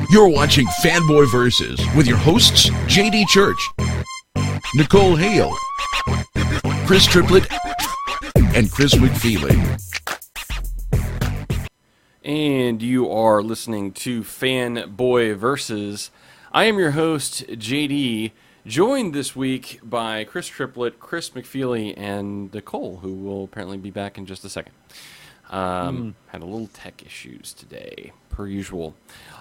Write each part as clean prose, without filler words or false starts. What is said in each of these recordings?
You're watching Fanboy Versus with your hosts, JD Church, Nicole Hale, Chris Triplett, and Chris McFeely. And you are listening to Fanboy Versus. I am your host, JD, joined this week by Chris Triplett, Chris McFeely, and Nicole, who will apparently be back in just a second. Had a little tech issues today, per usual.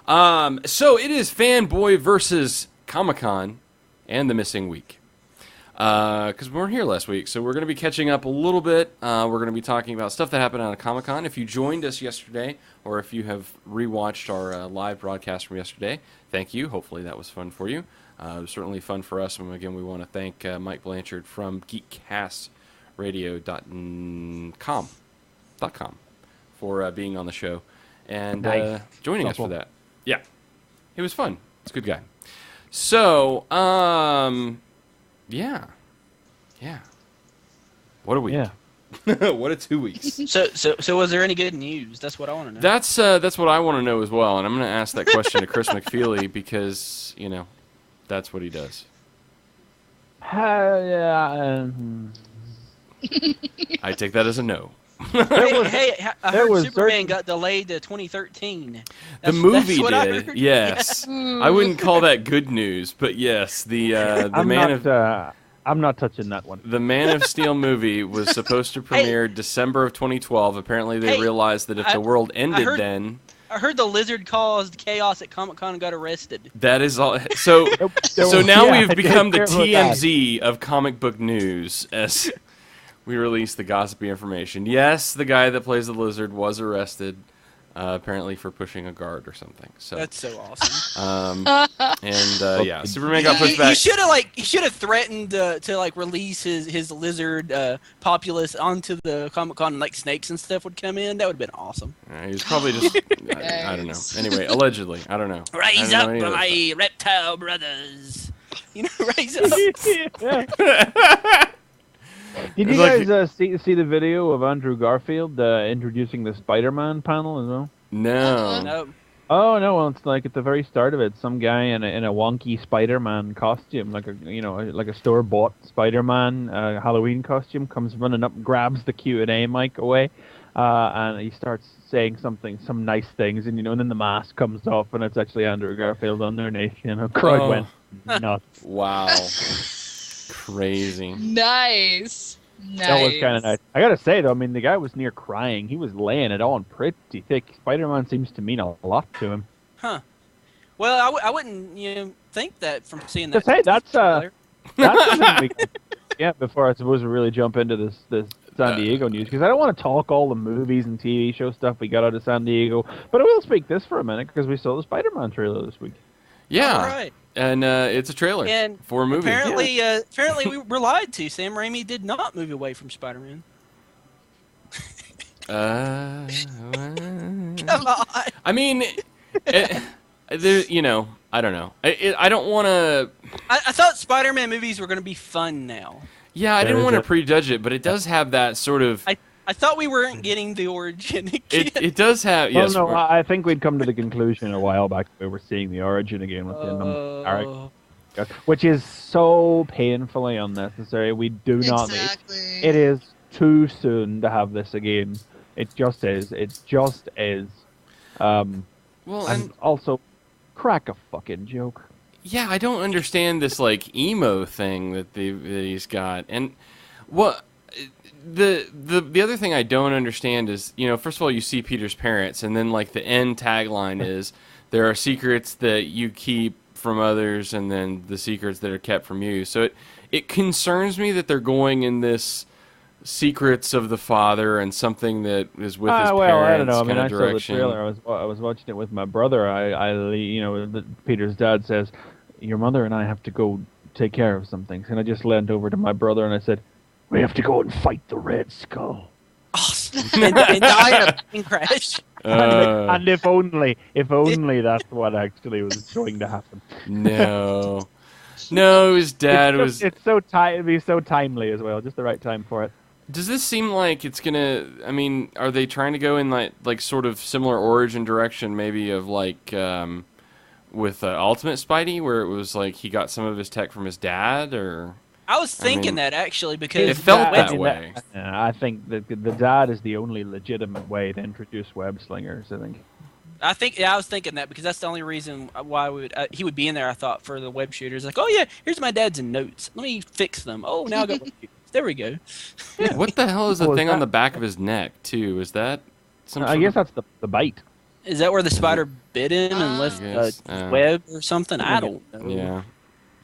So it is Fanboy versus Comic-Con and the missing week. Because we weren't here last week, so we're going to be catching up a little bit. We're going to be talking about stuff that happened out of Comic-Con. If you joined us yesterday, or if you have rewatched our live broadcast from yesterday, thank you. Hopefully that was fun for you. It was certainly fun for us. And again, we want to thank Mike Blanchard from geekcastradio.com for being on the show and joining us for that. Yeah, it was fun. It's a good guy. So, yeah. What a week. Yeah. What a 2 weeks. So was there any good news? That's what I want to know. That's what I want to know as well, and I'm going to ask that question to Chris McFeely because, that's what he does. I take that as a no. I heard Superman got delayed to 2013. The movie did, yes. I wouldn't call that good news, but yes, the I'm not touching that one. The Man of Steel movie was supposed to premiere December of 2012. Apparently, they realized that if the world ended then... I heard the lizard caused chaos at Comic-Con and got arrested. That is all. So now we've become the TMZ of comic book news as we release the gossipy information. Yes, the guy that plays the lizard was arrested, apparently for pushing a guard or something. So that's so awesome. Superman got pushed back. He should have threatened to release his lizard populace onto the Comic-Con, and snakes and stuff would come in. That would have been awesome. He was probably just I don't know. Anyway, allegedly, I don't know. Rise up, my reptile brothers. Rise up. Did you guys see the video of Andrew Garfield introducing the Spider-Man panel as well? No. No. Oh no! Well, it's at the very start of it, some guy in a wonky Spider-Man costume, like a store-bought Spider-Man Halloween costume, comes running up, grabs the Q&A mic away, and he starts saying some nice things, and then the mask comes off, and it's actually Andrew Garfield underneath. Crowd went nuts. Wow. Crazy. Nice. That was kind of nice. I gotta say though, the guy was near crying. He was laying it on pretty thick. Spider-Man seems to mean a lot to him. Huh. Well, I wouldn't think that from seeing that. Hey, that's yeah. Before I suppose we really jump into this San Diego news, because I don't want to talk all the movies and TV show stuff we got out of San Diego, but I will speak this for a minute because we saw the Spider-Man trailer this week. Yeah. All right. And it's a trailer for a movie. Apparently, we were lied to. Sam Raimi did not move away from Spider-Man. Come on. I don't know. I don't want to... I thought Spider-Man movies were going to be fun now. Yeah, I didn't want to prejudge it, but it does have that sort of... I thought we weren't getting the origin again. It does have... Well, yes. No, I think we'd come to the conclusion a while back that we were seeing the origin again with the which is so painfully unnecessary. We do not need... It is too soon to have this again. It just is. It just is. And also, crack a fucking joke. Yeah, I don't understand this emo thing that he's got. And what... The other thing I don't understand is, first of all, you see Peter's parents, and then the end tagline is there are secrets that you keep from others, and then the secrets that are kept from you. So it concerns me that they're going in this secrets of the father and something that is with his parents. I don't know. I direction. saw the trailer. I was watching it with my brother. Peter's dad says, "Your mother and I have to go take care of some things," and I just leaned over to my brother and I said, "We have to go and fight the Red Skull." Awesome. and die in a plane crash. And if only that's what actually was going to happen. No, his dad was... It'd be so timely as well, just the right time for it. Does this seem like it's gonna... are they trying to go in sort of similar origin direction, maybe of with Ultimate Spidey, where it was like he got some of his tech from his dad, or I was thinking that actually because it felt web- that way. I think that the dad is the only legitimate way to introduce web slingers. I think. I was thinking that because that's the only reason why he would be in there. I thought for the web shooters, like, oh yeah, here's my dad's notes. Let me fix them. Oh, now I got web shooters. There we go. Yeah. What the hell is the thing on the back of his neck too? Is that some? I guess that's the bite. Is that where the spider bit him and left a web or something? I don't know. Yeah.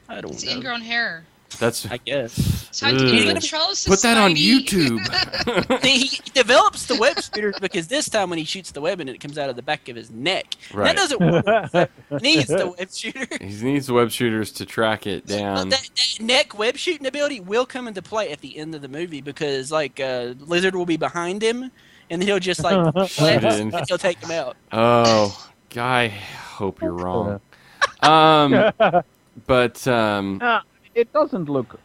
I don't know. It's ingrown hair. That's. I guess. Time to get control, Put that on Spidey. YouTube. He develops the web shooters because this time when he shoots the web and it comes out of the back of his neck. Right. That doesn't work. He needs the web shooter. He needs the web shooters to track it down. That neck web shooting ability will come into play at the end of the movie because Lizard will be behind him and he'll just and he'll take him out. Oh, I hope you're wrong. But it doesn't look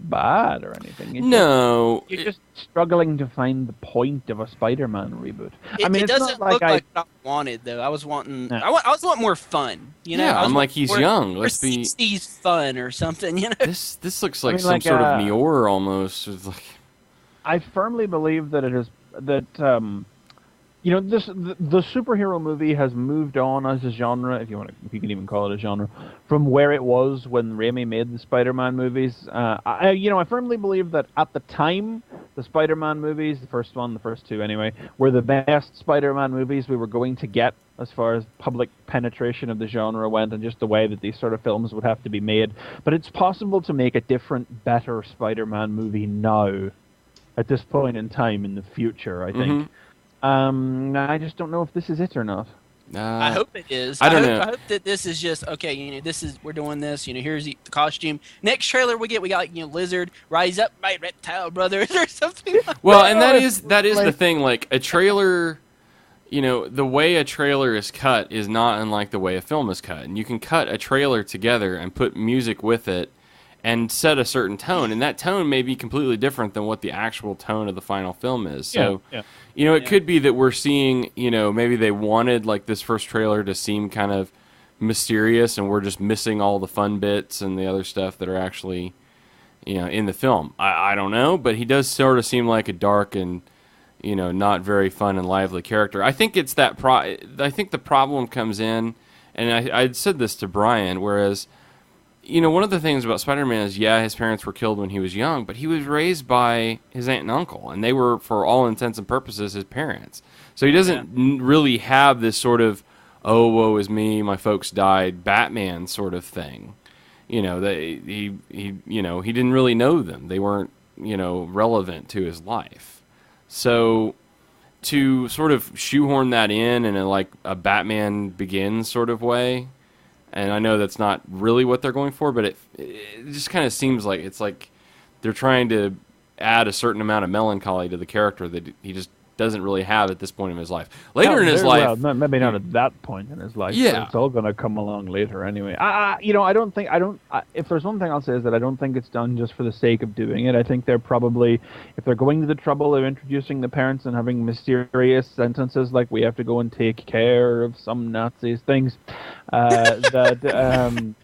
bad or anything. You're just struggling to find the point of a Spider-Man reboot. It doesn't look like what I wanted though. I was wanting I was wanting more fun. You know, yeah, I'm like he's young. Let's be 60s fun or something. You know, this looks like some sort of Nior almost. It's like I firmly believe that it is that. The superhero movie has moved on as a genre, if you can even call it a genre, from where it was when Raimi made the Spider-Man movies. I firmly believe that at the time, the Spider-Man movies, the first one, the first two anyway, were the best Spider-Man movies we were going to get as far as public penetration of the genre went, and just the way that these sort of films would have to be made. But it's possible to make a different, better Spider-Man movie now, at this point in time in the future, I think. Mm-hmm. I just don't know if this is it or not. I hope it is. I don't know. I hope that this is just okay. We're doing this. Here's the costume. Next trailer we got Lizard, Rise Up, My Reptile Brothers, or something. Well, and that is the thing. Like a trailer, the way a trailer is cut is not unlike the way a film is cut, and you can cut a trailer together and put music with it and set a certain tone, and that tone may be completely different than what the actual tone of the final film is. So, it could be that we're seeing, maybe they wanted like this first trailer to seem kind of mysterious, and we're just missing all the fun bits and the other stuff that are actually, in the film. I don't know, but he does sort of seem like a dark and, not very fun and lively character. I think it's that I think the problem comes in, and I said this to Brian, whereas, one of the things about Spider-Man is, his parents were killed when he was young, but he was raised by his aunt and uncle, and they were, for all intents and purposes, his parents. So he doesn't really have this sort of, oh, woe is me, my folks died, Batman sort of thing. He didn't really know them. They weren't, relevant to his life. So to sort of shoehorn that in a Batman Begins sort of way. And I know that's not really what they're going for, but it just kind of seems like it's like they're trying to add a certain amount of melancholy to the character that he just doesn't really have at this point in his life. Later in his life, well, maybe not at that point in his life. Yeah, it's all going to come along later anyway. If there's one thing I'll say is that I don't think it's done just for the sake of doing it. I think they're probably, if they're going to the trouble of introducing the parents and having mysterious sentences like we have to go and take care of some Nazis things, that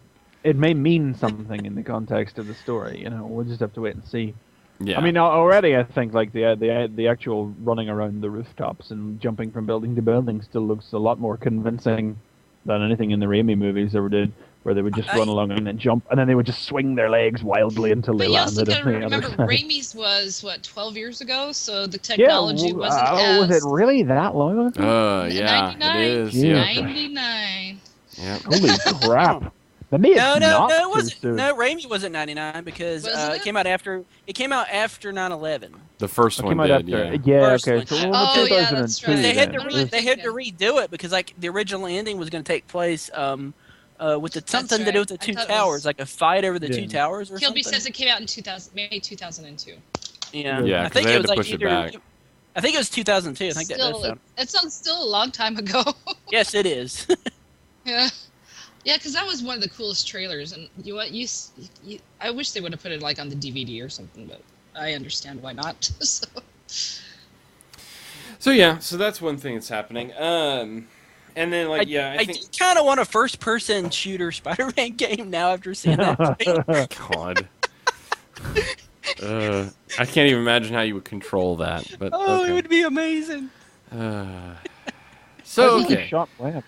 it may mean something in the context of the story. We'll just have to wait and see. Yeah. I mean, already I think like the actual running around the rooftops and jumping from building to building still looks a lot more convincing than anything in the Raimi movies ever did, where they would just run along and then jump, and then they would just swing their legs wildly until they landed. But you also got to remember, Raimi's was 12 years ago, so the technology wasn't as. Was it really that long ago? Yeah, 99. it is. Yeah. Yeah. 99. Yeah. Holy crap! No, it wasn't. No, Raimi wasn't 99 because it came out after 9/11. The first one did, after, First okay. one. So, Yeah, that's right. They had to redo it because the original ending was going to take place with something to do with the two towers, like a fight over the two towers or Kilby something. says it came out in May 2002. Yeah, I think they it had was to push it back. I think it was 2002. I think that sounds still a long time ago. Yes, it is. Yeah. Yeah, because that was one of the coolest trailers, and I wish they would have put it on the DVD or something, but I understand why not. So yeah, so that's one thing that's happening. And then, like, I I think... kind of want a first-person shooter Spider-Man game now after seeing that. God. I can't even imagine how you would control that. But It would be amazing. So, okay. Shot web.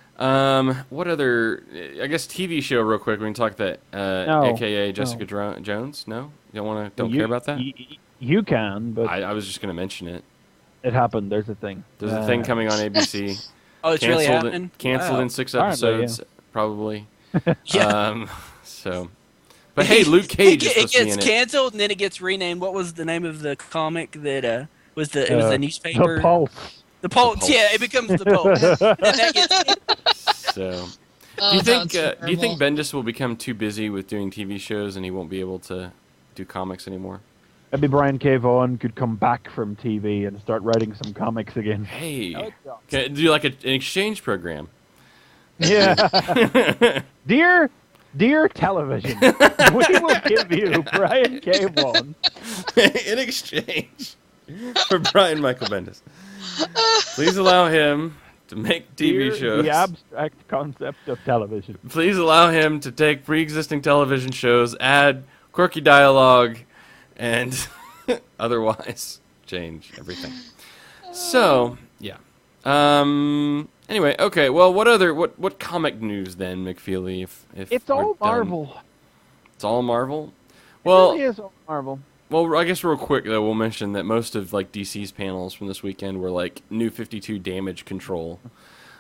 What other... I guess TV show real quick. We can talk that, a.k.a. Jessica Jones. No? You don't care about that? You can, but... I was just going to mention it. It happened. There's a thing. There's a thing coming on ABC. Oh, it's really happening? Canceled in 6 episodes, probably. Yeah. But hey, Luke Cage is supposed to be in it. It gets canceled, and then it gets renamed. What was the name of the comic that it was the newspaper? The Pulse. The Pulse. Yeah, it becomes the Pulse. And that gets So, do you think Bendis will become too busy with doing TV shows and he won't be able to do comics anymore? Maybe Brian K. Vaughan could come back from TV and start writing some comics again. Hey, can do like an exchange program. Yeah. Dear television, we will give you Brian K. Vaughan in exchange for Brian Michael Bendis. Please allow him to make TV shows. The abstract concept of television. Please allow him to take pre-existing television shows, add quirky dialogue, and otherwise change everything. So, yeah. Anyway, okay. Well, what comic news then, McFeely? If it's all Marvel. It's all Marvel. Well, it really is all Marvel. Well, I guess real quick though, we'll mention that most of like DC's panels from this weekend were like New 52 Damage Control.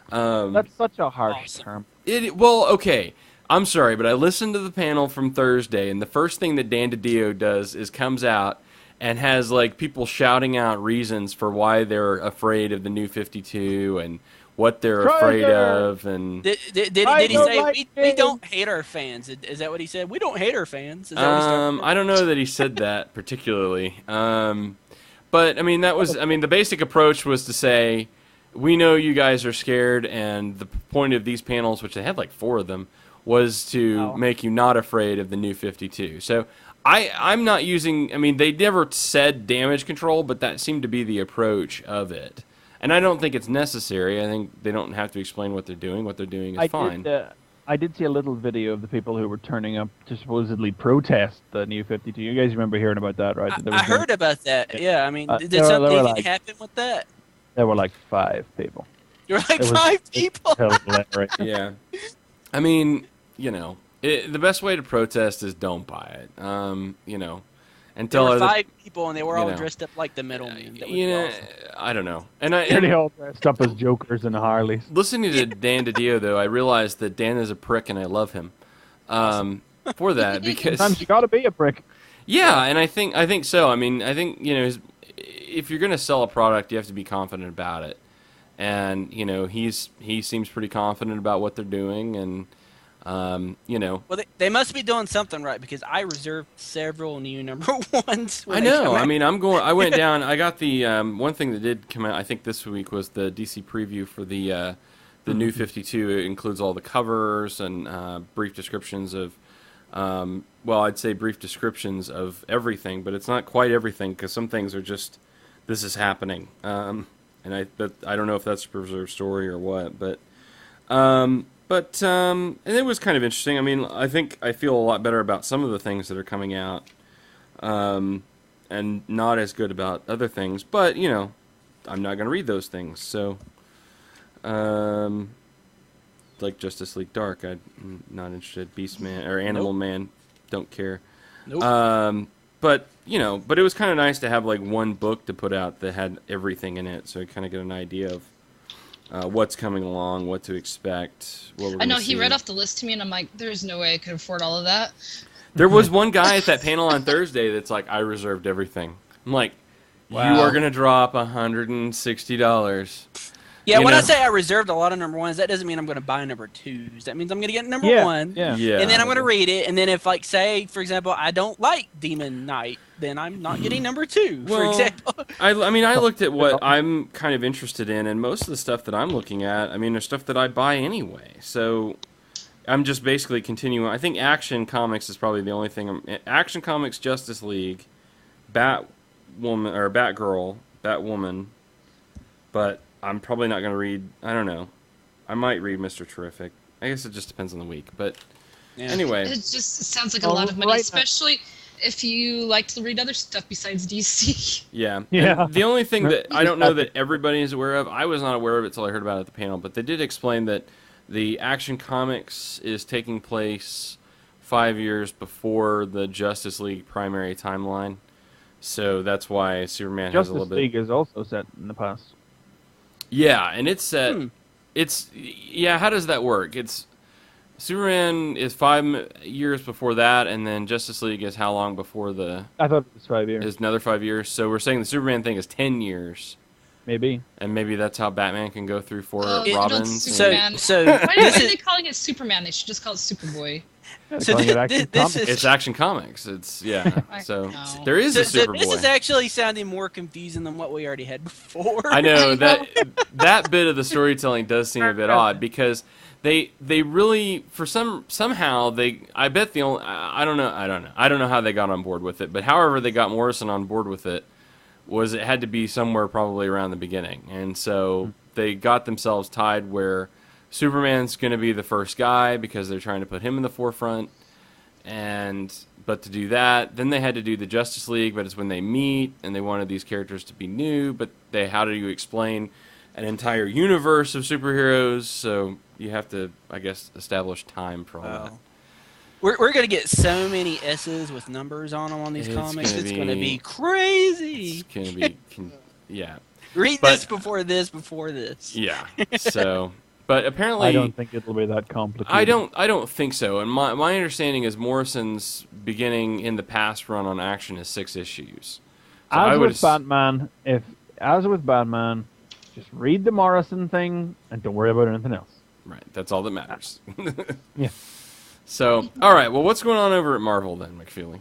That's such a harsh term. Well, okay. I'm sorry, but I listened to the panel from Thursday, and the first thing that Dan DiDio does is comes out and has like people shouting out reasons for why they're afraid of the New 52 and what they're afraid of. And did he say we don't hate our fans? Is that what he said? We don't hate our fans. Is that what I don't know that he said that particularly. But I mean, the basic approach was to say, we know you guys are scared, and the point of these panels, which they had like 4 of them, was to make you not afraid of the New 52. So I'm not using... I mean, they never said damage control, but that seemed to be the approach of it. And I don't think it's necessary. I think they don't have to explain what they're doing. What they're doing is fine. I did see a little video of the people who were turning up to supposedly protest the New 52. You guys remember hearing about that, right? I heard about that. Yeah, I mean, did something happen with that? There were like 5 people. There were like 5 people? Yeah. I mean... the best way to protest is don't buy it. Until there were 5 people and they were all dressed up like the middlemen. Awesome. I don't know. They all dressed up as Jokers and Harleys. Listening to Dan DiDio, though, I realized that Dan is a prick and I love him for that because sometimes you got to be a prick. Yeah, and I think so. I mean, I think if you're going to sell a product, you have to be confident about it, and he seems pretty confident about what they're doing, and. Well, they must be doing something right because I reserved several new number 1s. I know. I mean, I went down. I got the one thing that did come out. I think this week was the DC preview for the New 52. It includes all the covers and brief descriptions of. I'd say brief descriptions of everything, but it's not quite everything because some things are just this is happening. And I don't know if that's a preserved story or what, but. And it was kind of interesting. I mean, I think I feel a lot better about some of the things that are coming out, and not as good about other things. But, I'm not going to read those things. So, like Justice League Dark, I'm not interested. Beastman or Animal Man, don't care. Nope. But it was kind of nice to have like one book to put out that had everything in it, so you kind of get an idea of what's coming along, what to expect. I know he read off the list to me, and I'm like, "There's no way I could afford all of that." There was one guy at that panel on Thursday that's like, "I reserved everything." I'm like, wow. You are gonna drop $160. Yeah, when I say I reserved a lot of number 1s, that doesn't mean I'm going to buy number 2s. That means I'm going to get number 1, yeah. And then I'm going to read it, and then if, like, say, for example, I don't like Demon Knight, then I'm not getting number 2, for example. I looked at what I'm kind of interested in, and most of the stuff that I'm looking at, there's stuff that I buy anyway. So I'm just basically continuing. I think Action Comics is probably the only thing. Action Comics, Justice League, Batwoman, but I'm probably not going to read, I don't know. I might read Mr. Terrific. I guess it just depends on the week. But Yeah. anyway, It just sounds like a lot of money, especially if you like to read other stuff besides DC. yeah. Yeah. And the only thing that I don't know that everybody is aware of, I was not aware of it until I heard about it at the panel, but they did explain that the Action Comics is taking place 5 years before the Justice League primary timeline. So that's why Superman has a little Justice bit... League is also set in the past. Yeah, and it's set... It's... Yeah, how does that work? It's... Superman is 5 years before that, and then Justice League is how long before the... I thought it was 5 years. Is another 5 years. So we're saying the Superman thing is 10 years. Maybe. And maybe that's how Batman can go through 4 Oh, Robins. Superman. So Why are this they is calling it Superman? They should just call it Superboy. so Calling it thi- Action this Comics. is It's Action Comics. It's, yeah. So No. there is so, a so Superboy. this is actually sounding more confusing than what we already had before. I know that bit of the storytelling does seem a bit odd because they really for somehow they I bet the only I don't know how they got on board with it, but however they got Morrison on board with it was it had to be somewhere probably around the beginning, and so they got themselves tied where Superman's going to be the first guy because they're trying to put him in the forefront, but to do that, then they had to do the Justice League, but it's when they meet, and they wanted these characters to be new, but how do you explain an entire universe of superheroes? So you have to, I guess, establish time for all that. We're going to get so many S's with numbers on them on these comics. It's going to be crazy. It's going to be, yeah. Read But- this before this before this. Yeah, so... But apparently, I don't think it'll be that complicated. I don't think so. And my understanding is Morrison's beginning in the past run on Action is 6 issues. So As with Batman, just read the Morrison thing and don't worry about anything else. Right, that's all that matters. Yeah. So, all right. Well, what's going on over at Marvel then, McFeely?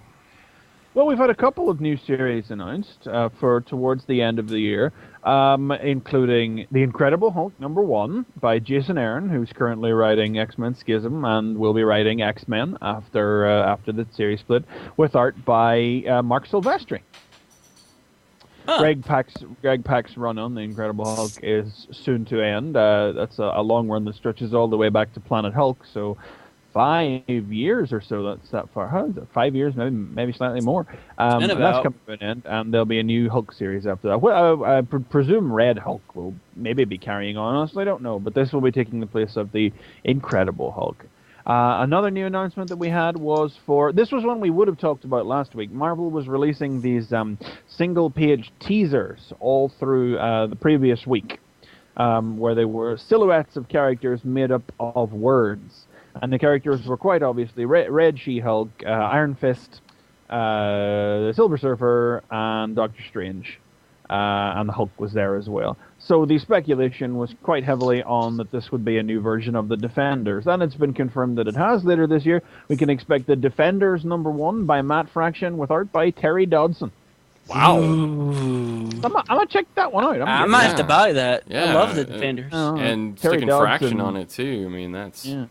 Well, we've had a couple of new series announced for towards the end of the year, including The Incredible Hulk #1 by Jason Aaron, who's currently writing X-Men Schism and will be writing X-Men after the series split, with art by Mark Silvestri. Huh. Greg Pak's run on The Incredible Hulk is soon to end. That's a long run that stretches all the way back to Planet Hulk, so 5 years or so. That's that far. How is it? 5 years, maybe slightly more. And that's coming to an end, and there'll be a new Hulk series after that. Well, I presume Red Hulk will maybe be carrying on. Honestly, I don't know, but this will be taking the place of the Incredible Hulk. Another new announcement that we had was this was one we would have talked about last week. Marvel was releasing these single-page teasers all through the previous week, where they were silhouettes of characters made up of words. And the characters were quite obviously Red She-Hulk, Iron Fist, the Silver Surfer, and Doctor Strange. And the Hulk was there as well. So the speculation was quite heavily on that this would be a new version of the Defenders. And it's been confirmed that it has. Later this year, we can expect the Defenders #1 by Matt Fraction with art by Terry Dodson. Wow. I'm gonna check that one out. I might have to buy that. Yeah. I love the Defenders. And Terry sticking Dodson. Fraction on it too. I mean, that's Yeah.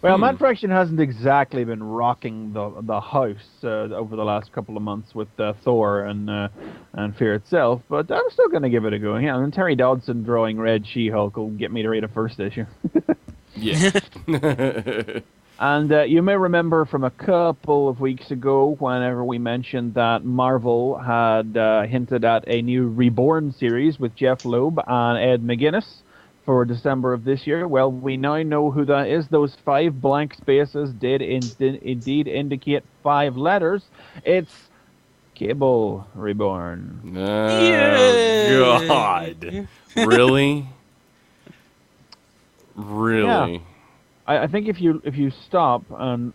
Well, Matt Fraction hasn't exactly been rocking the house over the last couple of months with Thor and Fear Itself, but I'm still going to give it a go. Yeah, and Terry Dodson drawing Red She-Hulk will get me to read a first issue. yeah. And you may remember from a couple of weeks ago, whenever we mentioned that Marvel had hinted at a new Reborn series with Jeff Loeb and Ed McGuinness for December of this year. Well, we now know who that is. Those 5 blank spaces did indeed indicate 5 letters. It's Cable Reborn. Oh, God. Really? Really? Yeah. I think if you stop and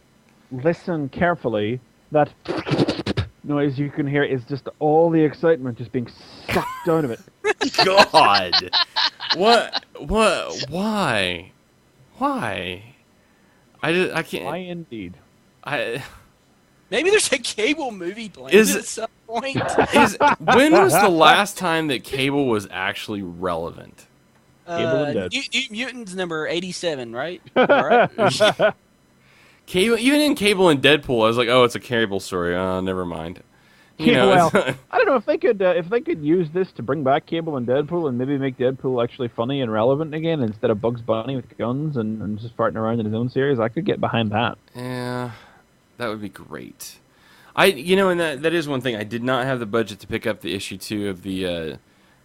listen carefully, that noise you can hear is just all the excitement just being sucked out of it. God. What? Why? I can't. Why indeed? Maybe there's a Cable movie planned Is- at some point. When was the last time that Cable was actually relevant? Cable and Dead. New Mutants number 87, right? All right. Cable, even in Cable and Deadpool, I was like, oh, it's a Cable story. Oh, never mind. You Yeah, know, well, it's- I don't know if they could use this to bring back Cable and Deadpool and maybe make Deadpool actually funny and relevant again instead of Bugs Bunny with guns and just farting around in his own series. I could get behind that. yeah, that would be great. And that is one thing. I did not have the budget to pick up the issue 2 of the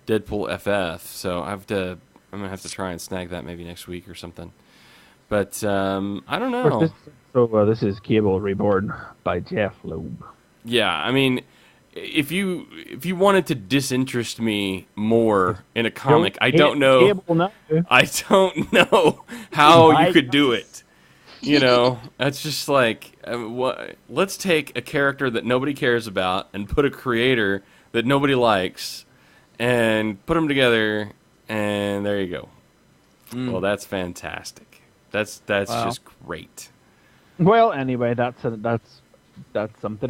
Deadpool FF, so I'm gonna have to try and snag that maybe next week or something. But I don't Of course, know. this is Cable Reborn by Jeff Loeb. Yeah, I mean, if you wanted to disinterest me more in a comic, I don't know. Cable now. I don't know how you could do it. That's just like, let's take a character that nobody cares about and put a creator that nobody likes and put them together, and there you go. Well, that's fantastic. That's Wow. just great. Well, anyway, that's something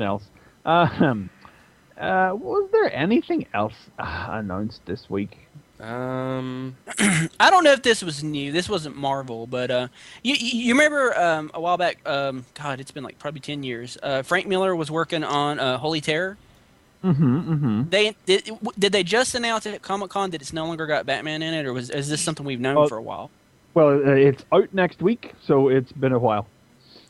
else. Was there anything else announced this week? I don't know if this was new. This wasn't Marvel, but you remember a while back? God, it's been like probably 10 years. Frank Miller was working on Holy Terror. Did they just announce it at Comic-Con that it's no longer got Batman in it, or is this something we've known for a while? Well, it's out next week, so it's been a while.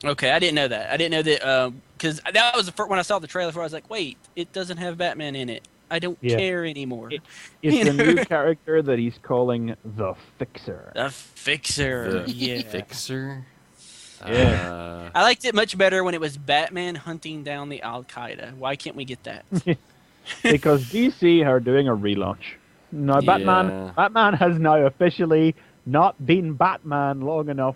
Okay, I didn't know that. I didn't know that because that was the first when I saw the trailer for it, I was like, wait, it doesn't have Batman in it. I don't care anymore. It's a new character that he's calling the Fixer. The Fixer. The Fixer? Yeah. I liked it much better when it was Batman hunting down the Al Qaeda. Why can't we get that? Because DC are doing a relaunch. No, Batman has now officially not been Batman long enough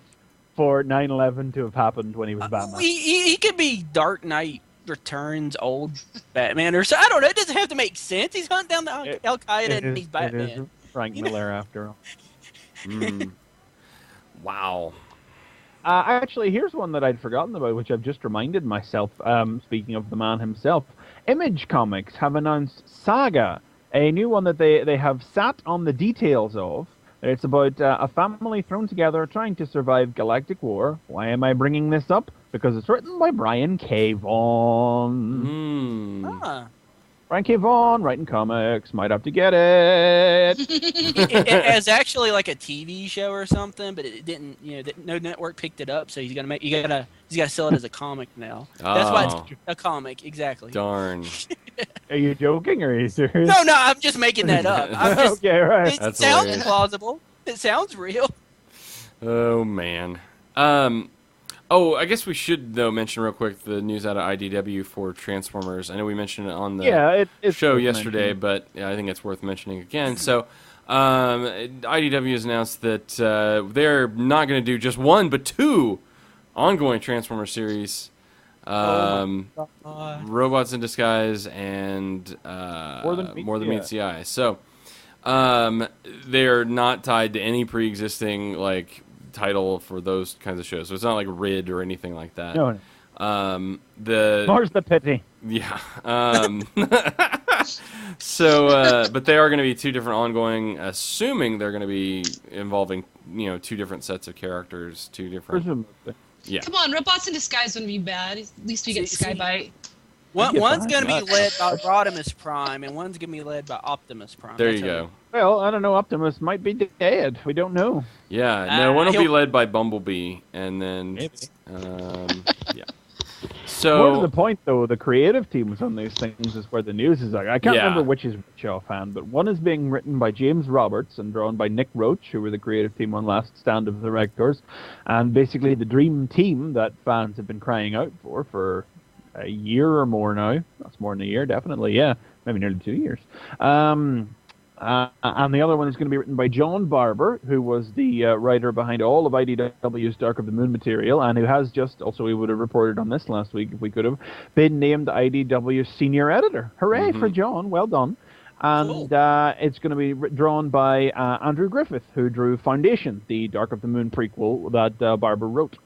for 9/11 to have happened when he was Batman. He could be Dark Knight Returns old Batman or so. I don't know. It doesn't have to make sense. He's hunting down the Al Qaeda and he's Batman. It is Frank Miller after all. Wow. Actually, here's one that I'd forgotten about, which I've just reminded myself. Speaking of the man himself, Image Comics have announced Saga, a new one that they have sat on the details of. It's about a family thrown together trying to survive galactic war. Why am I bringing this up? Because it's written by Brian K. Vaughan. Brian K. Vaughan, writing comics, might have to get it. It's actually like a TV show or something, but it didn't. No network picked it up, so he's gotta sell it as a comic now. That's why it's a comic, exactly. Darn. Are you joking or are you serious? No, I'm just making that up. Okay, right. It That's sounds hilarious. plausible. It sounds real. Oh, man. I guess we should, though, mention real quick the news out of IDW for Transformers. I know we mentioned it on the it's show worth yesterday, mentioning. but I think it's worth mentioning again. So, IDW has announced that they're not going to do just one, but 2 ongoing Transformers series. Robots in Disguise and More Than Meets the Eye. So, they're not tied to any pre-existing, title for those kinds of shows. So it's not like Rid or anything like that. No. More's the pity. Yeah. But they are going to be 2 different ongoing, assuming they're going to be involving, 2 different sets of characters, 2 different. Presumably. Yeah. Come on, Robots in Disguise wouldn't be bad. At least we get Skybite. One's going to be led by Rodimus Prime, and one's going to be led by Optimus Prime. There you go. Well, I don't know. Optimus might be dead. We don't know. Yeah. No, one will be led by Bumblebee, and then Maybe. yeah. So More to the point, though, the creative teams on these things is where the news is like. I can't remember which is which offhand, but one is being written by James Roberts and drawn by Nick Roach, who were the creative team on Last Stand of the Rectors, and basically the dream team that fans have been crying out for a year or more now. That's more than a year, definitely. Yeah, maybe nearly 2 years. And the other one is going to be written by John Barber, who was the writer behind all of IDW's Dark of the Moon material, and who has just, also we would have reported on this last week if we could have, been named IDW's senior editor. Hooray for John, well done. And it's going to be drawn by Andrew Griffith, who drew Foundation, the Dark of the Moon prequel that Barber wrote.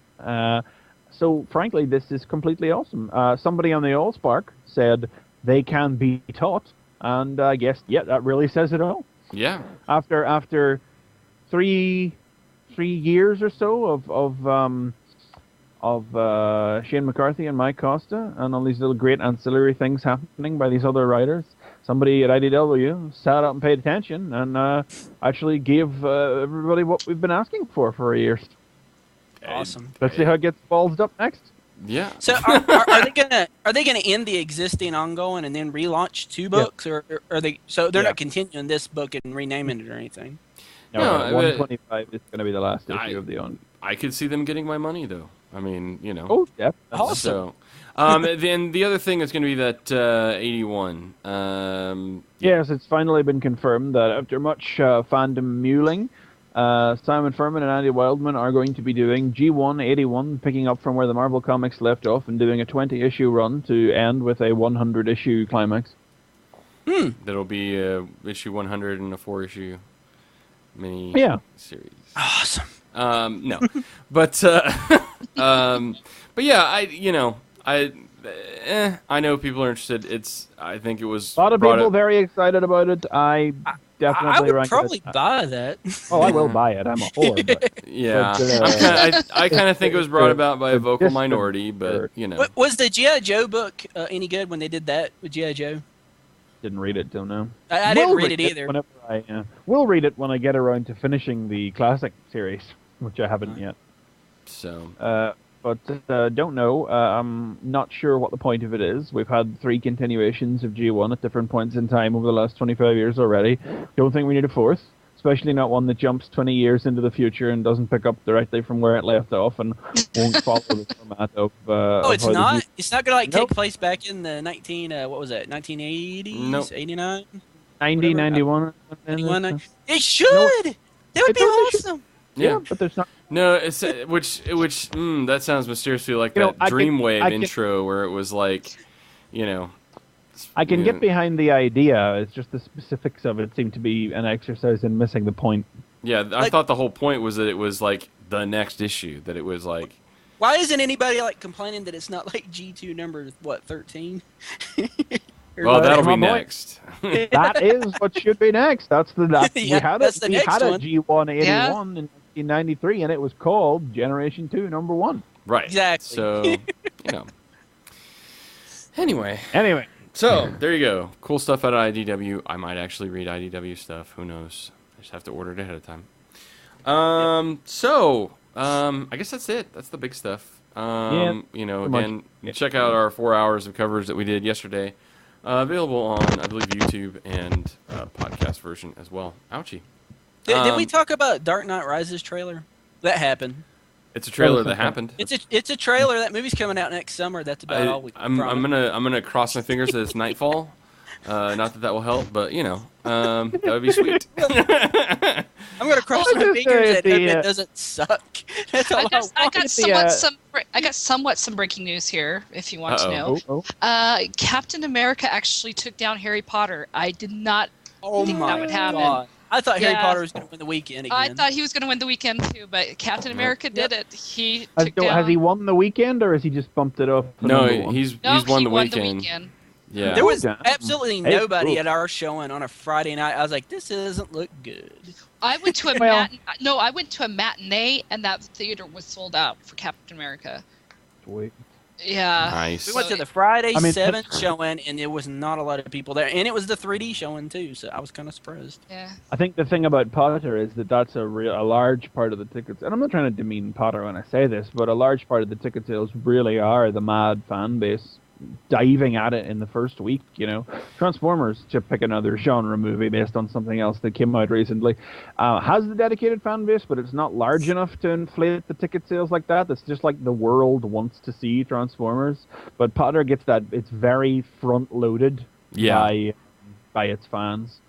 So, frankly, this is completely awesome. Somebody on the AllSpark said they can be taught. And I guess, that really says it all. yeah. After three years or so of Shane McCarthy and Mike Costa, and all these little great ancillary things happening by these other writers. Somebody at IDW sat up and paid attention and actually gave everybody what we've been asking for a year. Awesome. Let's see how it gets ballsed up next. Yeah. So are they gonna end the existing ongoing and then relaunch 2 books, or are they? So they're not continuing this book and renaming it or anything. No, 125 is going to be the last issue of the on. I could see them getting my money though. I mean, Oh, definitely. Awesome. So, then the other thing is going to be that 81. Yes, it's finally been confirmed that after much fandom mewling, Simon Furman and Andy Wildman are going to be doing G1 81, picking up from where the Marvel Comics left off and doing a 20-issue run to end with a 100-issue climax. That'll be issue 100 and a 4-issue mini series. Awesome. No, but yeah, I know people are interested. I think it was A lot of people very excited about it. I definitely I would rank probably it. buy that. Oh, I will buy it. I'm a whore. But, yeah, but, I kind of think it was brought about by a vocal minority, but Was the G.I. Joe book any good when they did that with G.I. Joe? didn't read it till now. I didn't read it either. Whenever I will read it when I get around to finishing the classic series, which I haven't yet. So, but don't know. I'm not sure what the point of it is. We've had 3 continuations of G1 at different points in time over the last 25 years already. Don't think we need a 4th, especially not one that jumps 20 years into the future and doesn't pick up directly from where it left off and won't follow the format of. It's not. It's not gonna take place back in the 1980s, Nope. 89, 90, 91. 91. It should. That would be awesome. Yeah, but there's not. No, it's that sounds mysteriously like that Dreamwave intro where it was like, I can get behind the idea. It's just the specifics of it seem to be an exercise in missing the point. Yeah, I thought the whole point was that it was like the next issue. That it was like. Why isn't anybody complaining that it's not like G2 number 13? Well, that'll be next. That is what should be next. That's the Yeah, we had that's it. the We next had a one. G181 in 1993, and it was called Generation 2 Number 1. Right. Exactly. So, Anyway. So, there you go. Cool stuff out of IDW. I might actually read IDW stuff. Who knows? I just have to order it ahead of time. I guess that's it. That's the big stuff. Again, check out our 4 hours of coverage that we did yesterday. Available on, I believe, YouTube and podcast version as well. Ouchie. Did we talk about Dark Knight Rises trailer? That happened. It's a trailer that happened. It's a trailer. That movie's coming out next summer. That's about all we. I'm gonna cross my fingers that it's Nightfall. Not that will help, but that would be sweet. I'm gonna cross my fingers that it doesn't suck. That's all I got somewhat some breaking news here, if you want to know. Captain America actually took down Harry Potter. I did not think that would happen. God. I thought Harry Potter was going to win the weekend again. I thought he was going to win the weekend too, but Captain America did it. He took Has he won the weekend, or has he just bumped it up? No, he's won the weekend. Yeah. There was absolutely nobody at our showing on a Friday night. I was like, this doesn't look good. I went to a matinee, and that theater was sold out for Captain America. Sweet. Yeah. Nice. We went to the Friday 7 showing, and there was not a lot of people there. And it was the 3D showing, too, so I was kind of surprised. Yeah. I think the thing about Potter is that that's a large part of the tickets. And I'm not trying to demean Potter when I say this, but a large part of the ticket sales really are the mad fan base diving at it in the first week, Transformers, to pick another genre movie based on something else that came out recently, has the dedicated fan base, but it's not large enough to inflate the ticket sales like that. It's just like the world wants to see Transformers, but Potter gets that. It's very front-loaded by its fans.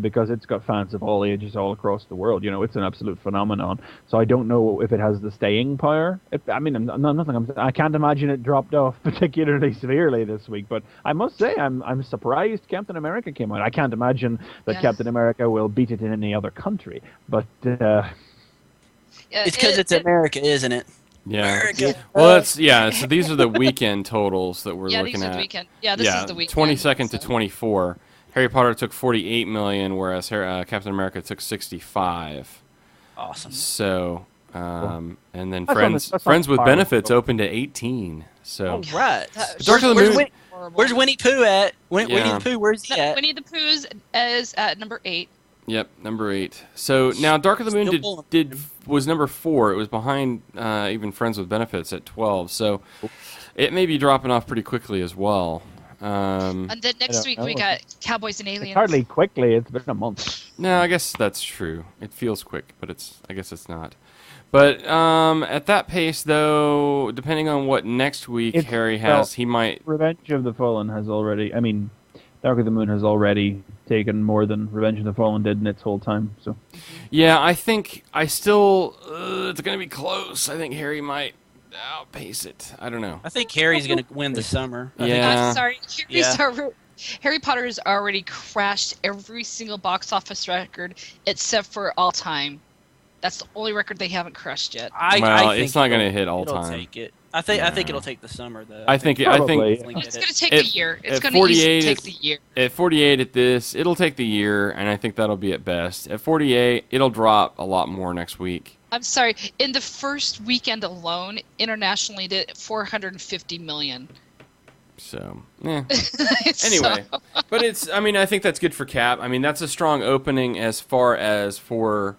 Because it's got fans of all ages all across the world. It's an absolute phenomenon. So I don't know if it has the staying power. I can't imagine it dropped off particularly severely this week. But I must say, I'm surprised Captain America came out. I can't imagine that Captain America will beat it in any other country. But it's because it's America, isn't it? Yeah. America. Well, So these are the weekend totals that we're looking at. These are the weekend. Yeah, this is the weekend. 22nd to 24. Harry Potter took 48 million, whereas Captain America took 65. Awesome. So, And then That's Friends with far. Benefits opened at 18. So All right. Dark of the Moon. Where's Winnie Pooh at? Winnie Yeah. the Pooh, where's he at? Winnie the Pooh's is at number 8. Yep, number 8. So now Dark of the Moon was number 4. It was behind even Friends with Benefits at 12. So it may be dropping off pretty quickly as well. And then next week we got Cowboys and Aliens. Hardly quickly. It's been a month. No, I guess that's true. It feels quick, but I guess it's not. But at that pace, though, depending on what next week Harry has, he might. Revenge of the Fallen has already. I mean, Dark of the Moon has already taken more than Revenge of the Fallen did in its whole time. So. Yeah, I think it's going to be close. I think Harry might outpace it. I don't know. I think Harry's going to win the summer. Yeah. I'm sorry. Harry Potter has already crashed every single box office record except for all time. That's the only record they haven't crushed yet. I think it's not going to hit all time. Take it. I think it'll take the summer though. I think it's going to take the year. It's going to easily take the year. At 48 at this, it'll take the year, and I think that'll be at best. At 48, it'll drop a lot more next week. I'm sorry. In the first weekend alone, internationally did 450 million. So, anyway, but I think that's good for Cap. I mean, that's a strong opening as far as for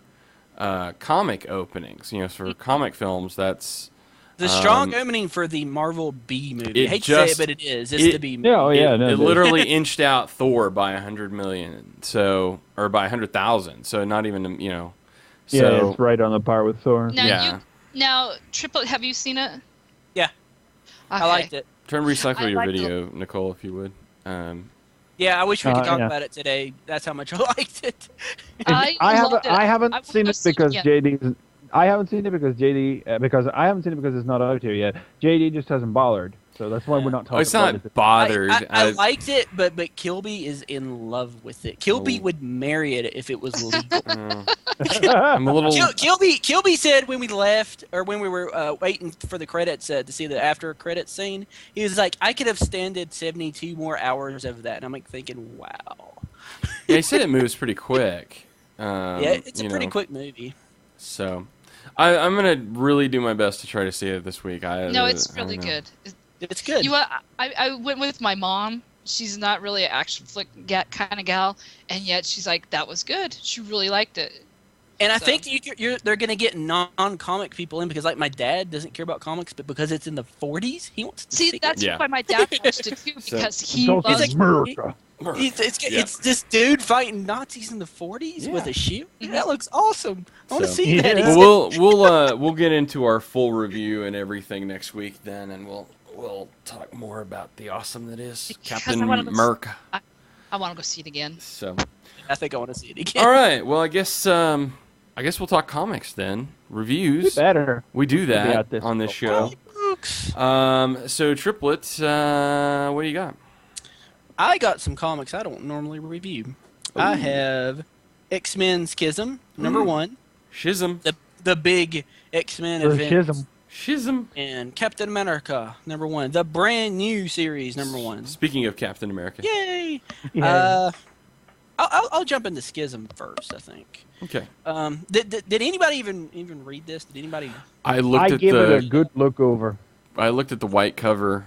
comic openings. For comic films, that's the strong opening for the Marvel B movie. I hate to say it, but it is. It's the B movie. It literally inched out Thor by 100 million, or by 100,000. So not even So, yeah, it's right on the par with Thor. Now, Triple, have you seen it? Yeah, okay. I liked it. Try and recycle your video, Nicole, if you would. Yeah, I wish we could talk about it today. That's how much I liked it. I haven't seen it because JD. I haven't seen it because JD. Because I haven't seen it because it's not out here yet. JD just hasn't bothered, so that's why we're not talking. It's not bothered. I liked it, but Kilby is in love with it. Kilby would marry it if it was legal. I'm a little. Kilby said when we left, or when we were waiting for the credits to see the after credits scene, he was like, "I could have standed 72 more hours of that," and I'm like thinking, "Wow." Yeah, he said it moves pretty quick. Yeah, it's a pretty quick movie. So, I'm gonna really do my best to try to see it this week. No, it's really good. It's good. I went with my mom. She's not really an action flick kind of gal, and yet she's like, "That was good." She really liked it. And I think they're going to get non-comic people in because, like, my dad doesn't care about comics, but because it's in the 40s, he wants to see it. That's why my dad watched it too, because he loves America. It's this dude fighting Nazis in the 40s with a shield. Mm-hmm. That looks awesome. I want to see that. Well, we'll get into our full review and everything next week then, and we'll talk more about the awesome that is Captain America. I want to go see it again. So I think I want to see it again. All right. Well, I guess we'll talk comics then. Reviews. Better. We do that on this show. So Triplet, what do you got? I got some comics I don't normally review. Ooh. I have X-Men Schism, number 1. Schism. The big X-Men event. Schism. And Captain America, number 1. The brand new series, number 1. Speaking of Captain America. Yay! I'll jump into Schism first, I think. Okay. Did anybody even read this? Did anybody? I gave it a good look over. I looked at the white cover.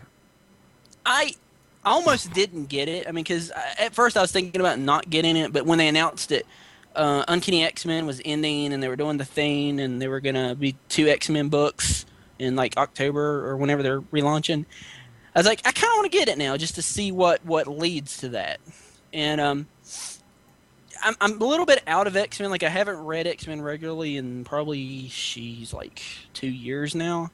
I almost didn't get it. I mean, because at first I was thinking about not getting it, but when they announced it, Uncanny X-Men was ending, and they were doing the thing, and there were gonna be 2 X-Men books in like October or whenever they're relaunching. I was like, I kind of want to get it now just to see what leads to that. And I'm a little bit out of X-Men. Like, I haven't read X-Men regularly in probably 2 years now.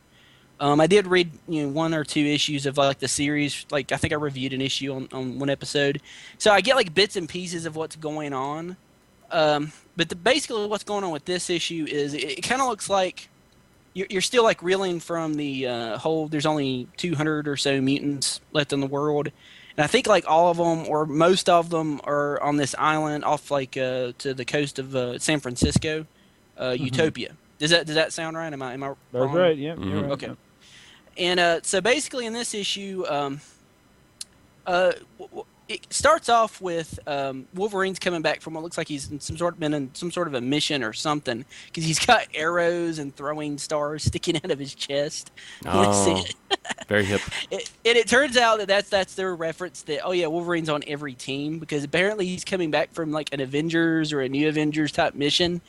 I did read 1 or 2 issues of like the series. Like, I think I reviewed an issue on one episode, so I get like bits and pieces of what's going on. But basically, what's going on with this issue is it kind of looks like you're still like reeling from the whole. There's only 200 or so mutants left in the world, and I think like all of them or most of them are on this island off like to the coast of San Francisco, Utopia. Does that sound right? Am I wrong? That's right. Yeah. Mm-hmm. You're right. Okay. And so basically in this issue, it starts off with Wolverine's coming back from what looks like he's in been in some sort of a mission or something, because he's got arrows and throwing stars sticking out of his chest. Oh, very hip. And it turns out that's their reference that, oh yeah, Wolverine's on every team, because apparently he's coming back from like an Avengers or a New Avengers type mission.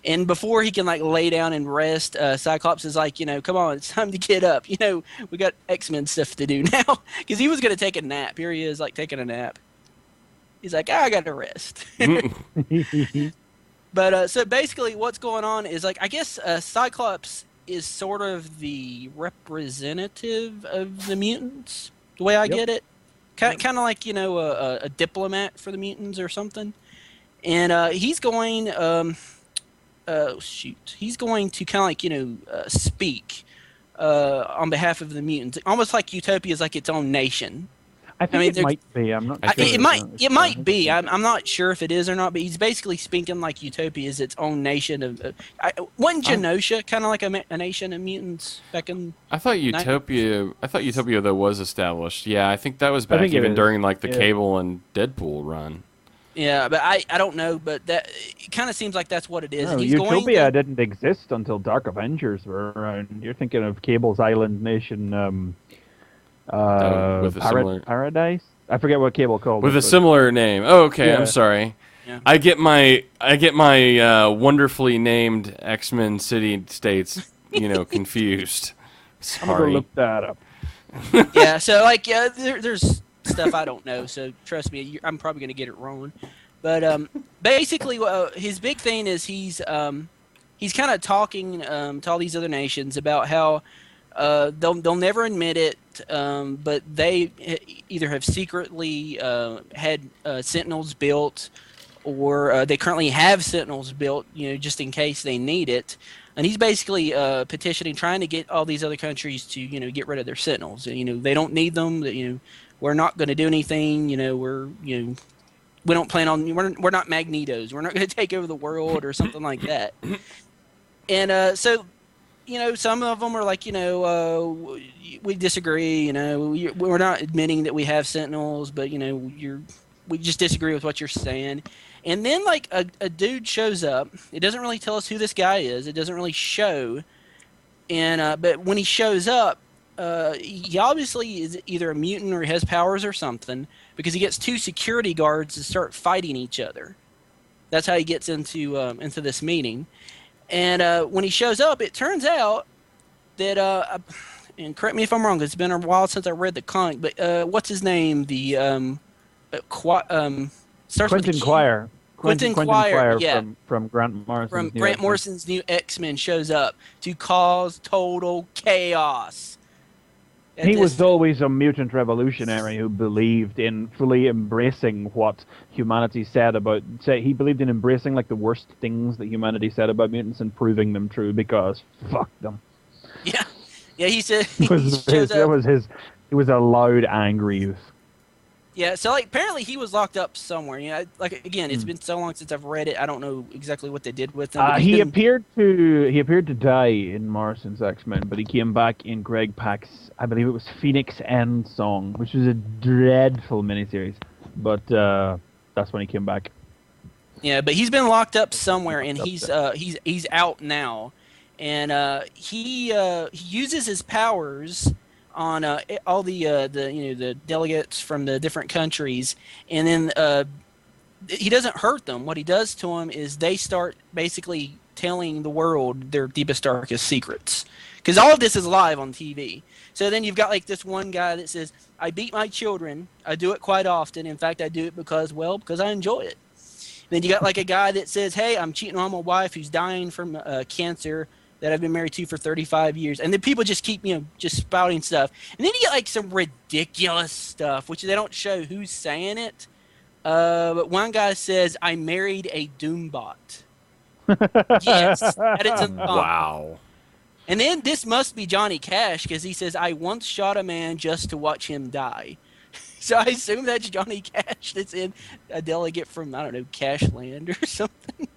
And before he can like lay down and rest, Cyclops is like, come on, it's time to get up. We got X-Men stuff to do now. Because he was going to take a nap. Here he is, like taking a nap. He's like, I got to rest. But so basically what's going on is, like, I guess Cyclops is sort of the representative of the mutants, the way I get it. Kind of like, a diplomat for the mutants or something. And he's going... he's going to kind of like, speak on behalf of the mutants, almost like Utopia is like its own nation. I mean, it might be. I'm not sure. It might be. I'm not sure if it is or not, but he's basically speaking like Utopia is its own nation. Wasn't Genosha kind of like a nation of mutants back in? I thought Utopia though was established. Yeah, I think that was back even during like the Cable and Deadpool run. Yeah, but I don't know, but that it kind of seems like that's what it is. No, Utopia didn't exist until Dark Avengers were around. You're thinking of Cable's island nation, Paradise. I forget what Cable called with it, a similar name. Oh, okay. Yeah. I'm sorry. Yeah. I get my wonderfully named X-Men city states, confused. Sorry. I'm gonna look that up. Yeah. So like, there's stuff I don't know, so trust me, I'm probably going to get it wrong. But basically, his big thing is he's kind of talking to all these other nations about how they'll never admit it, but they either have secretly had Sentinels built, or they currently have Sentinels built, just in case they need it. And he's basically petitioning, trying to get all these other countries to, get rid of their Sentinels. They don't need them. We're not going to do anything. We don't plan on. We're not Magnetos. We're not going to take over the world or something like that. And so, some of them are like, we disagree. We're not admitting that we have Sentinels, but we just disagree with what you're saying. And then like a dude shows up. It doesn't really tell us who this guy is. It doesn't really show. And but when he shows up, he obviously is either a mutant or he has powers or something, because he gets two security guards to start fighting each other. That's how he gets into this meeting. And when he shows up, it turns out that and correct me if I'm wrong, 'cause it's been a while since I read the comic, but what's his name? The starts Quentin with Quire. Quentin Quire, yeah. From Grant Morrison's Morrison's new X-Men shows up to cause total chaos. He was always a mutant revolutionary who believed in fully embracing what humanity said about... he believed in embracing like the worst things that humanity said about mutants and proving them true, because fuck them. Yeah, he said... He was a loud, angry youth. Yeah, so like apparently he was locked up somewhere. Like again, it's been so long since I've read it. I don't know exactly what they did with him. He appeared to die in Morrison's X-Men, but he came back in Greg Pak's, I believe it was Phoenix End Song, which was a dreadful miniseries. But that's when he came back. Yeah, but he's been locked up somewhere, and he's out now, and he uses his powers on all the delegates from the different countries, and then he doesn't hurt them. What he does to them is they start basically telling the world their deepest, darkest secrets, because all of this is live on TV. So then you've got like this one guy that says, "I beat my children. I do it quite often. In fact, I do it because I enjoy it." And then you got like a guy that says, "Hey, I'm cheating on my wife who's dying from cancer that I've been married to for 35 years. And then people just keep, just spouting stuff. And then you get like some ridiculous stuff, which they don't show who's saying it. But one guy says, "I married a Doombot." Yes, that is a wow. And then this must be Johnny Cash, because he says, "I once shot a man just to watch him die." So I assume that's Johnny Cash that's in a delegate from, I don't know, Cashland or something.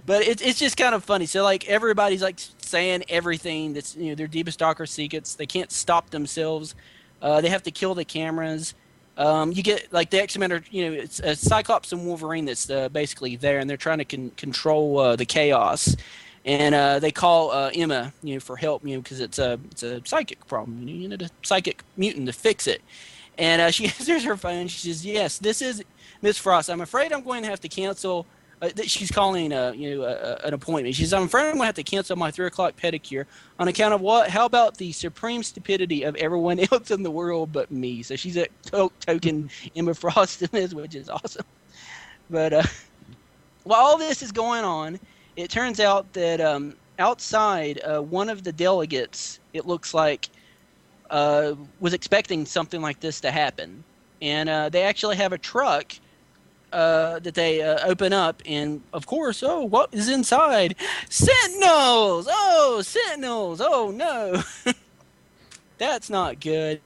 But it's just kind of funny. So like everybody's like saying everything that's their deepest, darkest secrets. They can't stop themselves. They have to kill the cameras, You get like the X-Men are, it's Cyclops and Wolverine that's basically there, and they're trying to control the chaos, and they call Emma, for help, because it's a psychic problem. You need a psychic mutant to fix it, and she answers her phone. She says, "Yes, this is Miss Frost. I'm afraid I'm going to have to cancel." She's calling, an appointment. She says, "I'm afraid I'm going to have to cancel my 3:00 pedicure on account of what? How about the supreme stupidity of everyone else in the world but me?" So she's a token Emma Frost in this, which is awesome. But while all this is going on, it turns out that outside, one of the delegates, it looks like, was expecting something like this to happen. And they actually have a truck that they open up, and of course, what is inside? Sentinels! Oh, Sentinels! Oh no, that's not good.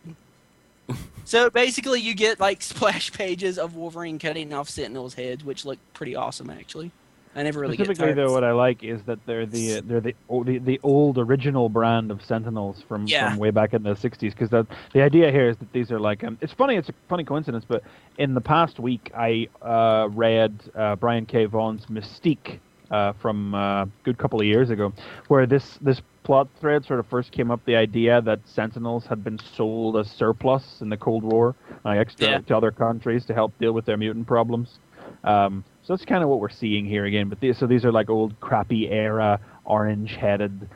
So basically, you get like splash pages of Wolverine cutting off Sentinels' heads, which look pretty awesome, actually. I never really Specifically, get tired. though, what I like is that they're the old original brand of Sentinels from way back in the '60s. Because the idea here is that these are like it's funny. It's a funny coincidence, but in the past week I read Brian K. Vaughan's Mystique from a good couple of years ago, where this plot thread sort of first came up. The idea that Sentinels had been sold as surplus in the Cold War, extra to other countries to help deal with their mutant problems. So that's kind of what we're seeing here again. But these are like old crappy era orange-headed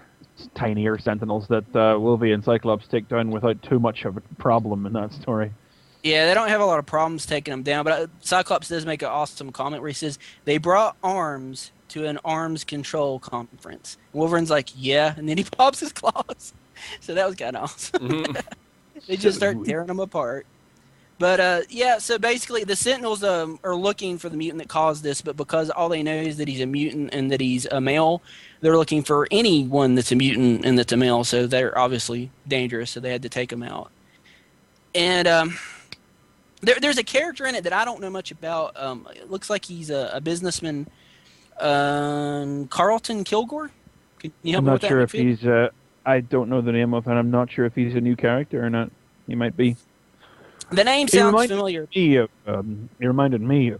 tinier Sentinels that Wolverine and Cyclops take down without too much of a problem in that story. Yeah, they don't have a lot of problems taking them down, but Cyclops does make an awesome comment where he says, "They brought arms to an arms control conference." And Wolverine's like, "Yeah," and then he pops his claws. So that was kind of awesome. Mm-hmm. They just start tearing them apart. But, so basically the Sentinels are looking for the mutant that caused this, but because all they know is that he's a mutant and that he's a male, they're looking for anyone that's a mutant and that's a male, so they're obviously dangerous, so they had to take him out. And there's a character in it that I don't know much about. It looks like he's a businessman, Carlton Kilgore. Can you help me with that? I'm not sure if he's... I don't know the name of him. I'm not sure if he's a new character or not. He might be. The name sounds familiar. He reminded me,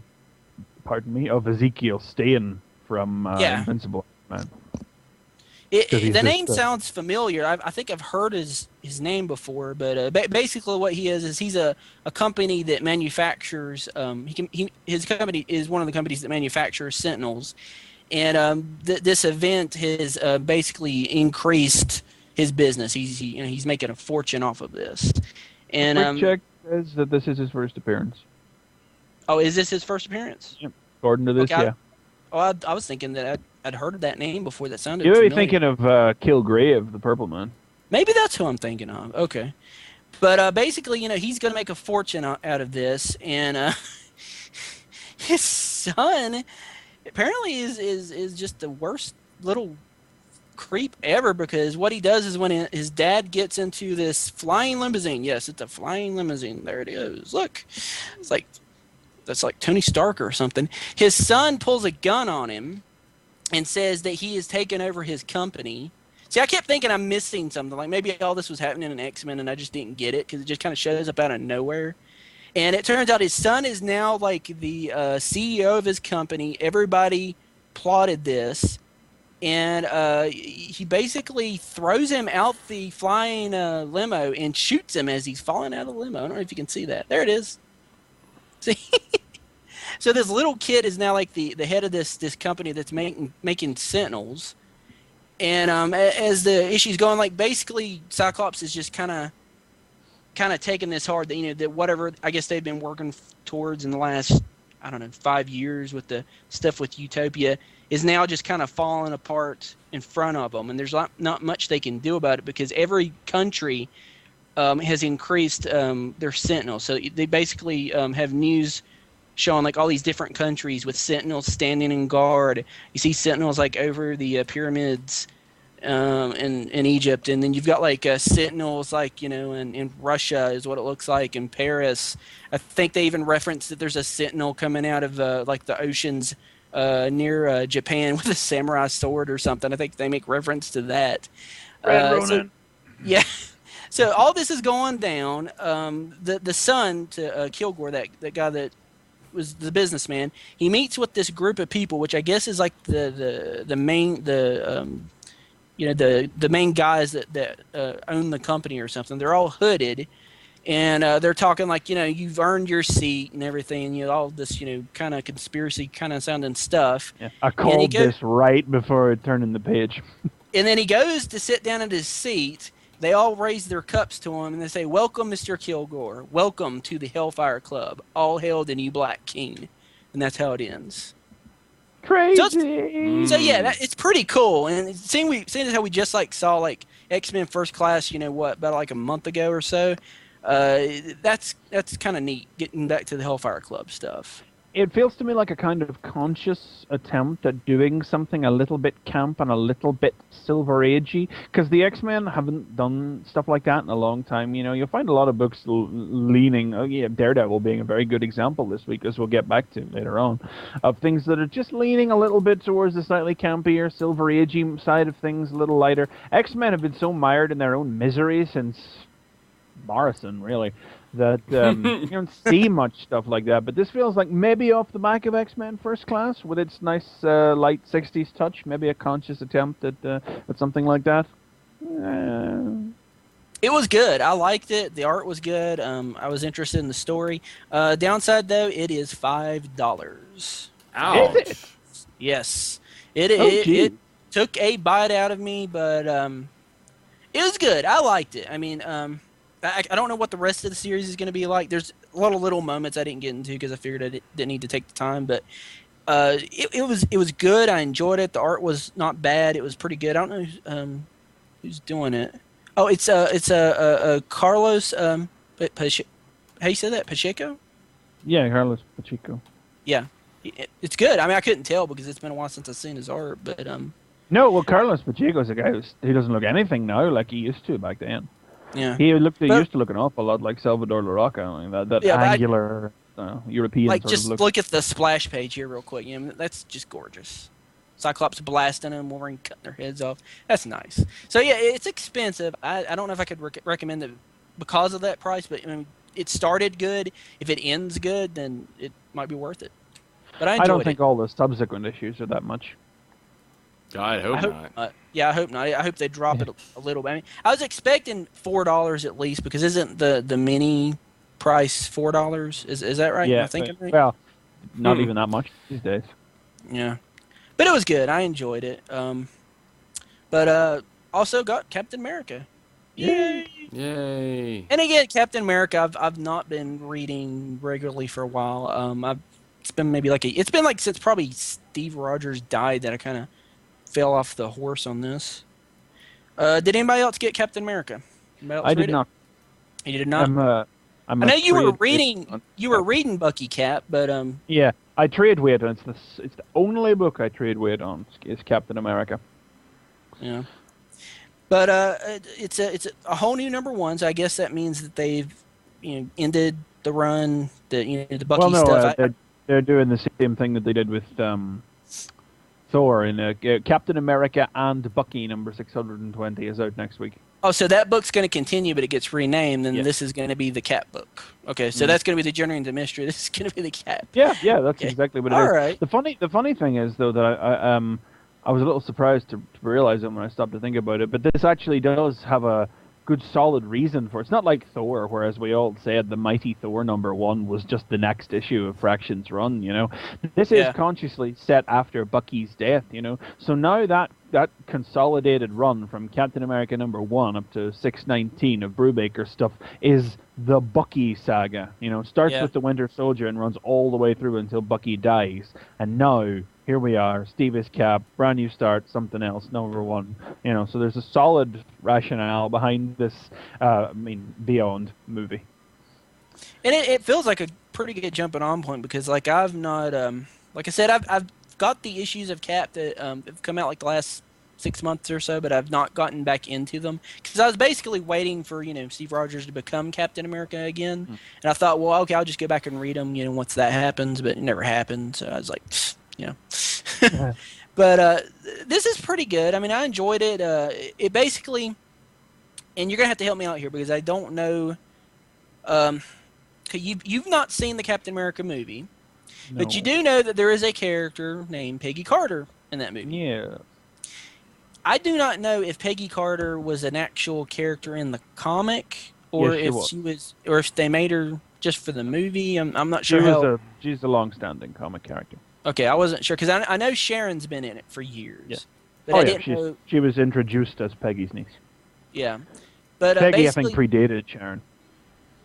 of Ezekiel Stain from Invincible Man. The name sounds familiar. I think I've heard his name before, but basically what he is he's a company that manufactures. His company is one of the companies that manufactures Sentinels, and this event has basically increased his business. He's making a fortune off of this. And check says that this is his first appearance. Oh, is this his first appearance? Yep. According to this, yeah. I was thinking that I'd heard of that name before. That sounded You're familiar. thinking of Kilgrave, the Purple Man. Maybe that's who I'm thinking of. Okay. But basically, he's going to make a fortune out of this, and his son apparently is just the worst little creep ever, because what he does is when his dad gets into this flying limousine, yes, it's a flying limousine, there it is, look, that's like Tony Stark or something, his son pulls a gun on him and says that he has taken over his company. See, I kept thinking I'm missing something, like maybe all this was happening in X-Men and I just didn't get it because it just kind of shows up out of nowhere. And it turns out his son is now like the CEO of his company. Everybody plotted this. And he basically throws him out the flying limo and shoots him as he's falling out of the limo. I don't know if you can see that. There it is. See? So this little kid is now like the head of this company that's making Sentinels. And as the issue's going, like basically Cyclops is just kind of taking this hard that that whatever I guess they've been working towards in the last 5 years with the stuff with Utopia is now just kind of falling apart in front of them, and there's not much they can do about it because every country has increased their Sentinels. So they basically have news showing like all these different countries with Sentinels standing in guard. You see Sentinels like over the pyramids in Egypt, and then you've got like Sentinels like in Russia is what it looks like, in Paris. I think they even referenced that there's a Sentinel coming out of like the oceans near Japan with a samurai sword or something. I think they make reference to that. Red Ronin. Yeah. So all this is going down. The son to Kilgore, that guy that was the businessman, he meets with this group of people, which I guess is like the main the main guys that own the company or something. They're all hooded, and they're talking like, you've earned your seat and everything, all this, kind of conspiracy kind of sounding stuff. Yeah, I called this right before it turned in the page. And then he goes to sit down at his seat. They all raise their cups to him, and they say, "Welcome, Mr. Kilgore. Welcome to the Hellfire Club. All hail the new Black King." And that's how it ends. Crazy. So yeah, it's pretty cool. And seeing as how we just saw X-Men First Class, about like a month ago or so. That's kind of neat. Getting back to the Hellfire Club stuff. It feels to me like a kind of conscious attempt at doing something a little bit camp and a little bit Silver Agey, because the X-Men haven't done stuff like that in a long time. You'll find a lot of books leaning, Daredevil being a very good example this week, as we'll get back to later on, of things that are just leaning a little bit towards the slightly campier, Silver Agey side of things, a little lighter. X-Men have been so mired in their own misery since Morrison, really, that you don't see much stuff like that. But this feels like maybe off the back of X-Men First Class, with its nice light 60s touch, maybe a conscious attempt at something like that. It was good. I liked it. The art was good. I was interested in the story. Downside, though, it is $5. Ouch. Is it? Yes. It took a bite out of me, but it was good. I liked it. I mean, I don't know what the rest of the series is going to be like. There's a lot of little moments I didn't get into because I figured I didn't need to take the time. But it was good. I enjoyed it. The art was not bad. It was pretty good. I don't know who's doing it. Oh, it's Carlos. How you say that? Pacheco? Yeah, Carlos Pacheco. Yeah, it's good. I mean, I couldn't tell because it's been a while since I've seen his art. But no, well, Carlos Pacheco's a guy who doesn't look anything now like he used to back then. Yeah, he used to look an awful lot like Salvador Larroca. I mean, that angular European. Like, sort just of look. Look at the splash page here real quick. That's just gorgeous. Cyclops blasting them, Wolverine cutting their heads off. That's nice. So yeah, it's expensive. I don't know if I could recommend it because of that price, but I mean, it started good. If it ends good, then it might be worth it. But I don't think all the subsequent issues are that much. I hope not. Yeah, I hope not. I hope they drop it a little bit. I mean, I was expecting $4 at least, because isn't the mini price $4? Is that right? Yeah. Am I thinking right? Well, not even that much these days. Yeah, but it was good. I enjoyed it. But also got Captain America. Yay! Yay! And again, Captain America, I've not been reading regularly for a while. It's been since probably Steve Rogers died that I kind of fell off the horse on this. Did anybody else get Captain America? I did not. You did not? I know you were reading Bucky Cap, but yeah, I trade weight on it's the only book I trade weight on is Captain America. Yeah, but it's a whole new #1, so I guess that means that they've ended the run, the Bucky stuff. They're doing the same thing that they did with Thor in Captain America and Bucky #620 is out next week. Oh, so that book's going to continue, but it gets renamed, and This is going to be the Cap book. Okay, so that's going to be the Journey into Mystery. This is going to be the Cap. Yeah, that's exactly what it is. All right. The funny thing is, though, that I was a little surprised to realize it when I stopped to think about it, but this actually does have a good solid reason for it. It's not like Thor, whereas we all said the Mighty Thor #1 was just the next issue of Fraction's run, This is consciously set after Bucky's death, So now that consolidated run from Captain America #1 up to 619 of Brubaker stuff is the Bucky saga, Starts with the Winter Soldier and runs all the way through until Bucky dies. And now here we are, Steve is Cap, brand new start, something else, #1. So there's a solid rationale behind this, Beyond movie. And it feels like a pretty good jumping on point because, I've not, like I said, I've got the issues of Cap that have come out the last 6 months or so, but I've not gotten back into them because I was basically waiting for Steve Rogers to become Captain America again, and I thought, well, okay, I'll just go back and read them, once that happens, but it never happened, so I was like. But this is pretty good. I mean, I enjoyed it. It basically, and you're gonna have to help me out here because I don't know. You've not seen the Captain America movie, No. but you do know that there is a character named Peggy Carter in that movie. Yeah. I do not know if Peggy Carter was an actual character in the comic, or Yes, if or if they made her just for the movie. I'm not sure. She's a long-standing comic character. Okay, I wasn't sure because I know Sharon's been in it for years. Yeah. But I didn't know. She was introduced as Peggy's niece. Yeah, but Peggy, I think, predated Sharon.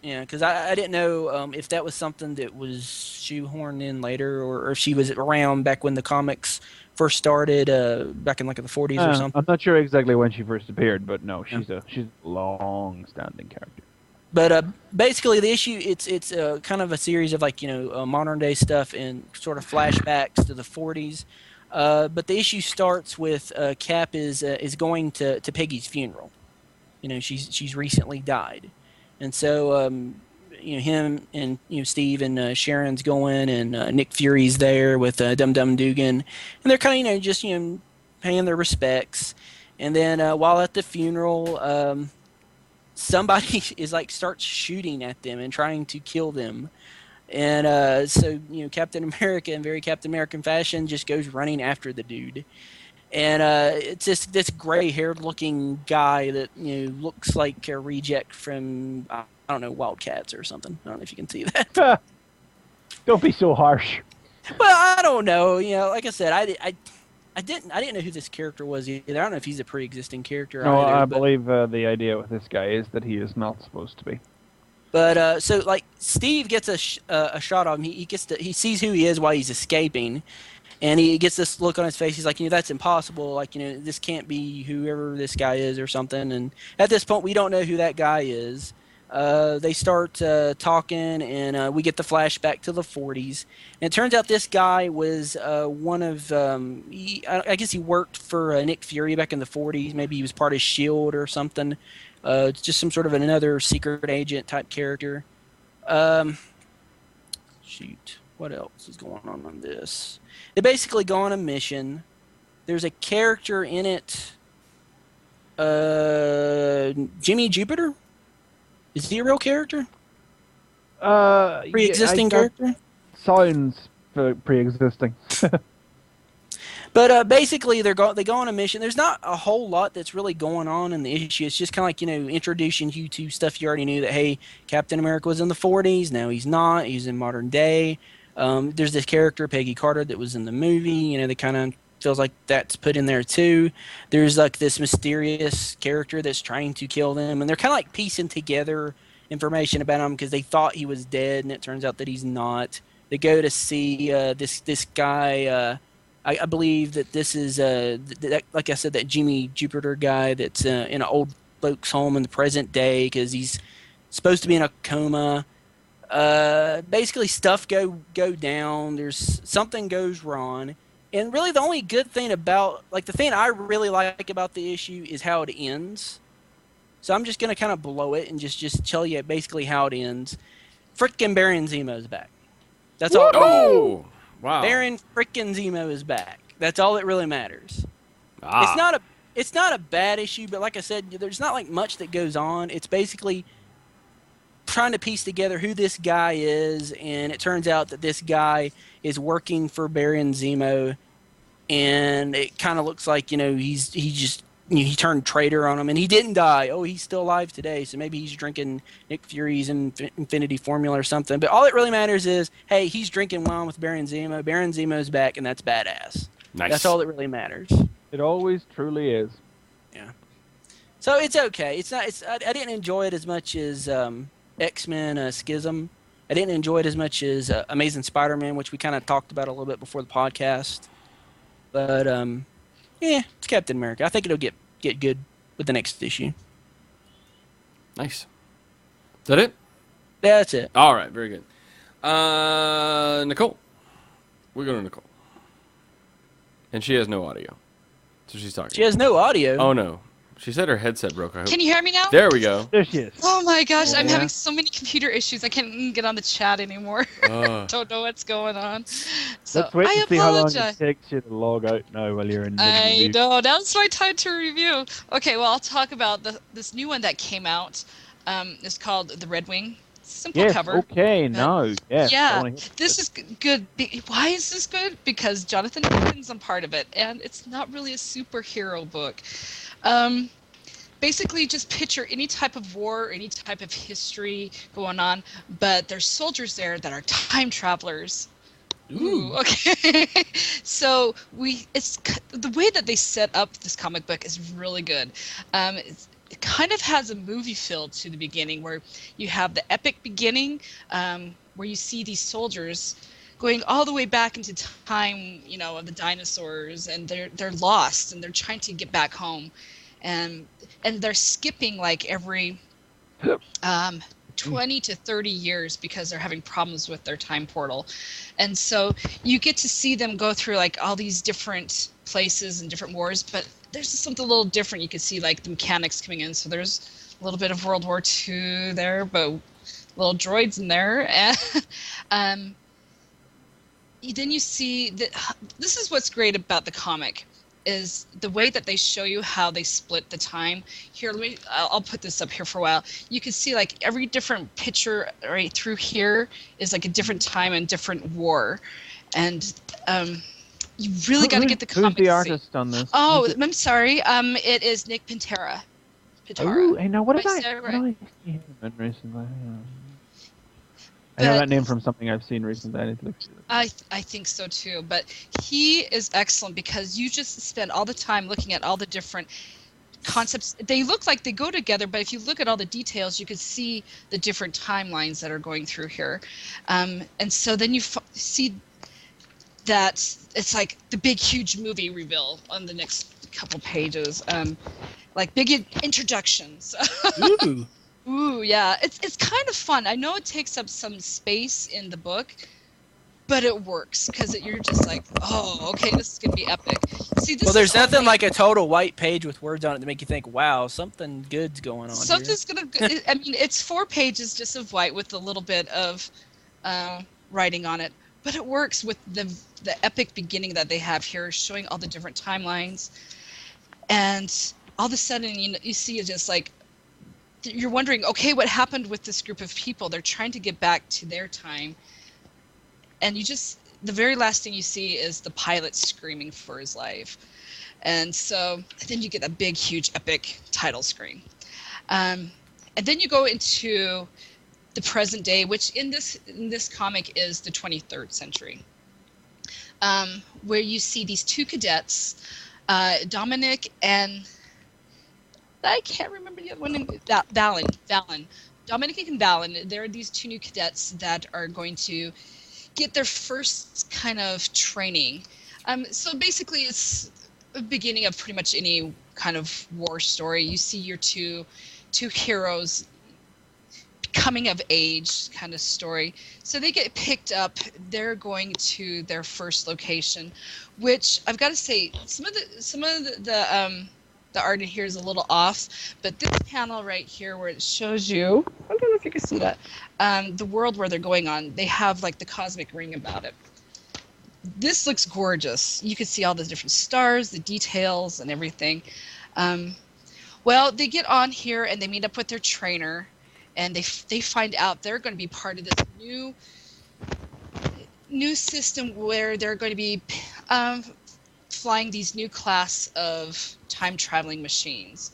Yeah, because I didn't know if that was something that was shoehorned in later, or if she was around back when the comics first started, back in like the 40s or something. I'm not sure exactly when she first appeared, but no, she's a long-standing character. But basically, the issue it's kind of a series of like modern day stuff and sort of flashbacks to the 40s. But the issue starts with Cap is going to Peggy's funeral. She's recently died, and so him and Steve and Sharon's going, and Nick Fury's there with Dum Dum Dugan, and they're kind of just paying their respects. And then while at the funeral, somebody starts shooting at them and trying to kill them. And so Captain America, in very Captain American fashion, just goes running after the dude. And it's just this gray-haired looking guy that looks like a reject from I don't know, Wildcats or something. I don't know if you can see that. Don't be so harsh. Well, I don't know. Like I said, I didn't know who this character was either. I don't know if he's a pre-existing character. No, either, I believe the idea with this guy is that he is not supposed to be. But so like Steve gets a shot of him. He sees who he is while he's escaping, and he gets this look on his face. He's like, that's impossible. Like, this can't be whoever this guy is or something. And at this point, we don't know who that guy is. They start talking, and we get the flashback to the 40s. And it turns out this guy was one of, I guess he worked for Nick Fury back in the 40s. Maybe he was part of S.H.I.E.L.D. or something. Just some sort of another secret agent type character. Shoot, what else is going on this? They basically go on a mission. There's a character in it, Jimmy Jupiter? Is he a real character? Pre-existing character? Sounds pre-existing. But basically, they go on a mission. There's not a whole lot that's really going on in the issue. It's just kind of like, introducing you to stuff you already knew, that, hey, Captain America was in the 40s. Now he's not. He's in modern day. There's this character, Peggy Carter, that was in the movie. They kind of feels like that's put in there too. There's like this mysterious character that's trying to kill them. And they're kind of like piecing together information about him because they thought he was dead, and it turns out that he's not. They go to see this guy. I believe that this is, like I said, that Jimmy Jupiter guy that's in an old folks' home in the present day because he's supposed to be in a coma. Basically, stuff go down. There's something goes wrong. And really the only good thing about, like the thing I really like about the issue is how it ends. So I'm just going to kind of blow it and just tell you basically how it ends. Frickin' Baron Zemo's back. That's all. Oh! Wow. Baron frickin' Zemo is back. That's all that really matters. It's not a bad issue, but like I said, there's not like much that goes on. It's basically trying to piece together who this guy is, and it turns out that this guy is working for Baron Zemo, and it kind of looks like he turned traitor on him, and he didn't die. Oh, he's still alive today, so maybe he's drinking Nick Fury's Infinity Formula or something. But all that really matters is, hey, he's drinking wine with Baron Zemo. Baron Zemo's back, and that's badass. Nice. That's all that really matters. It always truly is. Yeah. So it's okay. It's not. I didn't enjoy it as much as X-Men Schism. I didn't enjoy it as much as Amazing Spider-Man, which we kind of talked about a little bit before the podcast. But yeah, it's Captain America. I think it'll get good with the next issue. Nice. Is that it? Yeah, that's it. All right, very good. Nicole. We're going to Nicole. And she has no audio. So she's talking. She has no audio. Oh, no. She said her headset broke. I hope. Can you hear me now? There we go. There she is. Oh my gosh, I'm having so many computer issues. I can't even get on the chat anymore. Don't know what's going on. So Let's wait I and see how long apologize. it takes you to log out now while you're in the I review. know, now's my time to review. Okay, well, I'll talk about this new one that came out. It's called The Red Wing. Simple Yes, cover. okay, no, yes. I Yeah, wanna hear this is good. Why is this good? Because Jonathan Hickman's a part of it, and it's not really a superhero book. Basically, just picture any type of war, any type of history going on, but there's soldiers there that are time travelers. Ooh, okay. So it's the way that they set up this comic book is really good. It kind of has a movie feel to the beginning, where you have the epic beginning, where you see these soldiers going all the way back into time, of the dinosaurs, and they're lost and they're trying to get back home, and they're skipping like every 20 to 30 years because they're having problems with their time portal. And so you get to see them go through like all these different places and different wars, but there's something a little different. You can see like the mechanics coming in. So there's a little bit of World War II there, but little droids in there. And then you see that this is what's great about the comic, is the way that they show you how they split the time. Here, I'll put this up here for a while. You can see like every different picture right through here is like a different time and different war. And you really got to get the comic. Who's the artist on this? Oh, I'm sorry. It is Nick Pintara. Oh, hey, now what Am did I I saying it right? see him in recently? I know that name from something I've seen recently. I need to look through it. I think so too, but he is excellent because you just spend all the time looking at all the different concepts. They look like they go together, but if you look at all the details, you can see the different timelines that are going through here. And so then you see that it's like the big, huge movie reveal on the next couple pages, like big introductions. Ooh. Ooh, yeah, it's kind of fun. I know it takes up some space in the book, but it works because you're just like, oh, okay, this is gonna be epic. See, this There's nothing like a total white page with words on it to make you think, wow, something good's going on. Something's gonna. I mean, it's 4 pages just of white with a little bit of writing on it, but it works with the epic beginning that they have here, showing all the different timelines, and all of a sudden, you see it just like. You're wondering, okay, what happened with this group of people? They're trying to get back to their time. And the very last thing you see is the pilot screaming for his life. And so then you get a big, huge, epic title screen. And then you go into the present day, which in this comic is the 23rd century, where you see these 2 cadets, Dominic and... I can't remember the other one. Valen. Dominic and Valen. There are these 2 new cadets that are going to get their first kind of training. So basically, it's the beginning of pretty much any kind of war story. You see your two heroes coming of age kind of story. So they get picked up. They're going to their first location, which I've got to say, some of the art in here is a little off, but this panel right here where it shows you, I don't know if you can see that, the world where they're going on, they have like the cosmic ring about it. This looks gorgeous. You can see all the different stars, the details, and everything. Well, they get on here and they meet up with their trainer, and they find out they're going to be part of this new system where they're going to be flying these new class of time traveling machines.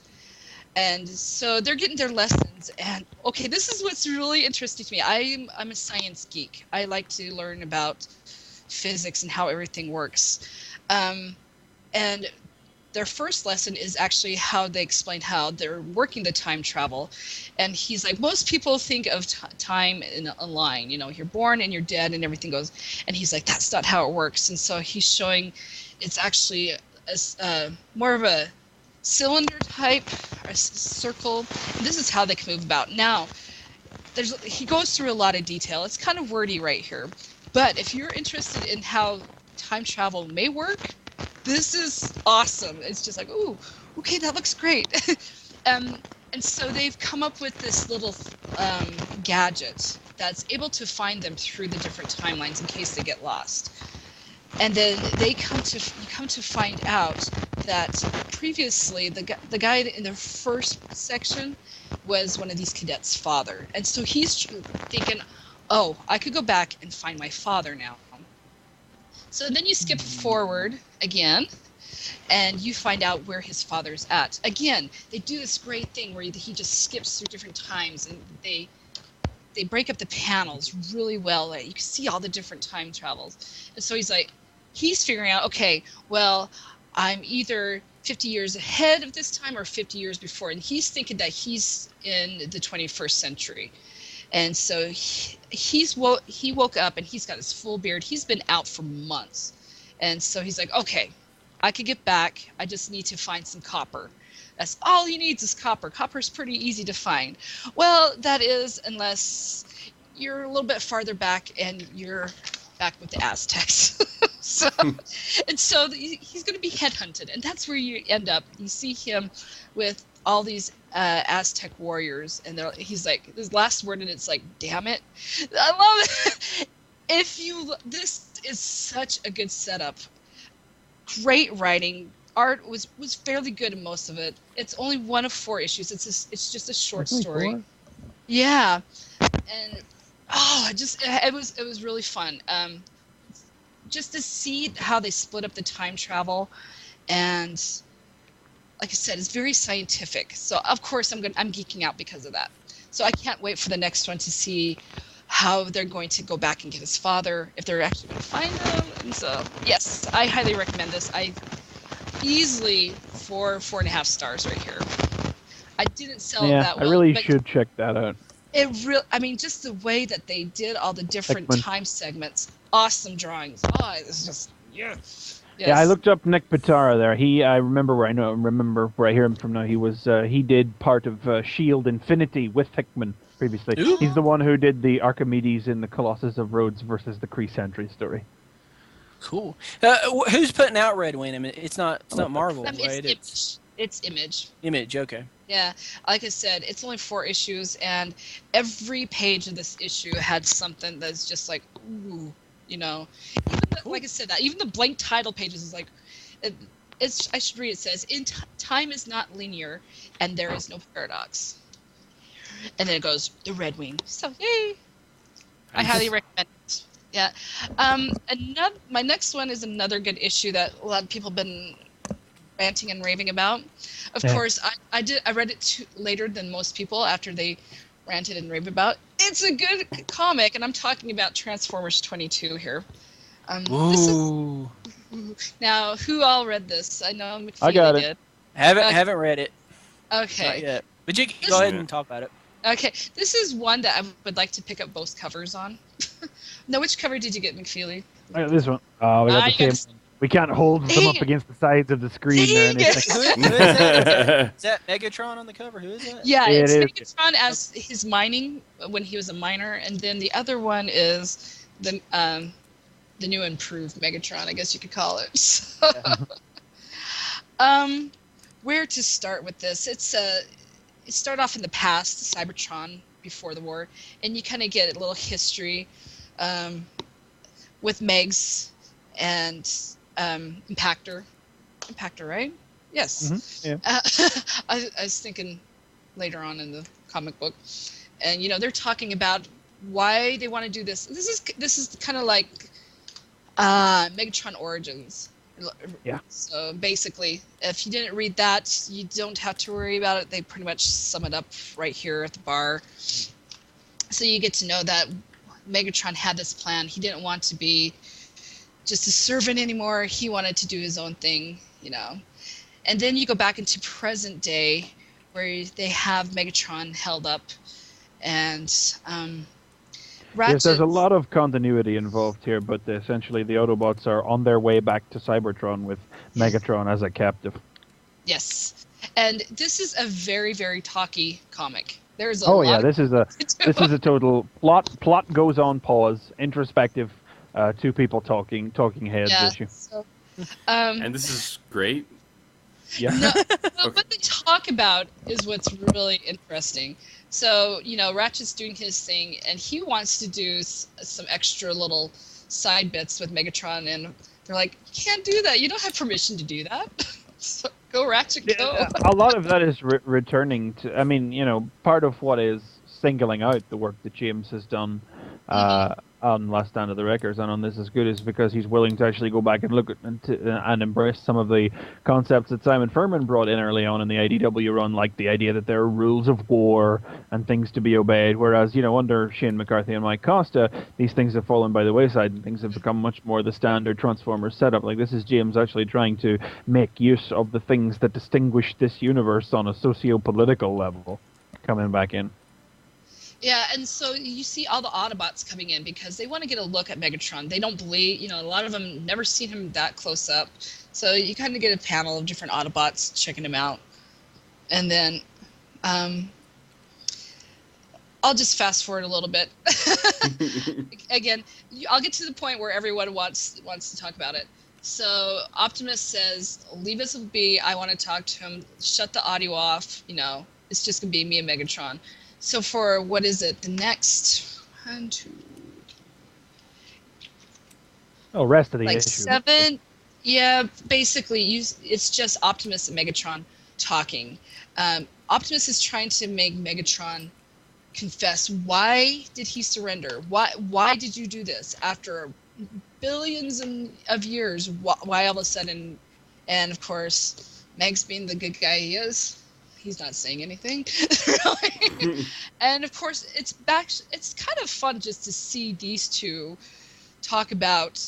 And so they're getting their lessons, and okay, this is what's really interesting to me. I'm a science geek. I like to learn about physics and how everything works. And their first lesson is actually how they explain how they're working the time travel. And he's like, most people think of time in a line, you're born and you're dead and everything goes. And he's like, that's not how it works. And so he's showing it's actually more of a cylinder type, or a circle. And this is how they can move about. Now, he goes through a lot of detail. It's kind of wordy right here. But if you're interested in how time travel may work, this is awesome. It's just like, ooh, okay, that looks great. And so they've come up with this little gadget that's able to find them through the different timelines in case they get lost. And then you come to find out that previously the guy in the first section was one of these cadets' father. And so he's thinking, oh, I could go back and find my father now. So then you skip forward again, and you find out where his father's at. Again, they do this great thing where he just skips through different times, and they break up the panels really well. You can see all the different time travels. And so he's figuring out, okay, well, I'm either 50 years ahead of this time or 50 years before. And he's thinking that he's in the 21st century. And so he woke up and he's got his full beard. He's been out for months. And so he's like, okay, I could get back. I just need to find some copper. That's all he needs is copper. Copper's pretty easy to find. Well, that is, unless you're a little bit farther back and you're back with the Aztecs. So he's going to be headhunted, and that's where you end up. You see him with all these Aztec warriors, and he's like, his last word, and it's like, damn it. I love it. This is such a good setup. Great writing. Art was fairly good in most of it. It's only one of 4 issues. It's just a short story. 4? Yeah, and it was really fun. Just to see how they split up the time travel, and like I said, it's very scientific. So of course I'm geeking out because of that. So I can't wait for the next one to see how they're going to go back and get his father, if they're actually going to find him. And so yes, I highly recommend this. I easily 4.5 stars right here. I didn't sell it that well. I really should check that out. Just the way that they did all the different time segments, awesome drawings. Oh, it's just yes. Yeah, I looked up Nick Pitara there. I remember where I hear him from now. He did part of Shield Infinity with Hickman previously. Ooh. He's the one who did the Archimedes in the Colossus of Rhodes versus the Kree Sentry story. Cool. Who's putting out Red Wing? I mean, it's not Marvel, right? It's Image. Image, okay. Yeah, like I said, it's only 4 issues, and every page of this issue had something that's just like, ooh, Even like I said, even the blank title pages is like, I should read. It says, time is not linear, and there is no paradox. And then it goes, the Red Wing. So, yay! I highly recommend it. Yeah. My next one is another good issue that a lot of people have been ranting and raving about. Of course, I read it later than most people after they ranted and raved about. It's a good comic, and I'm talking about Transformers 22 here. Now, who all read this? I know McFeely I got it. did. Haven't read it. Okay. Not yet. But you can go ahead and talk about it. Okay, this is one that I would like to pick up both covers on. Now, which cover did you get, McFeely? I got this one. We got the same. We can't hold them up against the sides of the screen or anything. Who is that? Is that Megatron on the cover? Who is that? Yeah, it's Megatron as his mining when he was a miner, and then the other one is the new improved Megatron, I guess you could call it. So, where to start with this? It started off in the past, Cybertron before the war, and you kind of get a little history with Megs and Impactor, right? Yes. Mm-hmm. Yeah. I was thinking later on in the comic book, and they're talking about why they want to do this. This is kind of like Megatron Origins. Yeah. So basically, if you didn't read that, you don't have to worry about it. They pretty much sum it up right here at the bar. So you get to know that Megatron had this plan. He didn't want to be just a servant anymore. He wanted to do his own thing, And then you go back into present day, where they have Megatron held up, and Ratchet. Yes, there's a lot of continuity involved here, but essentially the Autobots are on their way back to Cybertron with Megatron as a captive. Yes, and this is a very, very talky comic. There's a lot. This is a total plot goes on pause, introspective, two people talking heads issue. So, and this is great. Yeah. No, but what they talk about is what's really interesting. So, Ratchet's doing his thing, and he wants to do some extra little side bits with Megatron, and they're like, you can't do that. You don't have permission to do that. So, go, Ratchet, go. A lot of that is returning to. I mean, part of what is singling out the work that James has done on Last Stand of the Wreckers and on This Is Good is because he's willing to actually go back and look at and embrace some of the concepts that Simon Furman brought in early on in the IDW run, like the idea that there are rules of war and things to be obeyed, whereas, under Shane McCarthy and Mike Costa, these things have fallen by the wayside and things have become much more the standard Transformers setup. Like, this is James actually trying to make use of the things that distinguish this universe on a socio-political level coming back in. Yeah, and so you see all the Autobots coming in because they want to get a look at Megatron. They don't believe, a lot of them never seen him that close up. So you kind of get a panel of different Autobots checking him out. And then I'll just fast forward a little bit. Again, I'll get to the point where everyone wants to talk about it. So Optimus says, leave us be. I want to talk to him. Shut the audio off. It's just going to be me and Megatron. So for, what is it, the next 1, 2... Oh, rest of the like issue. 7, yeah, basically, it's just Optimus and Megatron talking. Optimus is trying to make Megatron confess. Why did he surrender? Why did you do this? After billions of years, why all of a sudden? And of course, Meg's being the good guy he is. He's not saying anything, really. And of course, it's kind of fun just to see these two talk about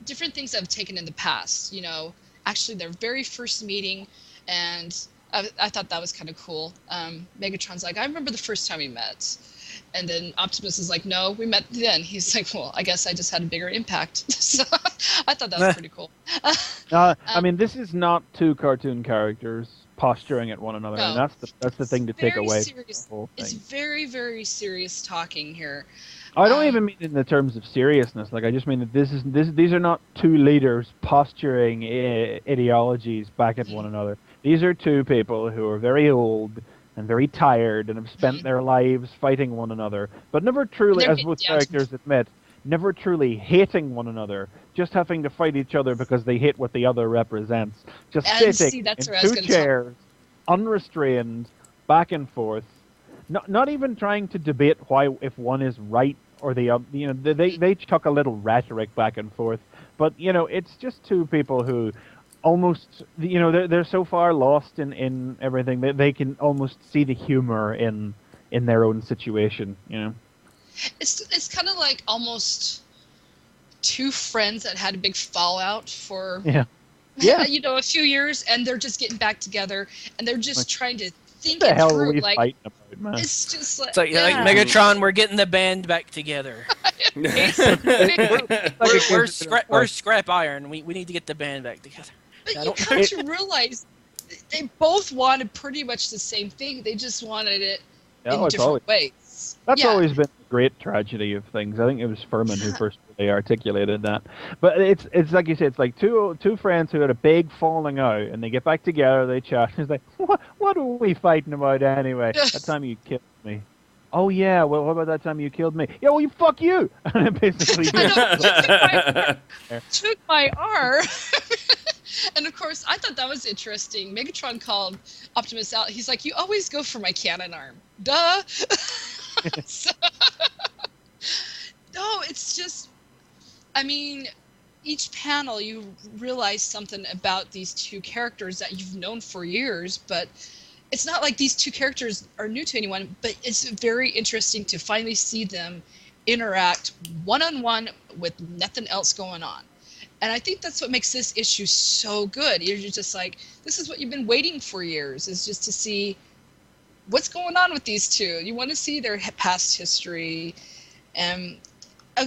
different things that have taken in the past. Actually their very first meeting, and I thought that was kind of cool. Megatron's like, I remember the first time we met. And then Optimus is like, no, we met then. He's like, well, I guess I just had a bigger impact. So I thought that was pretty cool. I mean, this is not two cartoon characters posturing at one another, No. and that's the thing to take away from Serious. the whole thing. It's very, very serious talking here. I don't even mean in the terms of seriousness. Like, I just mean that these are not two leaders posturing ideologies back at one another. These are two people who are very old and very tired and have spent their lives fighting one another, but never truly, as both characters admit, never truly hating one another, just having to fight each other because they hate what the other represents. Just sitting in two chairs, unrestrained, back and forth, not even trying to debate if one is right or the other. They chuck a little rhetoric back and forth, but it's just two people who almost, they're so far lost in everything that they can almost see the humor in their own situation. It's kind of like almost two friends that had a big fallout for a few years, and they're just getting back together, and they're just trying to think it through. Like, fighting about, man? It's just like, like Megatron, we're getting the band back together. Where's scrap iron? We need to get the band back together. But you come to realize they both wanted pretty much the same thing. They just wanted it in different ways. That's always been the great tragedy of things. I think it was Furman who first really articulated that. But it's like you said, it's like two friends who had a big falling out, and they get back together, they chat, and it's like, what are we fighting about anyway? That time you killed me. Oh yeah, well, what about that time you killed me? Yeah, well, fuck you! And it basically took my arm. And of course, I thought that was interesting. Megatron called Optimus out. He's like, you always go for my cannon arm. Duh! So, no, it's just, I mean, each panel you realize something about these two characters that you've known for years, but it's not like these two characters are new to anyone, but it's very interesting to finally see them interact one-on-one with nothing else going on. And I think that's what makes this issue so good. You're just like, this is what you've been waiting for years, is just to see what's going on with these two. You want to see their past history. And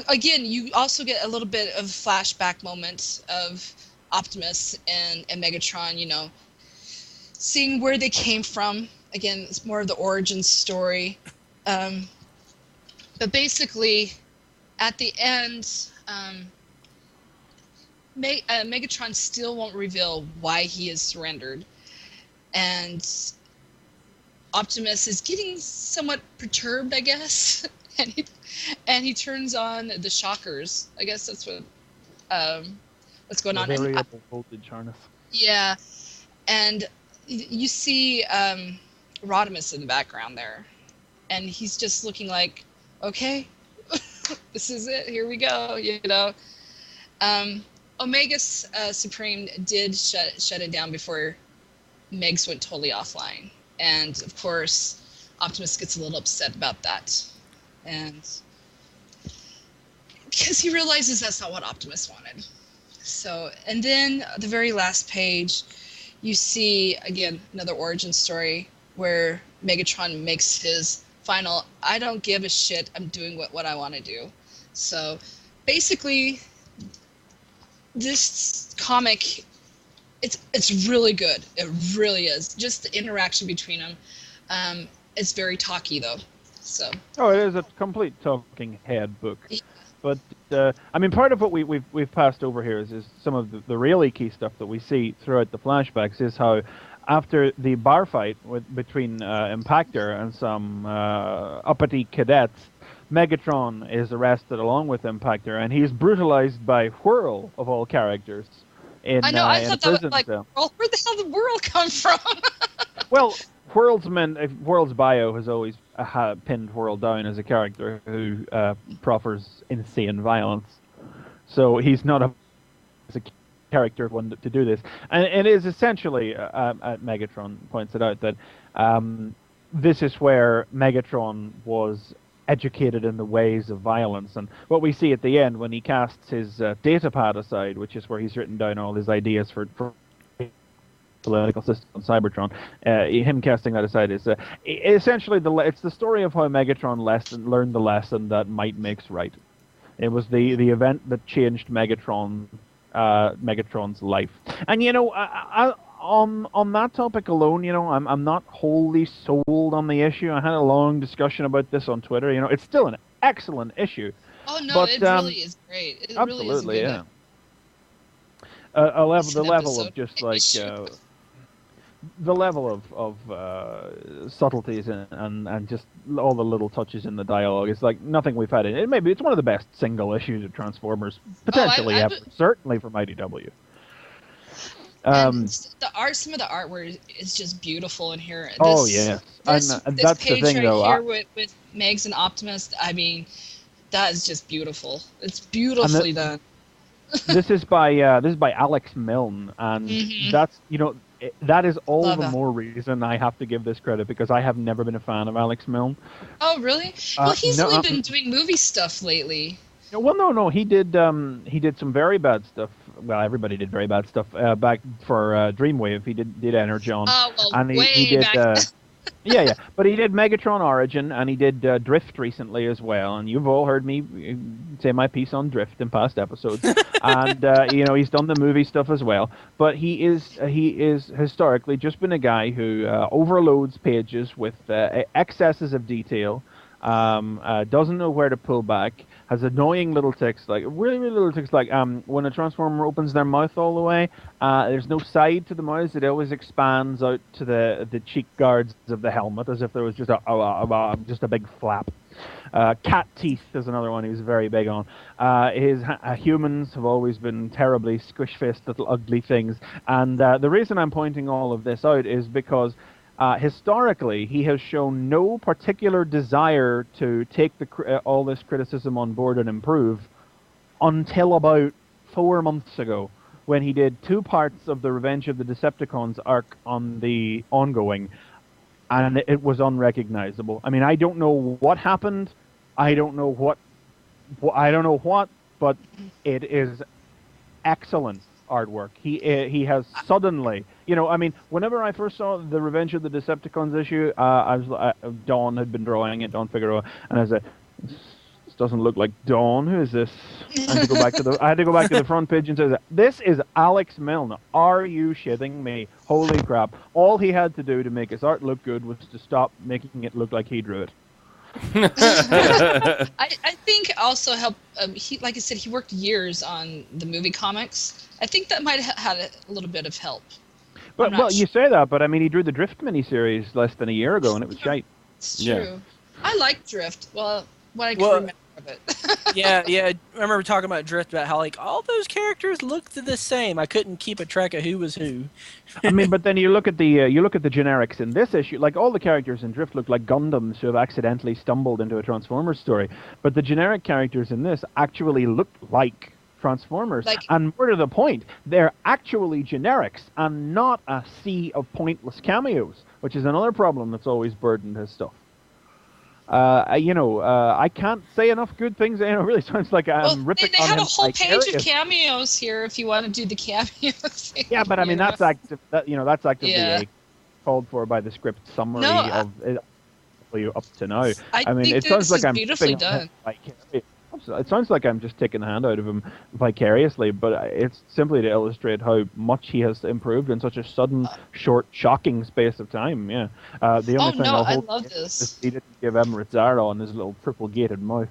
again, you also get a little bit of flashback moments of Optimus and Megatron, seeing where they came from. Again, it's more of the origin story. But basically, at the end, Megatron still won't reveal why he has surrendered, and Optimus is getting somewhat perturbed, I guess, and he turns on the shockers. I guess that's what's going on. Variable voltage harness. Yeah, and you see Rodimus in the background there, and he's just looking like, okay, this is it. Here we go. You know, Omega Supreme did shut it down before Megs went totally offline, and of course, Optimus gets a little upset about that, and because he realizes that's not what Optimus wanted. So, and then the very last page, you see, again, another origin story where Megatron makes his final, I don't give a shit, I'm doing what I want to do. So, basically, this comic, it's really good. It really is. Just the interaction between them. It's very talky, though. So. Oh, it is a complete talking head book. Yeah. But I mean, part of what we've passed over here is some of the really key stuff that we see throughout the flashbacks is how after the bar fight between Impactor and some uppity cadets, Megatron is arrested along with Impactor, and he's brutalized by Whirl of all characters. I know. I thought that was like, where the hell did Whirl come from? Well, Whirl's bio has always pinned Whirl down as a character who proffers insane violence. So he's not a character one to do this. And it is essentially, Megatron points it out, that this is where Megatron was educated in the ways of violence. And what we see at the end when he casts his data pad aside, which is where he's written down all his ideas for political system on Cybertron, him casting that aside is essentially it's the story of how Megatron learned the lesson that might makes right. It was the event that changed Megatron's life. And you know, on that topic alone, you know, I'm not wholly sold on the issue. I had a long discussion about this on Twitter. You know, it's still an excellent issue. Oh no, but, it really is great. It absolutely, really is the level of just like the level of subtleties and just all the little touches in the dialogue is like nothing we've had in it. Maybe it's one of the best single issues of Transformers potentially ever, certainly from IDW. And some of the artwork is just beautiful in here. This that's the page thing, right though. Here with Megs and Optimus, I mean, that is just beautiful. It's beautifully done. This is by Alex Milne, and that's, you know, that is all the more reason I have to give this credit, because I have never been a fan of Alex Milne. Oh really? Well, he's only been doing movie stuff lately. Well, no, he did some very bad stuff. Well, everybody did very bad stuff back for Dreamwave. He did Energon. Oh, well, and he did back yeah, but he did Megatron Origin, and he did Drift recently as well. And you've all heard me say my piece on Drift in past episodes. And you know, he's done the movie stuff as well. But he is historically just been a guy who overloads pages with excesses of detail, doesn't know where to pull back, has annoying little tics, like really little tics, like when a Transformer opens their mouth all the way, there's no side to the mouth. It always expands out to the cheek guards of the helmet, as if there was just a big flap. Cat teeth is another one he's very big on. His humans have always been terribly squish-faced little ugly things, and the reason I'm pointing all of this out is because historically, he has shown no particular desire to take all this criticism on board and improve until about 4 months ago, when he did 2 parts of the Revenge of the Decepticons arc on the ongoing, and it was unrecognizable. I mean, I don't know what happened. I don't know what, but it is excellent artwork. He has suddenly, you know, I mean, whenever I first saw the Revenge of the Decepticons issue, Dawn had been drawing it, Dawn Figueroa, and I said, this doesn't look like Dawn. Who is this? I had to go back to the front page and say, this is Alex Milne. Are you shitting me? Holy crap! All he had to do to make his art look good was to stop making it look like he drew it. I think also helped. He, like I said, he worked years on the movie comics. I think that might have had a little bit of help. But well, you say that, but I mean, he drew the Drift miniseries less than a year ago, and it was shite. It's true. Yeah. I like Drift. Well, what I can remember of it. yeah. I remember talking about Drift, about how like all those characters looked the same. I couldn't keep a track of who was who. I mean, but then you look at the generics in this issue. Like all the characters in Drift look like Gundams who have accidentally stumbled into a Transformers story. But the generic characters in this actually look like Transformers, and more to the point, they're actually generics and not a sea of pointless cameos, which is another problem that's always burdened his stuff. I can't say enough good things. It really sounds like I'm ripping on him. They have a whole page of cameos here if you want to do the cameos. Yeah, but I mean that's active. That's actively called for by the script summary of you up to now. I mean, it sounds like I'm beautifully done. It sounds like I'm just taking the hand out of him vicariously, but it's simply to illustrate how much he has improved in such a sudden, short, shocking space of time. Yeah. The only thing I love this. Is he didn't give Emmerich Zara on his little triple-gated mouth.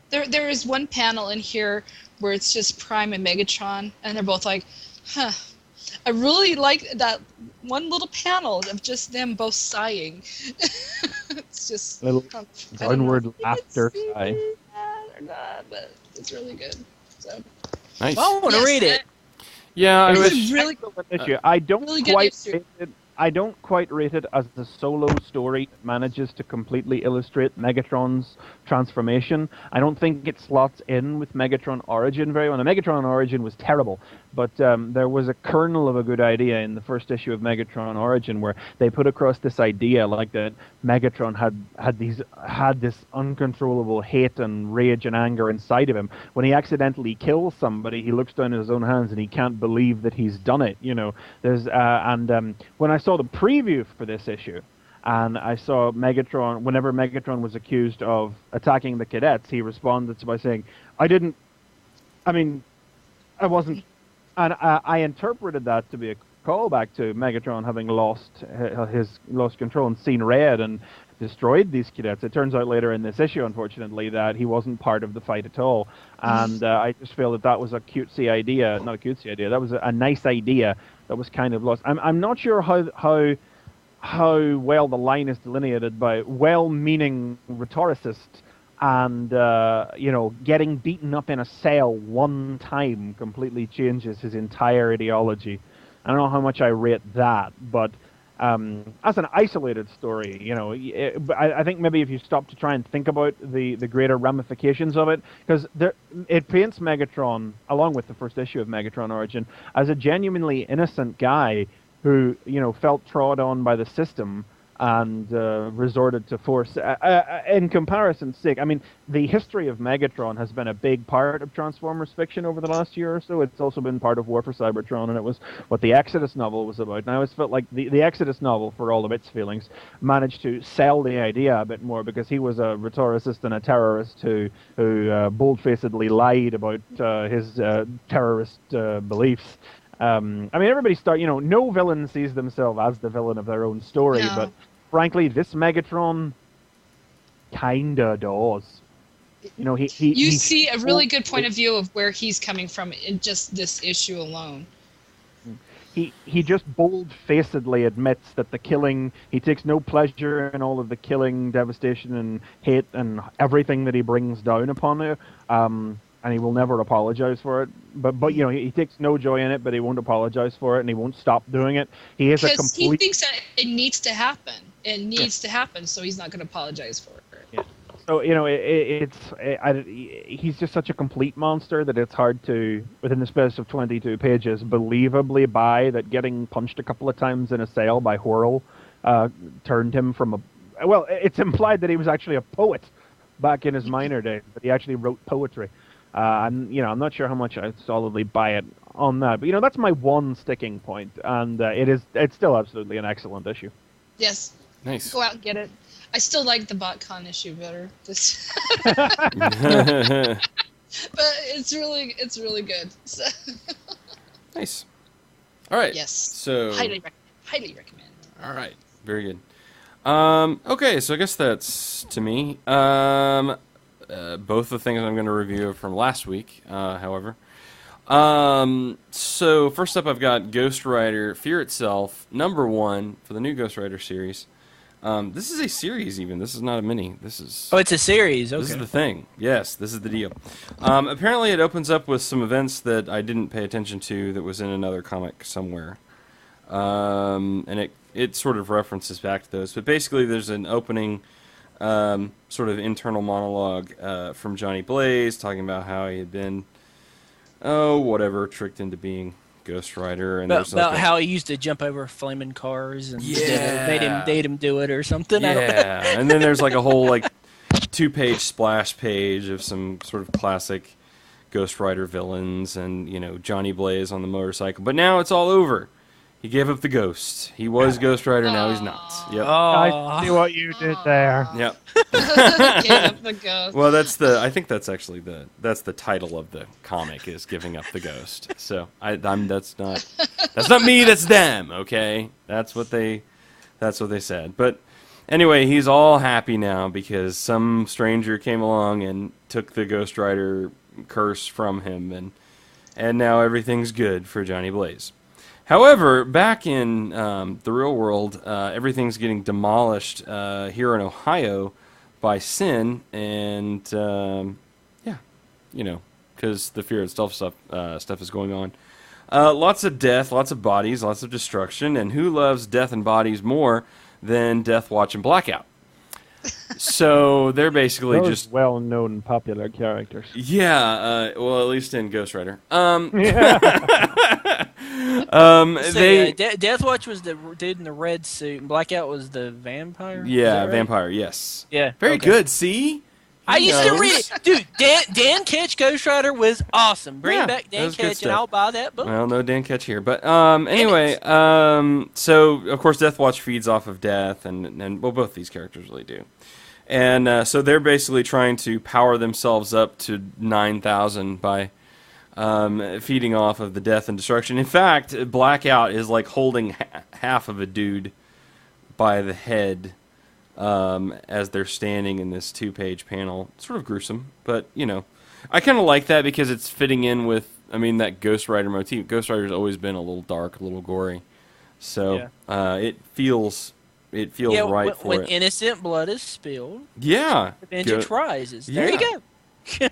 There is one panel in here where it's just Prime and Megatron, and they're both like, huh. I really like that one little panel of just them both sighing. It's just little downward laughter sigh. Or not, but it's really good. So. Nice. Well, I want to read it. Yeah, I it's wish. Really, I don't really quite rate it. I don't quite rate it as the solo story that manages to completely illustrate Megatron's transformation. I don't think it slots in with Megatron Origin very well. The Megatron Origin was terrible, but there was a kernel of a good idea in the first issue of Megatron Origin where they put across this idea like that Megatron had this uncontrollable hate and rage and anger inside of him. When he accidentally kills somebody, he looks down at his own hands and he can't believe that he's done it. There's when I saw the preview for this issue, and I saw Megatron, whenever Megatron was accused of attacking the cadets, he responded by saying, I wasn't, and I interpreted that to be a callback to Megatron having lost control and seen red and destroyed these cadets. It turns out later in this issue, unfortunately, that he wasn't part of the fight at all, and I just feel that was a cutesy idea, not a cutesy idea, that was a nice idea that was kind of lost. I'm not sure how well the line is delineated by well-meaning rhetoricist and getting beaten up in a cell one time completely changes his entire ideology. I don't know how much I rate that, but as an isolated story, I think maybe if you stop to try and think about the greater ramifications of it, because it paints Megatron, along with the first issue of Megatron Origin, as a genuinely innocent guy who, felt trod on by the system and resorted to force. In comparison's sake, I mean, the history of Megatron has been a big part of Transformers fiction over the last year or so. It's also been part of War for Cybertron, and it was what the Exodus novel was about. And I always felt like the Exodus novel, for all of its feelings, managed to sell the idea a bit more because he was a rhetoricist and a terrorist who bold-facedly lied about his terrorist beliefs. I mean, everybody no villain sees themselves as the villain of their own story, but frankly, this Megatron kinda does. You see a really good point of view of where he's coming from in just this issue alone. He just bold-facedly admits that he takes no pleasure in all of the killing, devastation, and hate, and everything that he brings down upon it. And he will never apologize for it. But he takes no joy in it, but he won't apologize for it, and he won't stop doing it. He thinks that it needs to happen. It needs to happen, so he's not going to apologize for it. Yeah. So he's just such a complete monster that it's hard to, within the space of 22 pages, believably buy that getting punched a couple of times in a cell by Whirl turned him from it's implied that he was actually a poet back in his minor days, but he actually wrote poetry. I'm not sure how much I solidly buy it on that, but that's my one sticking point, and it's still absolutely an excellent issue. Yes. Nice. Go out and get it. I still like the BotCon issue better. But it's really good. So. Nice. All right. Yes. So highly recommend. All right. Very good. Okay, so I guess that's to me. Both the things I'm going to review are from last week, however. So first up, I've got Ghost Rider Fear Itself, #1 for the new Ghost Rider series. This is a series, even. This is not a mini. This is... Oh, it's a series. Okay. This is the thing. Yes, this is the deal. Apparently, it opens up with some events that I didn't pay attention to that was in another comic somewhere. And it sort of references back to those. But basically, there's an opening sort of internal monologue from Johnny Blaze talking about how he had been, tricked into being Ghost Rider. And about how he used to jump over flaming cars and made him do it or something. Yeah, and then there's like a whole like 2-page splash page of some sort of classic Ghost Rider villains and, Johnny Blaze on the motorcycle. But now it's all over. He gave up the ghost. He was Ghost Rider, now he's not. Yep. I see what you did there. Yep. Gave up the ghost. Well, I think that's actually the title of the comic is Giving Up the Ghost. So that's not me, that's them, okay? That's what they said. But anyway, he's all happy now because some stranger came along and took the Ghost Rider curse from him, and now everything's good for Johnny Blaze. However, back in the real world, everything's getting demolished here in Ohio by Sin, and because the Fear Itself stuff is going on. Lots of death, lots of bodies, lots of destruction, and who loves death and bodies more than Death Watch and Blackout? So they're basically Those just well-known and popular characters. yeah. Well, at least in Ghost Rider. Death Watch was the dude in the red suit, and Blackout was the vampire. Yeah, right? vampire. Yes. Yeah. Very okay. good. See, I used to read it, dude. Dan Ketch Ghost Rider was awesome. Bring Yeah, back that Dan was good Ketch, and stuff. I'll buy that book. Well, no Dan Ketch here, but anyway, so of course Death Watch feeds off of death, and well, both these characters really do, and so they're basically trying to power themselves up to 9,000 by feeding off of the death and destruction. In fact, Blackout is like holding half of a dude by the head as they're standing in this 2-page panel. Sort of gruesome, but I kind of like that because it's fitting in with, that Ghost Rider motif. Ghost Rider's always been a little dark, a little gory, so it feels right for when it. innocent blood is spilled, Yeah, vengeance rises. There you go. go.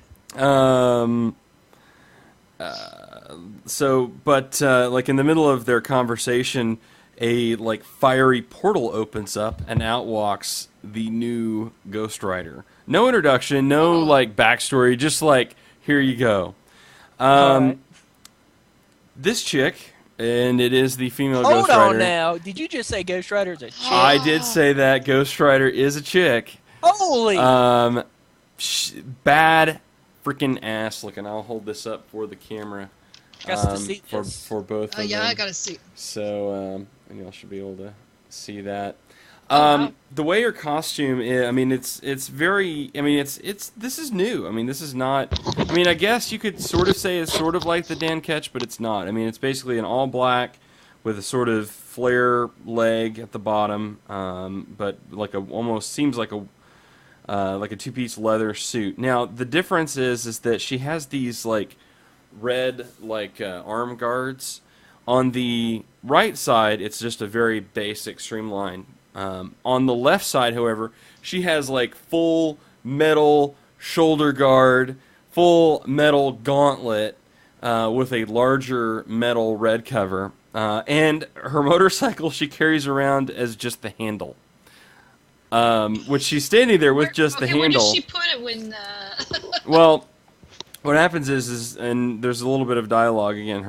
Like in the middle of their conversation, a like fiery portal opens up and out walks the new Ghost Rider. No introduction, no like backstory, just like here you go. Right. This chick, and it is the female Hold Ghost Rider. on now. Did you just say Ghost Rider's a chick? I did say that Ghost Rider is a chick. Holy! Bad freaking ass looking. I'll hold this up for the camera. Got to see this. For both of them. I gotta see. So, and y'all should be able to see that. Wow. The way her costume is, it's very, this is new. This is not, I guess you could sort of say it's sort of like the Dan Ketch, but it's not. It's basically an all black with a sort of flare leg at the bottom, but like almost seems like a 2-piece leather suit. Now, the difference is that she has these like red arm guards. On the right side, it's just a very basic streamline. On the left side, however, she has like full metal shoulder guard, full metal gauntlet with a larger metal red cover, and her motorcycle she carries around as just the handle. Which she's standing there with just the handle. Where does she put it when? Well, what happens is, and there's a little bit of dialogue again,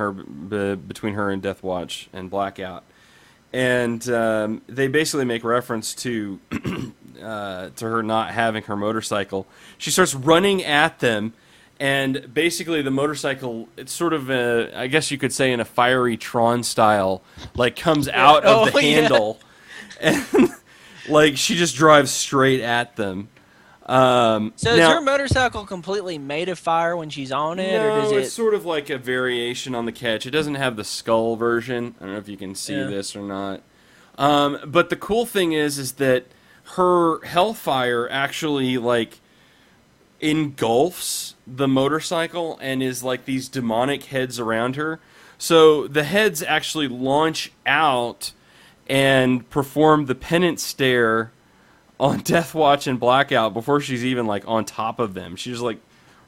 between her and Death Watch and Blackout, and they basically make reference to her not having her motorcycle. She starts running at them, and basically the motorcycle, it's sort of I guess you could say in a fiery Tron style, like comes out of the handle, and like she just drives straight at them. So is her motorcycle completely made of fire when she's on it, no, or does it's sort of like a variation on the Ketch. It doesn't have the skull version. I don't know if you can see Yeah. this or not. But the cool thing is that her hellfire actually like engulfs the motorcycle and is like these demonic heads around her. So the heads actually launch out and perform the penance stare on Deathwatch and Blackout before she's even like on top of them. She just like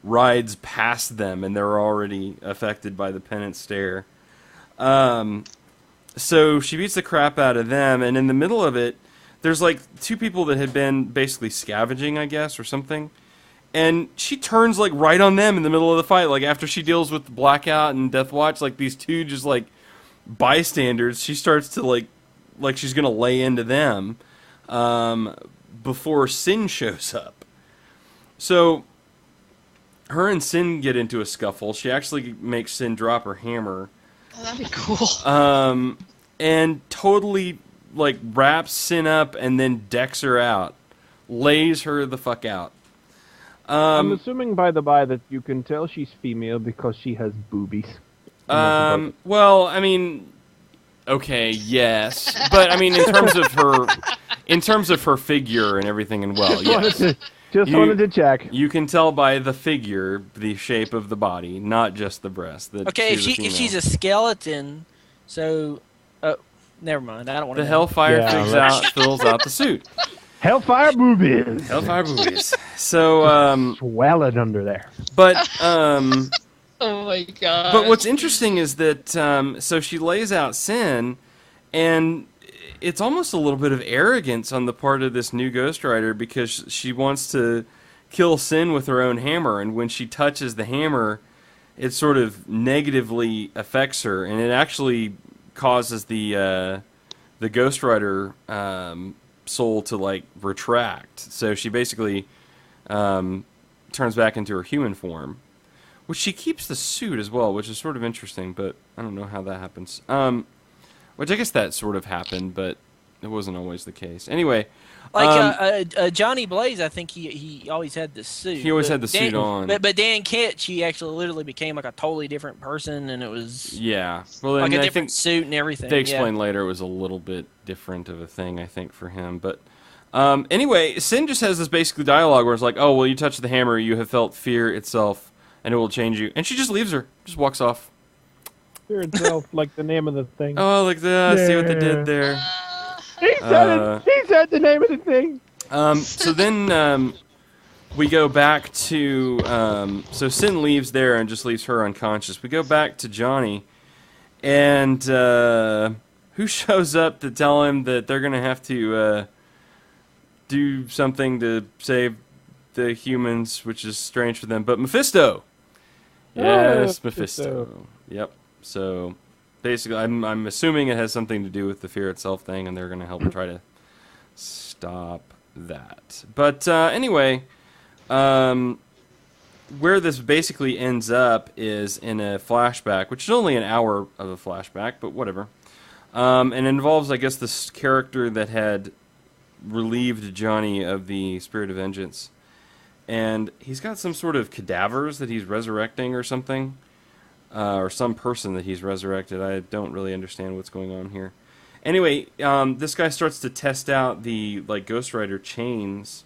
rides past them and they're already affected by the penance stare. So she beats the crap out of them, and in the middle of it, there's like two people that had been basically scavenging, I guess, or something. And she turns like right on them in the middle of the fight. Like after she deals with Blackout and Deathwatch, like these two just like bystanders, she starts to like she's gonna lay into them before Sin shows up. So her and Sin get into a scuffle. She actually makes Sin drop her hammer. Oh, that'd be cool. And totally like wraps Sin up and then decks her out, lays her the fuck out. I'm assuming, by the by, that you can tell she's female because she has boobies. Well, I mean, okay, yes, but I mean in terms of her figure and everything, and well, yes. Wanted to check. You can tell by the figure, the shape of the body, not just the breast. That Okay, if she's a skeleton, so never mind. I don't want to. The Hellfire fills out the suit. Hellfire boobies. Hellfire boobies. So swelling under there. But oh my god. But what's interesting is that so she lays out Sin, and it's almost a little bit of arrogance on the part of this new Ghost Rider because she wants to kill Sin with her own hammer, and when she touches the hammer, it sort of negatively affects her, and it actually causes the Ghost Rider soul to like retract. So she basically turns back into her human form, which she keeps the suit as well, which is sort of interesting, but I don't know how that happens. Which I guess that sort of happened, but it wasn't always the case. Anyway, like Johnny Blaze, I think he always had the suit. He always had the suit on. But Dan Ketch, he actually literally became like a totally different person, and it was well, like a I different think suit and everything. They explained later it was a little bit different of a thing, I think, for him. But anyway, Sin just has this basically dialogue where it's like, "Oh, well, you touch the hammer, you have felt fear itself, and it will change you." And she just leaves her, just walks off. Fear itself, like the name of the thing. Oh, like that. See what they did there. He said it. He said the name of the thing. So then we go back to... so Sin leaves there and just leaves her unconscious. We go back to Johnny, and who shows up to tell him that they're going to have to do something to save the humans, which is strange for them. But Mephisto! Yes, Mephisto. Yep. So basically, I'm assuming it has something to do with the fear itself thing, and they're going to help try to stop that. But anyway, where this basically ends up is in a flashback, which is only an hour of a flashback, but whatever. And it involves, I guess, this character that had relieved Johnny of the spirit of vengeance. And he's got some sort of cadavers that he's resurrecting or something. Or some person that he's resurrected. I don't really understand what's going on here. Anyway, this guy starts to test out the like Ghost Rider chains,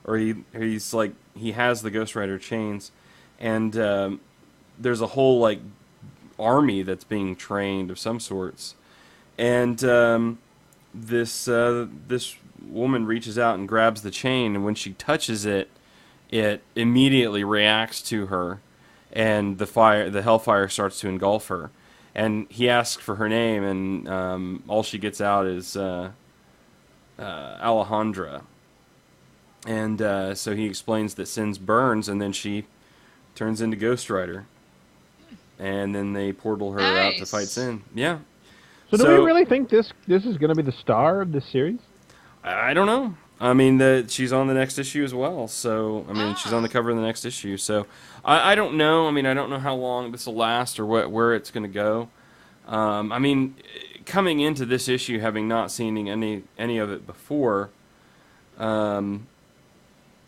or he's like he has the Ghost Rider chains, and there's a whole like army that's being trained of some sorts, and this woman reaches out and grabs the chain, and when she touches it, it immediately reacts to her. And the hellfire starts to engulf her, and he asks for her name, and all she gets out is Alejandra. And so he explains that Sin's burns, and then she turns into Ghost Rider, and then they portal her out to fight Sin. Yeah. So do we really think this is going to be the star of this series? I don't know. I mean, she's on the next issue as well. So, I mean, she's on the cover of the next issue. So, I don't know. I mean, I don't know how long this will last or where it's going to go. I mean, coming into this issue, having not seen any of it before, you know,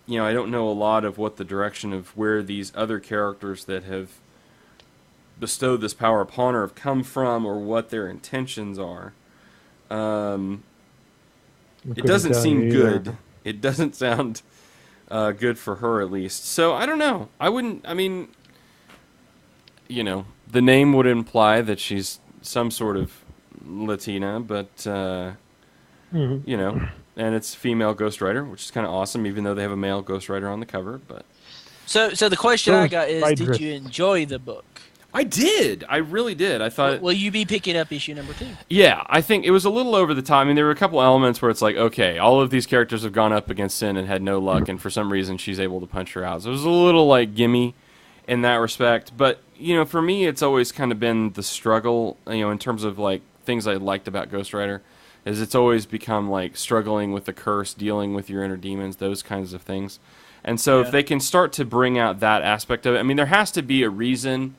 I don't know a lot of what the direction of where these other characters that have bestowed this power upon her have come from or what their intentions are. it doesn't seem good. It doesn't sound good for her, at least. So I don't know. I wouldn't. I mean, you know, the name would imply that she's some sort of Latina, but you know, and it's female Ghost Rider, which is kind of awesome, even though they have a male Ghost Rider on the cover. But so the question I got is, did you enjoy the book? I did. I really did. I thought. Will you be picking up issue number 2? Yeah, I think it was a little over the top. I mean, there were a couple elements where it's like, okay, all of these characters have gone up against Sin and had no luck, and for some reason she's able to punch her out. So it was a little like gimme in that respect. But you know, for me, it's always kind of been the struggle. You know, in terms of like things I liked about Ghost Rider, is it's always become like struggling with the curse, dealing with your inner demons, those kinds of things. And so if they can start to bring out that aspect of it, I mean, there has to be a reason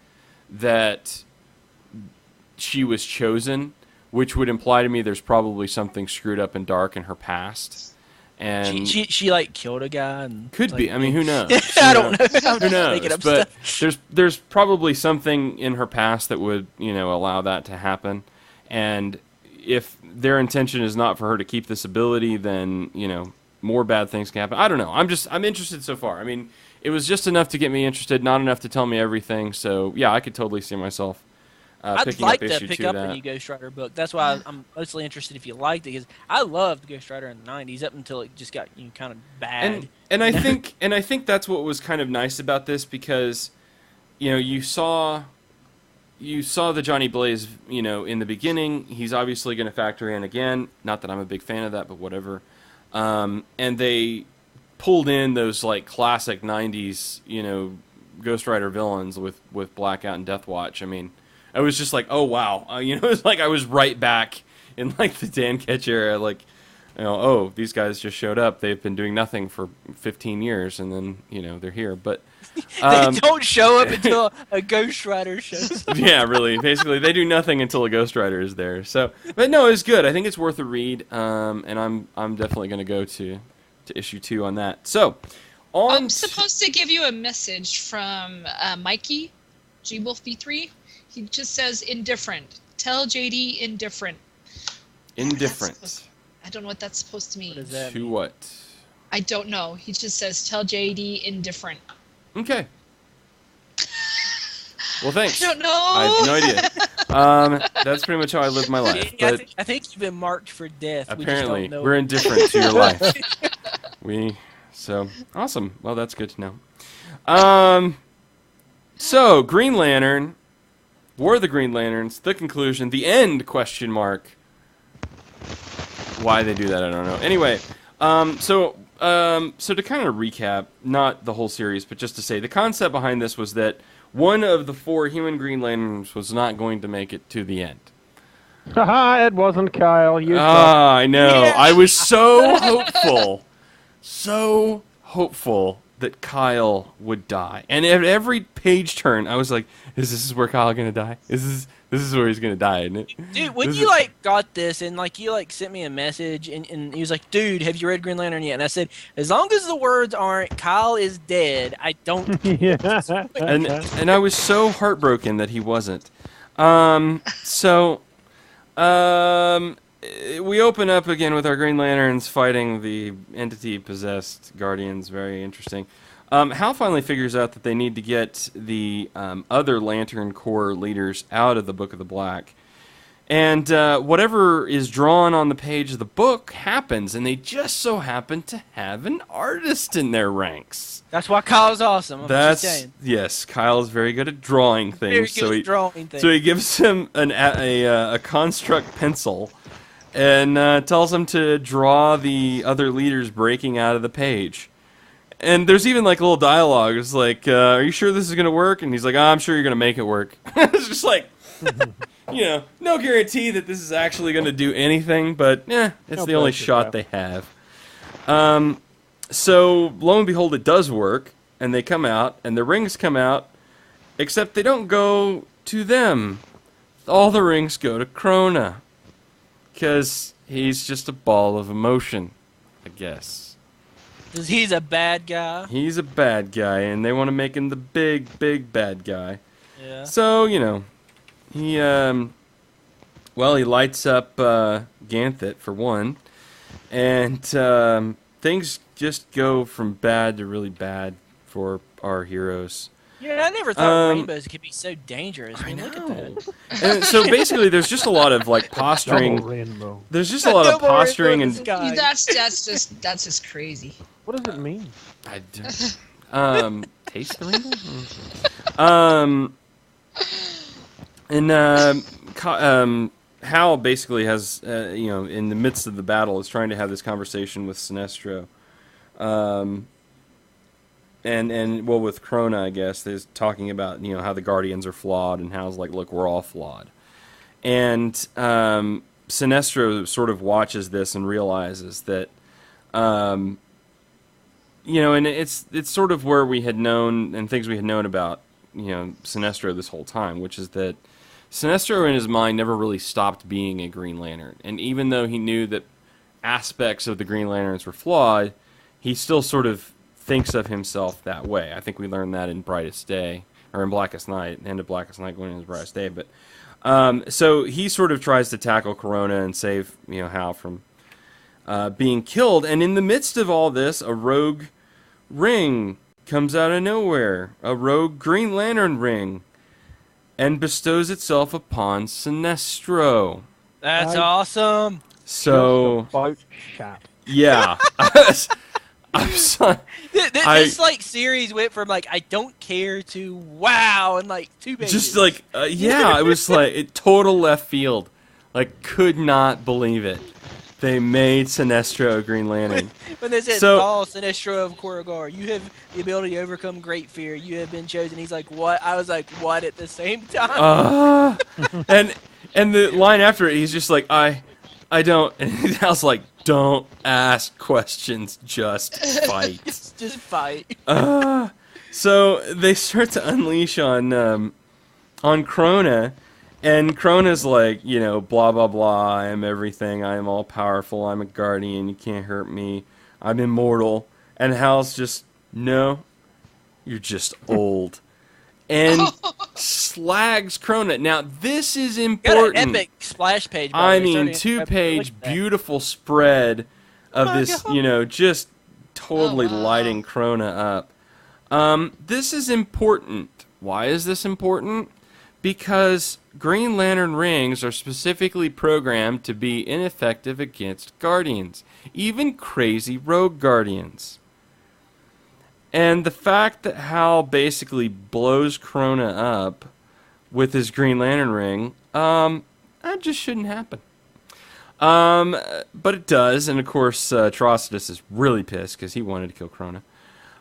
that she was chosen, which would imply to me there's probably something screwed up and dark in her past. And she like killed a guy. And could be. I mean, who knows? I don't know. Who knows? But there's probably something in her past that would, you know, allow that to happen. And if their intention is not for her to keep this ability, then, you know, more bad things can happen. I don't know. I'm interested so far. I mean, it was just enough to get me interested, not enough to tell me everything. So yeah, I could totally see myself picking up issue 2 of that. I'd like to pick up a new Ghost Rider book. That's why I'm mostly interested if you liked it, because I loved Ghost Rider in the & up until it just got kind of bad. And I think that's what was kind of nice about this, because you know, you saw the Johnny Blaze, you know, in the beginning. He's obviously going to factor in again. Not that I'm a big fan of that, but whatever. And they pulled in those like classic 90s, you know, Ghost Rider villains with Blackout and Death Watch. I mean, I was just like, oh wow, you know, it's like I was right back in like the Dan Ketch era, like, you know, oh, these guys just showed up. They've been doing nothing for 15 years, and then, you know, they're here. But they don't show up until a Ghost Rider shows up. Yeah, really. Basically, they do nothing until a Ghost Rider is there. So, but no, it's good. I think it's worth a read, and I'm definitely going to go to issue 2 on that. So, I'm supposed to give you a message from Mikey, G Wolf B3. He just says indifferent. Tell JD indifferent. Indifferent. I don't know what that's supposed to mean. What does that to mean? What? I don't know. He just says tell JD indifferent. Okay. Well, thanks. I don't know. I have no idea. That's pretty much how I live my life. But I think you've been marked for death. apparently, we just don't know. we're indifferent to your life. So awesome. Well, that's good to know. So Green Lantern, War of the Green Lanterns, the conclusion, the end? Question mark. Why they do that, I don't know. Anyway, so to kind of recap, not the whole series, but just to say, the concept behind this was that one of the 4 human Green Lanterns was not going to make it to the end. Haha, it wasn't Kyle. I know. Yeah. I was so hopeful that Kyle would die. And at every page turn, I was like, is this where Kyle going to die? This is where he's going to die, isn't it? Dude, when you like got this and like you like sent me a message and he was like, dude, have you read Green Lantern yet? And I said, as long as the words aren't Kyle is dead, I don't. Yeah. And I was so heartbroken that he wasn't. We open up again with our Green Lanterns fighting the entity-possessed Guardians. Very interesting. Hal finally figures out that they need to get the other Lantern Corps leaders out of the Book of the Black. And whatever is drawn on the page of the book happens, and they just so happen to have an artist in their ranks. That's why Kyle's awesome. I'm just saying. Yes, Kyle is very good at drawing things. Very good at drawing things. So he gives him a construct pencil and tells him to draw the other leaders breaking out of the page. And there's even like a little dialogue. It's like, are you sure this is going to work? And he's like, I'm sure you're going to make it work. It's just like, you know, no guarantee that this is actually going to do anything, but it's the only shot they have. So lo and behold, it does work, and they come out, and the rings come out, except they don't go to them. All the rings go to Krona, because he's just a ball of emotion, I guess. Because he's a bad guy. He's a bad guy, and they want to make him the big, big bad guy. Yeah. So, you know, he lights up Ganthet, for one. And things just go from bad to really bad for our heroes. Yeah, I never thought rainbows could be so dangerous. I mean, look at that. And so basically, there's just a lot of like Double posturing. rainbow. There's just a lot of Double posturing rainbow in the and sky. That's just crazy. What does it mean? I don't, taste the rainbow. And Hal basically has in the midst of the battle is trying to have this conversation with Sinestro. And with Krona, I guess, is talking about how the Guardians are flawed, and Hal's like, look, we're all flawed. And Sinestro sort of watches this and realizes that, and it's sort of where we had known and things we had known about Sinestro this whole time, which is that Sinestro in his mind never really stopped being a Green Lantern, and even though he knew that aspects of the Green Lanterns were flawed, he still sort of thinks of himself that way. I think we learned that in Brightest Day, or in Blackest Night, the end of Blackest Night going into Brightest Day. But so he sort of tries to tackle Corona and save Hal from being killed. And in the midst of all this, a rogue ring comes out of nowhere, a rogue Green Lantern ring, and bestows itself upon Sinestro. That's awesome. So About shat. yeah. I'm sorry. This like series went from like I don't care to wow in like 2 pages. Just like it was like total left field. Like could not believe it. They made Sinestro a Green Lantern. When they said, "Oh, Sinestro of Korugar, you have the ability to overcome great fear. You have been chosen." He's like, "What?" I was like, "What?" At the same time. And the line after it, he's just like, I don't. And I was like, don't ask questions, just fight. Just fight. So they start to unleash on Krona, and Krona's like, blah blah blah. I am everything. I am all powerful. I'm a guardian. You can't hurt me. I'm immortal. And Hal's just, no, you're just old. And slags Krona. Now, this is important. Got an epic splash page. I mean, 2-page beautiful spread of this, just totally lighting Krona up. This is important. Why is this important? Because Green Lantern rings are specifically programmed to be ineffective against Guardians, even crazy rogue Guardians. And the fact that Hal basically blows Krona up with his Green Lantern ring, that just shouldn't happen. But it does, and of course, Atrocitus is really pissed because he wanted to kill Krona.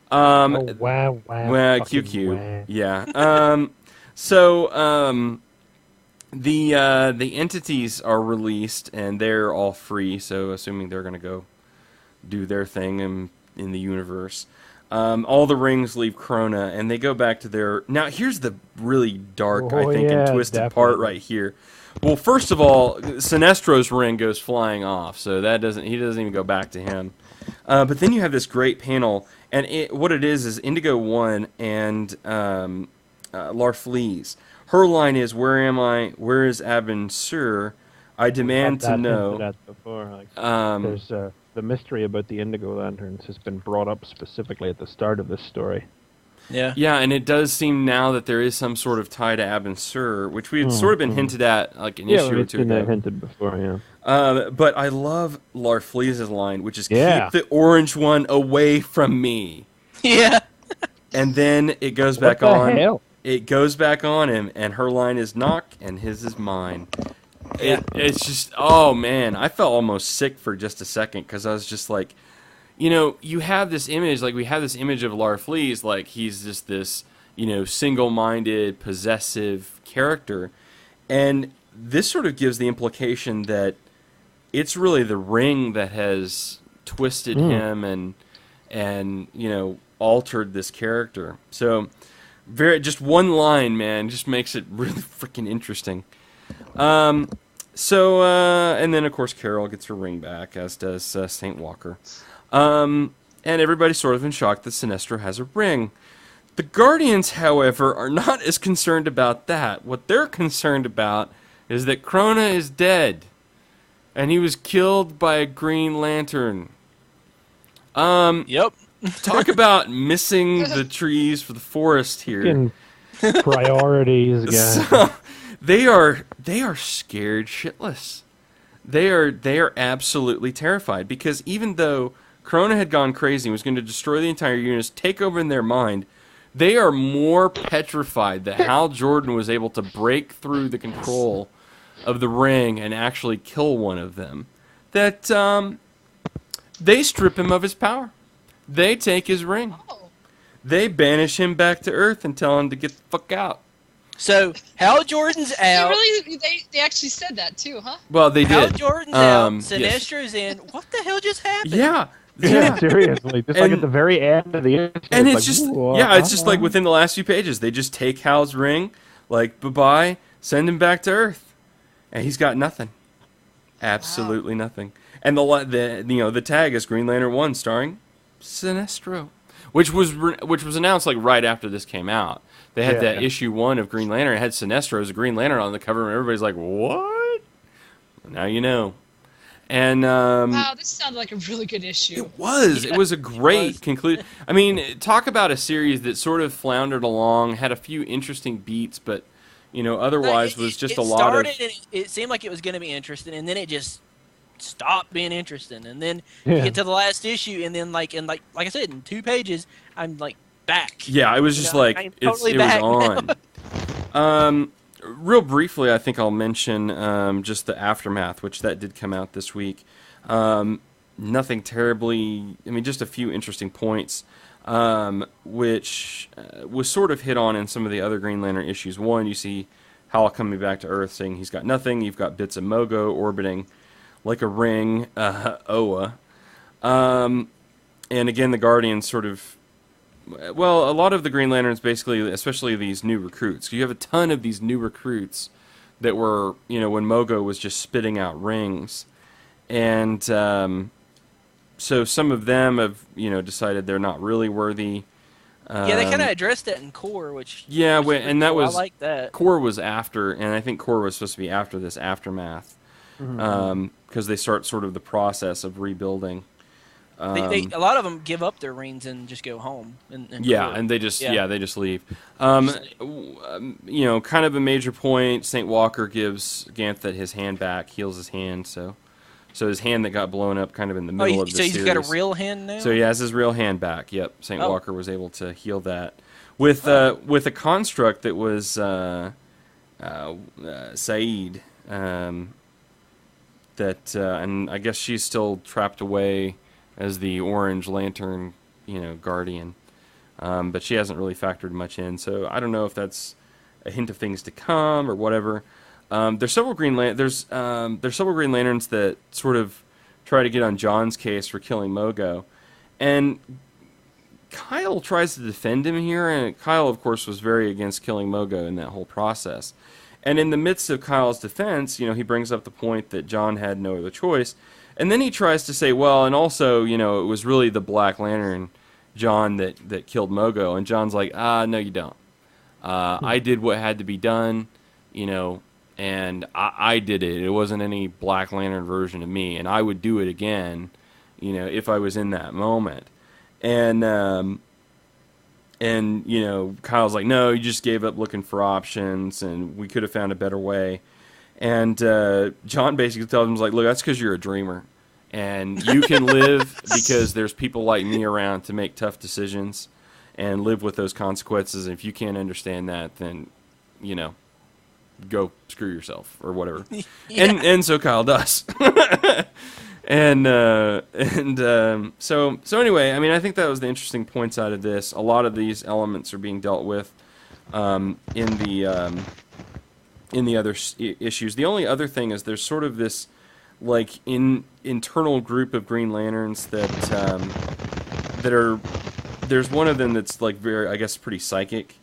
Wow. Well, QQ. Yeah. So the entities are released, and they're all free, so assuming they're going to go do their thing in the universe. All the rings leave Krona, and they go back to their... Now, here's the really dark, and twisted part right here. Well, first of all, Sinestro's ring goes flying off, so he doesn't even go back to him. But then you have this great panel, and what it is Indigo 1 and Larfleeze. Her line is, "Where am I? Where is Abin Sur? I demand to know." That before. There's the mystery about the Indigo Lanterns has been brought up specifically at the start of this story. Yeah. Yeah, and it does seem now that there is some sort of tie to Abin Sur, which we had sort of been hinted at like an issue or two ago. Yeah, it's been hinted before, yeah. But I love Larfleeze's line, which is, "Keep the orange one away from me." Yeah. And then it goes back on. Hell? It goes back on him, and her line is "Knock," and his is "Mine." It's just, oh man, I felt almost sick for just a second because I was just like, you have this image, like we have this image of Larfleeze, like he's just this, single-minded, possessive character, and this sort of gives the implication that it's really the ring that has twisted him and altered this character. So, just one line, man, just makes it really freaking interesting. And then of course Carol gets her ring back, as does Saint Walker. And everybody's sort of in shock that Sinestro has a ring. The Guardians, however, are not as concerned about that. What they're concerned about is that Krona is dead. and he was killed by a Green Lantern. Yep. Talk about missing the trees for the forest here. Fucking priorities, guys. So, they are scared shitless. They are absolutely terrified, because even though Corona had gone crazy and was going to destroy the entire universe, take over in their mind, they are more petrified that Hal Jordan was able to break through the control of the ring and actually kill one of them, that they strip him of his power. They take his ring. Oh. They banish him back to Earth and tell him to get the fuck out. So Hal Jordan's out. They actually said that too, huh? Well, they Hal did. Jordan's out. Yes. Sinestro's in. What the hell just happened? Yeah. Yeah, seriously. Just like at the very end of the issue. And it's like, just, "Whoa, yeah, it's just like within the last few pages, they just take Hal's ring, like, bye-bye, send him back to Earth. And he's got nothing. Absolutely nothing. And the tag is Green Lantern 1 starring Sinestro, which was announced like right after this came out. They had that issue 1 of Green Lantern. It had Sinestro as a Green Lantern on the cover, and everybody's like, what? Now you know. And wow, this sounded like a really good issue. It was. It was a great conclusion. I mean, talk about a series that sort of floundered along, had a few interesting beats, but otherwise was just a lot of. It seemed like it was going to be interesting, and then it just stopped being interesting. And then you get to the last issue, and then like I said, in 2 pages, I'm like back. Yeah, it was just like I'm it totally was back on. Real briefly, I think I'll mention just the Aftermath, which that did come out this week. Nothing terribly, I mean, just a few interesting points, which was sort of hit on in some of the other Green Lantern issues. One, you see Hal coming back to Earth saying he's got nothing. You've got bits of Mogo orbiting like a ring, Oa. And again, the Guardians sort of, well, a lot of the Green Lanterns basically, especially these new recruits. You have a ton of these new recruits that were, when Mogo was just spitting out rings. And so some of them have, decided they're not really worthy. Yeah, they kind of addressed that in Core, which yeah, and that was I like that. Core was after, and I think Core was supposed to be after this Aftermath, because they start sort of the process of rebuilding. A lot of them give up their rings and just go home. And yeah, and they just they just leave. Kind of a major point. St. Walker gives Ganthet his hand back, heals his hand, so his hand that got blown up kind of in the middle of the series. So he's got a real hand now? So he has his real hand back. Yep, St. Walker was able to heal that with a construct that was Saeed. And I guess she's still trapped away as the Orange Lantern, Guardian. But she hasn't really factored much in, so I don't know if that's a hint of things to come or whatever. There's several Green Lanterns that sort of try to get on John's case for killing Mogo, and Kyle tries to defend him here, and Kyle, of course, was very against killing Mogo in that whole process. And in the midst of Kyle's defense, he brings up the point that John had no other choice. And then he tries to say, well, and also, it was really the Black Lantern, John, that killed Mogo. And John's like, no, you don't. I did what had to be done, and I did it. It wasn't any Black Lantern version of me, and I would do it again, if I was in that moment. And Kyle's like, no, you just gave up looking for options, and we could have found a better way. And John basically tells him, like, look, that's because you're a dreamer. And you can live because there's people like me around to make tough decisions and live with those consequences. And if you can't understand that, then, go screw yourself or whatever. Yeah. And so Kyle does. So anyway, I mean, I think that was the interesting points out of this. A lot of these elements are being dealt with in the other issues. The only other thing is there's sort of this like internal group of Green Lanterns that are. There's one of them that's like very, I guess, pretty psychic,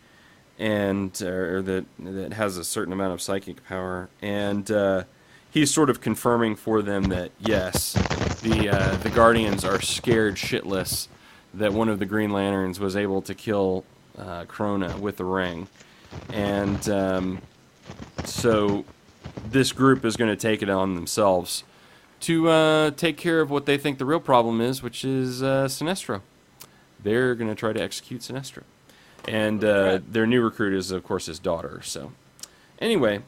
and or that has a certain amount of psychic power, and he's sort of confirming for them that yes, the Guardians are scared shitless that one of the Green Lanterns was able to kill Krona with the ring, and so this group is going to take it on themselves to take care of what they think the real problem is, which is Sinestro. They're going to try to execute Sinestro. And their new recruit is, of course, his daughter. So, anyway.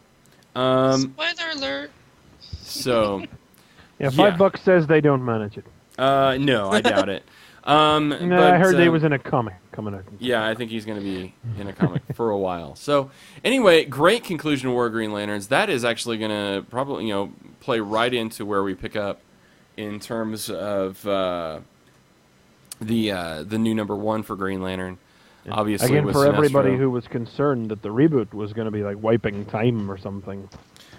Spoiler alert. So, Yeah, $5 says they don't manage it. No, I doubt it. No, I heard they was in a comic coming out. Yeah, I think he's going to be in a comic for a while. So, anyway, great conclusion of War of Green Lanterns. That is actually going to probably, play right into where we pick up in terms of the new number 1 for Green Lantern. Yeah. Obviously, again, with for everybody Sinestro. who was concerned that the reboot was going to be like wiping time or something.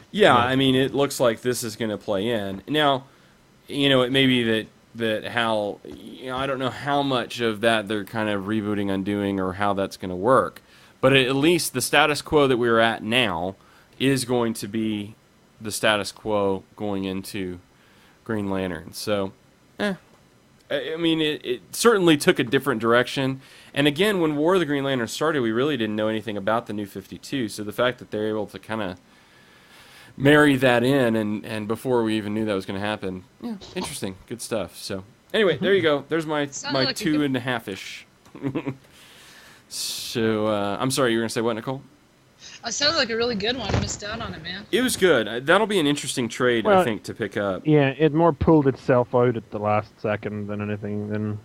Yeah, I mean, it looks like this is going to play in. Now, it may be that how, I don't know how much of that they're kind of rebooting, undoing, or how that's going to work. But at least the status quo that we're at now is going to be the status quo going into Green Lantern. So, I mean, it certainly took a different direction. And again, when War of the Green Lantern started, we really didn't know anything about the New 52. So the fact that they're able to kind of marry that in, and before we even knew that was going to happen, yeah, interesting, good stuff. So anyway, there you go. There's my like 2.5-ish. So I'm sorry, you were going to say what, Nicole? It sounded like a really good one. I missed out on it, man. It was good. That'll be an interesting trade, I think, to pick up. Yeah, it more pulled itself out at the last second than anything.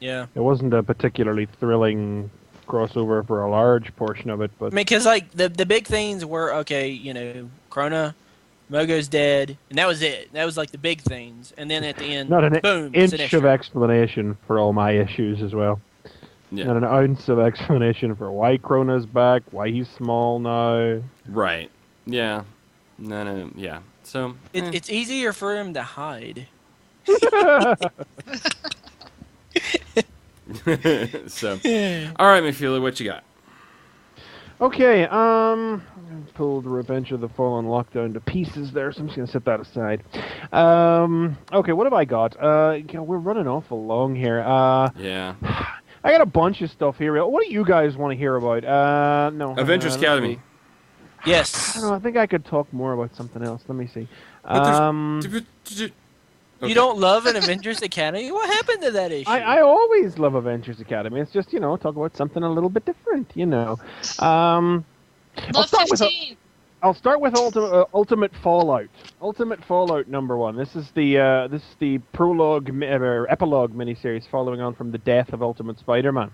Yeah. It wasn't a particularly thrilling crossover for a large portion of it, but I mean, because like the big things were Krona, Mogo's dead, and that was it. That was like the big things, and then at the end, not an boom, inch Sinestro. of explanation for all my issues as well. Yeah. Not an ounce of explanation for why Krona's back, why he's small now. Right. Yeah. No. Yeah. So It's easier for him to hide. So, all right, McFeely, what you got? Okay, pulled Revenge of the Fallen lockdown to pieces there, so I'm just going to set that aside. Okay, what have I got? We're running awful long here. Yeah. I got a bunch of stuff here. What do you guys want to hear about? No. Avengers Academy. Yes. I don't know, I think I could talk more about something else. Let me see. You don't love an Avengers Academy? What happened to that issue? I always love Avengers Academy. It's just, talk about something a little bit different, Love 15. I'll start with Ultimate Fallout. Ultimate Fallout #1. This is the prologue or epilogue miniseries following on from the death of Ultimate Spider-Man.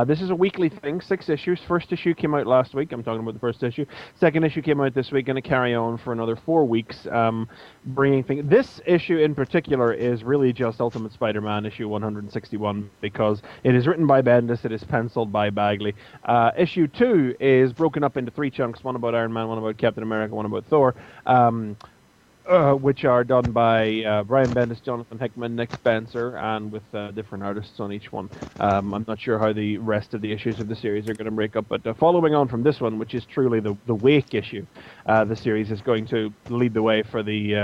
This is a weekly thing, 6 issues. First issue came out last week. I'm talking about the first issue. Second issue came out this week, going to carry on for another 4 weeks, bringing things. This issue in particular is really just Ultimate Spider-Man issue 161 because it is written by Bendis, it is penciled by Bagley. Issue 2 is broken up into 3 chunks: one about Iron Man, one about Captain America, one about Thor, which are done by Brian Bendis, Jonathan Hickman, Nick Spencer, and with different artists on each one. I'm not sure how the rest of the issues of the series are going to break up, but following on from this one, which is truly the Wake issue, the series is going to lead the way for the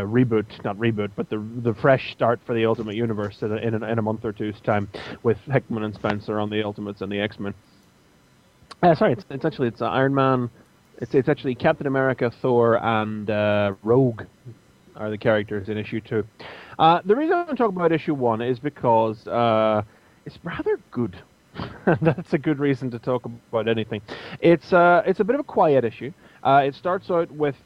but the fresh start for the Ultimate Universe in a month or two's time, with Hickman and Spencer on the Ultimates and the X-Men. It's Iron Man. It's actually Captain America, Thor, and Rogue are the characters in issue 2. The reason I'm talking about issue 1 is because it's rather good. That's a good reason to talk about anything. It's a bit of a quiet issue. It starts out with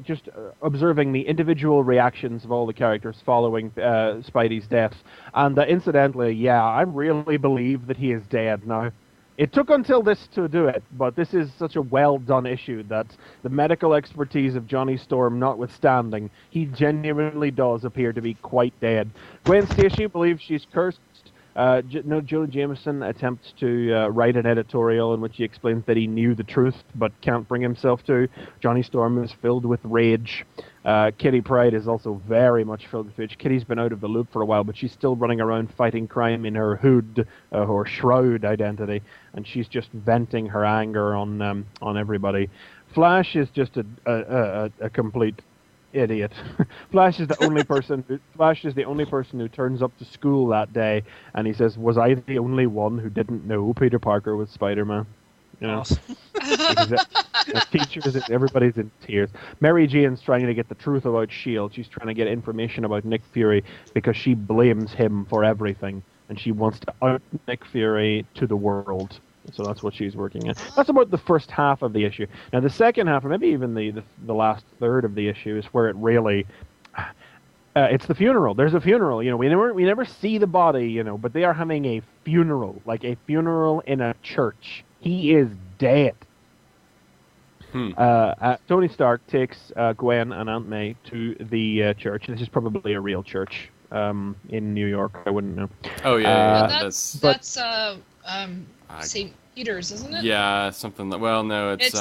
just observing the individual reactions of all the characters following Spidey's death. And incidentally, I really believe that he is dead now. It took until this to do it, but this is such a well-done issue that the medical expertise of Johnny Storm notwithstanding, he genuinely does appear to be quite dead. Gwen Stacy believes she's cursed. Joe Jameson attempts to write an editorial in which he explains that he knew the truth but can't bring himself to. Johnny Storm is filled with rage. Kitty Pryde is also very much filled with rage. Kitty's been out of the loop for a while, but she's still running around fighting crime in her hood or shroud identity, and she's just venting her anger on everybody. Flash is just a complete idiot. Flash is the only person who turns up to school that day, and he says, "Was I the only one who didn't know Peter Parker was Spider-Man?" Awesome. Because the teachers, everybody's in tears. Mary Jane's trying to get the truth about S.H.I.E.L.D. She's trying to get information about Nick Fury because she blames him for everything, and she wants to out Nick Fury to the world. So that's what she's working on. That's about the first half of the issue. Now the second half, or maybe even the last third of the issue, is where it really... it's the funeral. There's a funeral. You know, we never see the body. You know, but they are having a funeral, like a funeral in a church. He is dead. Tony Stark takes Gwen and Aunt May to the church. This is probably a real church in New York. I wouldn't know. Oh yeah, that's St. Peter's, isn't it? Yeah, something. Well, no, it's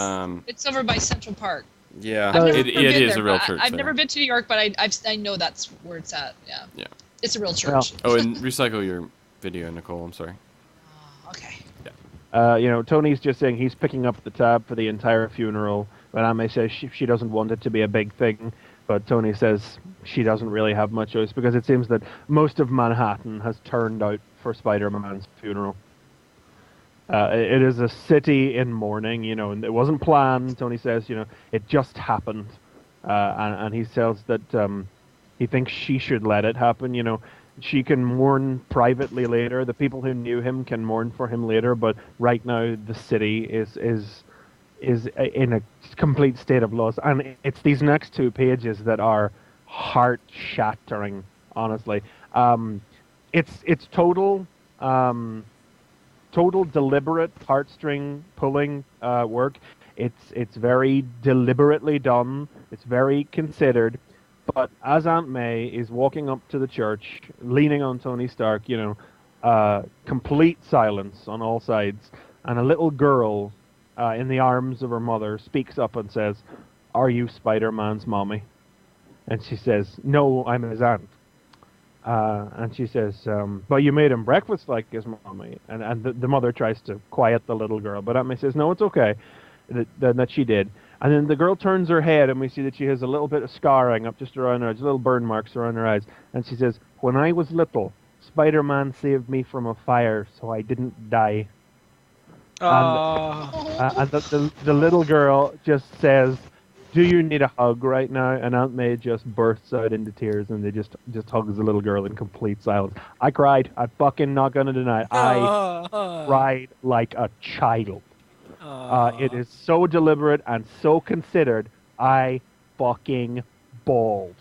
over by Central Park. Yeah, it is a real church. I've never been to New York, but I know that's where it's at. Yeah. Yeah. It's a real church. Oh, and recycle your video, Nicole. I'm sorry. Okay. Yeah. You know, Tony's just saying he's picking up the tab for the entire funeral, but Aunt May says she doesn't want it to be a big thing. But Tony says she doesn't really have much choice because it seems that most of Manhattan has turned out for Spider-Man's funeral. It is a city in mourning, you know, and it wasn't planned. Tony says, you know, it just happened, and he says that he thinks she should let it happen. You know, she can mourn privately later. The people who knew him can mourn for him later, but right now the city is in a complete state of loss, and it's these next two pages that are heart-shattering. Honestly, it's total. Total deliberate heartstring pulling work. It's very deliberately done. It's very considered. But as Aunt May is walking up to the church, leaning on Tony Stark, you know, complete silence on all sides, and a little girl in the arms of her mother speaks up and says, "Are you Spider-Man's mommy?" And she says, "No, I'm his aunt." And she says, "But you made him breakfast like his mommy." And the mother tries to quiet the little girl, but Aunt May says, "No, it's okay," that she did. And then the girl turns her head, and we see that she has a little bit of scarring up just around her eyes, little burn marks around her eyes. And she says, "When I was little, Spider-Man saved me from a fire, so I didn't die." And the little girl just says, "Do you need a hug right now?" And Aunt May just bursts out into tears, and they just hugs the little girl in complete silence. I cried. I'm fucking not gonna deny it. I cried like a child. It is so deliberate and so considered. I fucking bawled.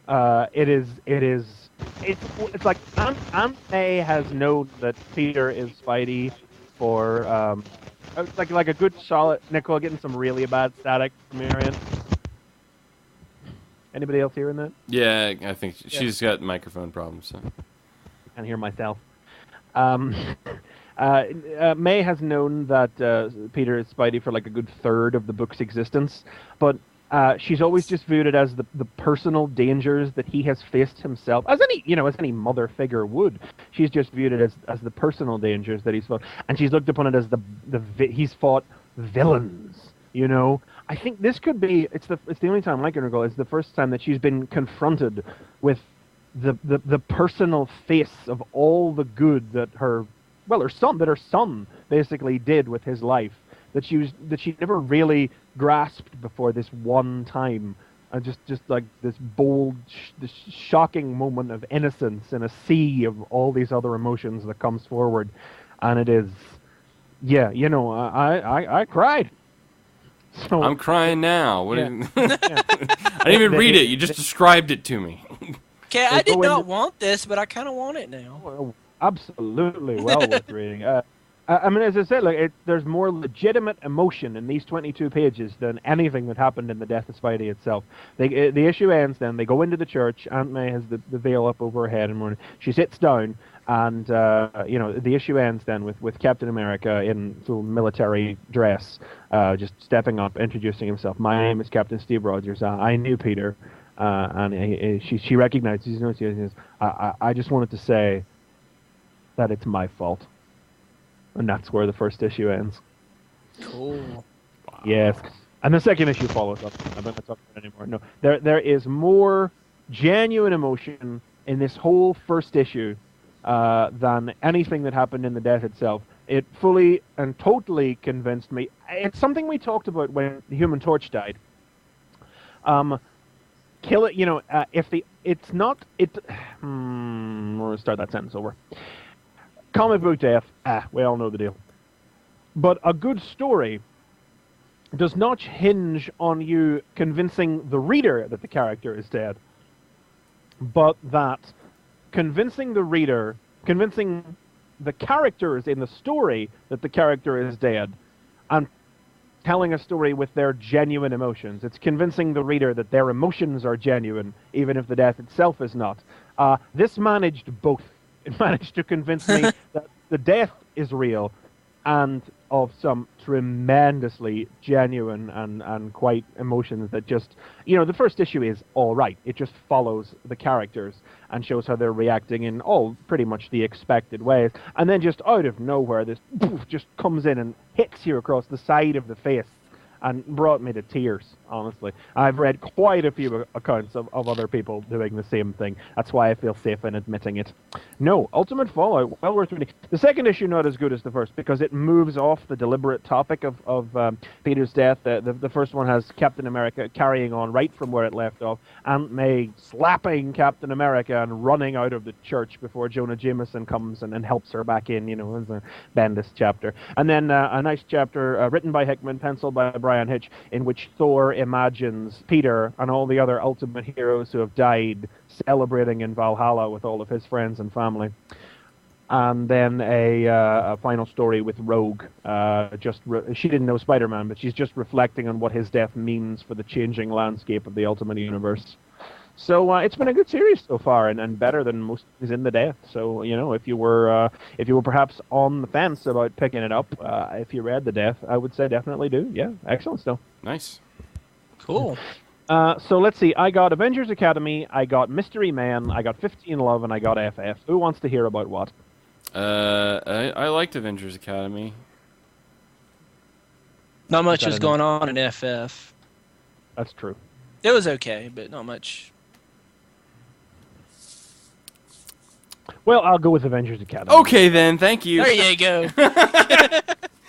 It's like Aunt May has known that Peter is Spidey for it's like a good solid. Nicole, getting some really bad static from your end. Anybody else hearing that? Yeah, I think she's got microphone problems. So. I can't hear myself. May has known that Peter is Spidey for like a good third of the book's existence, but she's always just viewed it as the personal dangers that he has faced himself, as any mother figure would. She's just viewed it as the personal dangers that he's fought, and she's looked upon it as he's fought villains. You know, I think this could be it's the only time I can recall. It's the first time that she's been confronted with the personal face of all the good that her son basically did with his life. That she never really grasped before this one time, just like this bold, this shocking moment of innocence in a sea of all these other emotions that comes forward, and it is, I cried. So, I'm crying now. What? Yeah. I didn't even read it. You just described it to me. Okay, I did not want this, but I kind of want it now. Well, absolutely well worth reading. I mean, as I said, there's more legitimate emotion in these 22 pages than anything that happened in the Death of Spidey itself. The issue ends then. They go into the church. Aunt May has the veil up over her head, and she sits down, and the issue ends then with Captain America in full military dress, just stepping up, introducing himself. "My name is Captain Steve Rogers. I knew Peter," and she recognizes. She says, "I just wanted to say that it's my fault." And that's where the first issue ends. Cool. Wow. Yes. And the second issue follows up. I'm not talking about it anymore. No, there is more genuine emotion in this whole first issue than anything that happened in the death itself. It fully and totally convinced me. It's something we talked about when the Human Torch died. Kill it, if it's not, we'll start that sentence over. Comic book death, we all know the deal. But a good story does not hinge on you convincing the reader that the character is dead, but that convincing the characters in the story that the character is dead, and telling a story with their genuine emotions. It's convincing the reader that their emotions are genuine, even if the death itself is not. This managed both. It managed to convince me that the death is real, and of some tremendously genuine and quite emotions that just, the first issue is all right. It just follows the characters and shows how they're reacting in all pretty much the expected ways. And then just out of nowhere, this just comes in and hits you across the side of the face and brought me to tears, honestly. I've read quite a few accounts of other people doing the same thing. That's why I feel safe in admitting it. No, Ultimate Fallout, well worth reading. The second issue, not as good as the first, because it moves off the deliberate topic of Peter's death. The first one has Captain America carrying on right from where it left off, Aunt May slapping Captain America and running out of the church before Jonah Jameson comes and helps her back in, as a Bendis chapter. And then a nice chapter written by Hickman, penciled by Brian Hitch, in which Thor imagines Peter and all the other ultimate heroes who have died celebrating in Valhalla with all of his friends and family. And then a final story with Rogue. She didn't know Spider-Man, but she's just reflecting on what his death means for the changing landscape of the Ultimate Universe. So it's been a good series so far, and better than most is in the death. So if you were perhaps on the fence about picking it up, if you read the death, I would say definitely do. Yeah, excellent stuff. Nice, cool. So let's see. I got Avengers Academy, I got Mystery Man, I got 15 Love, and I got FF. Who wants to hear about what? I liked Avengers Academy. Not much was going on in FF. That's true. It was okay, but not much. Well, I'll go with Avengers Academy. Okay, then. Thank you. There you go.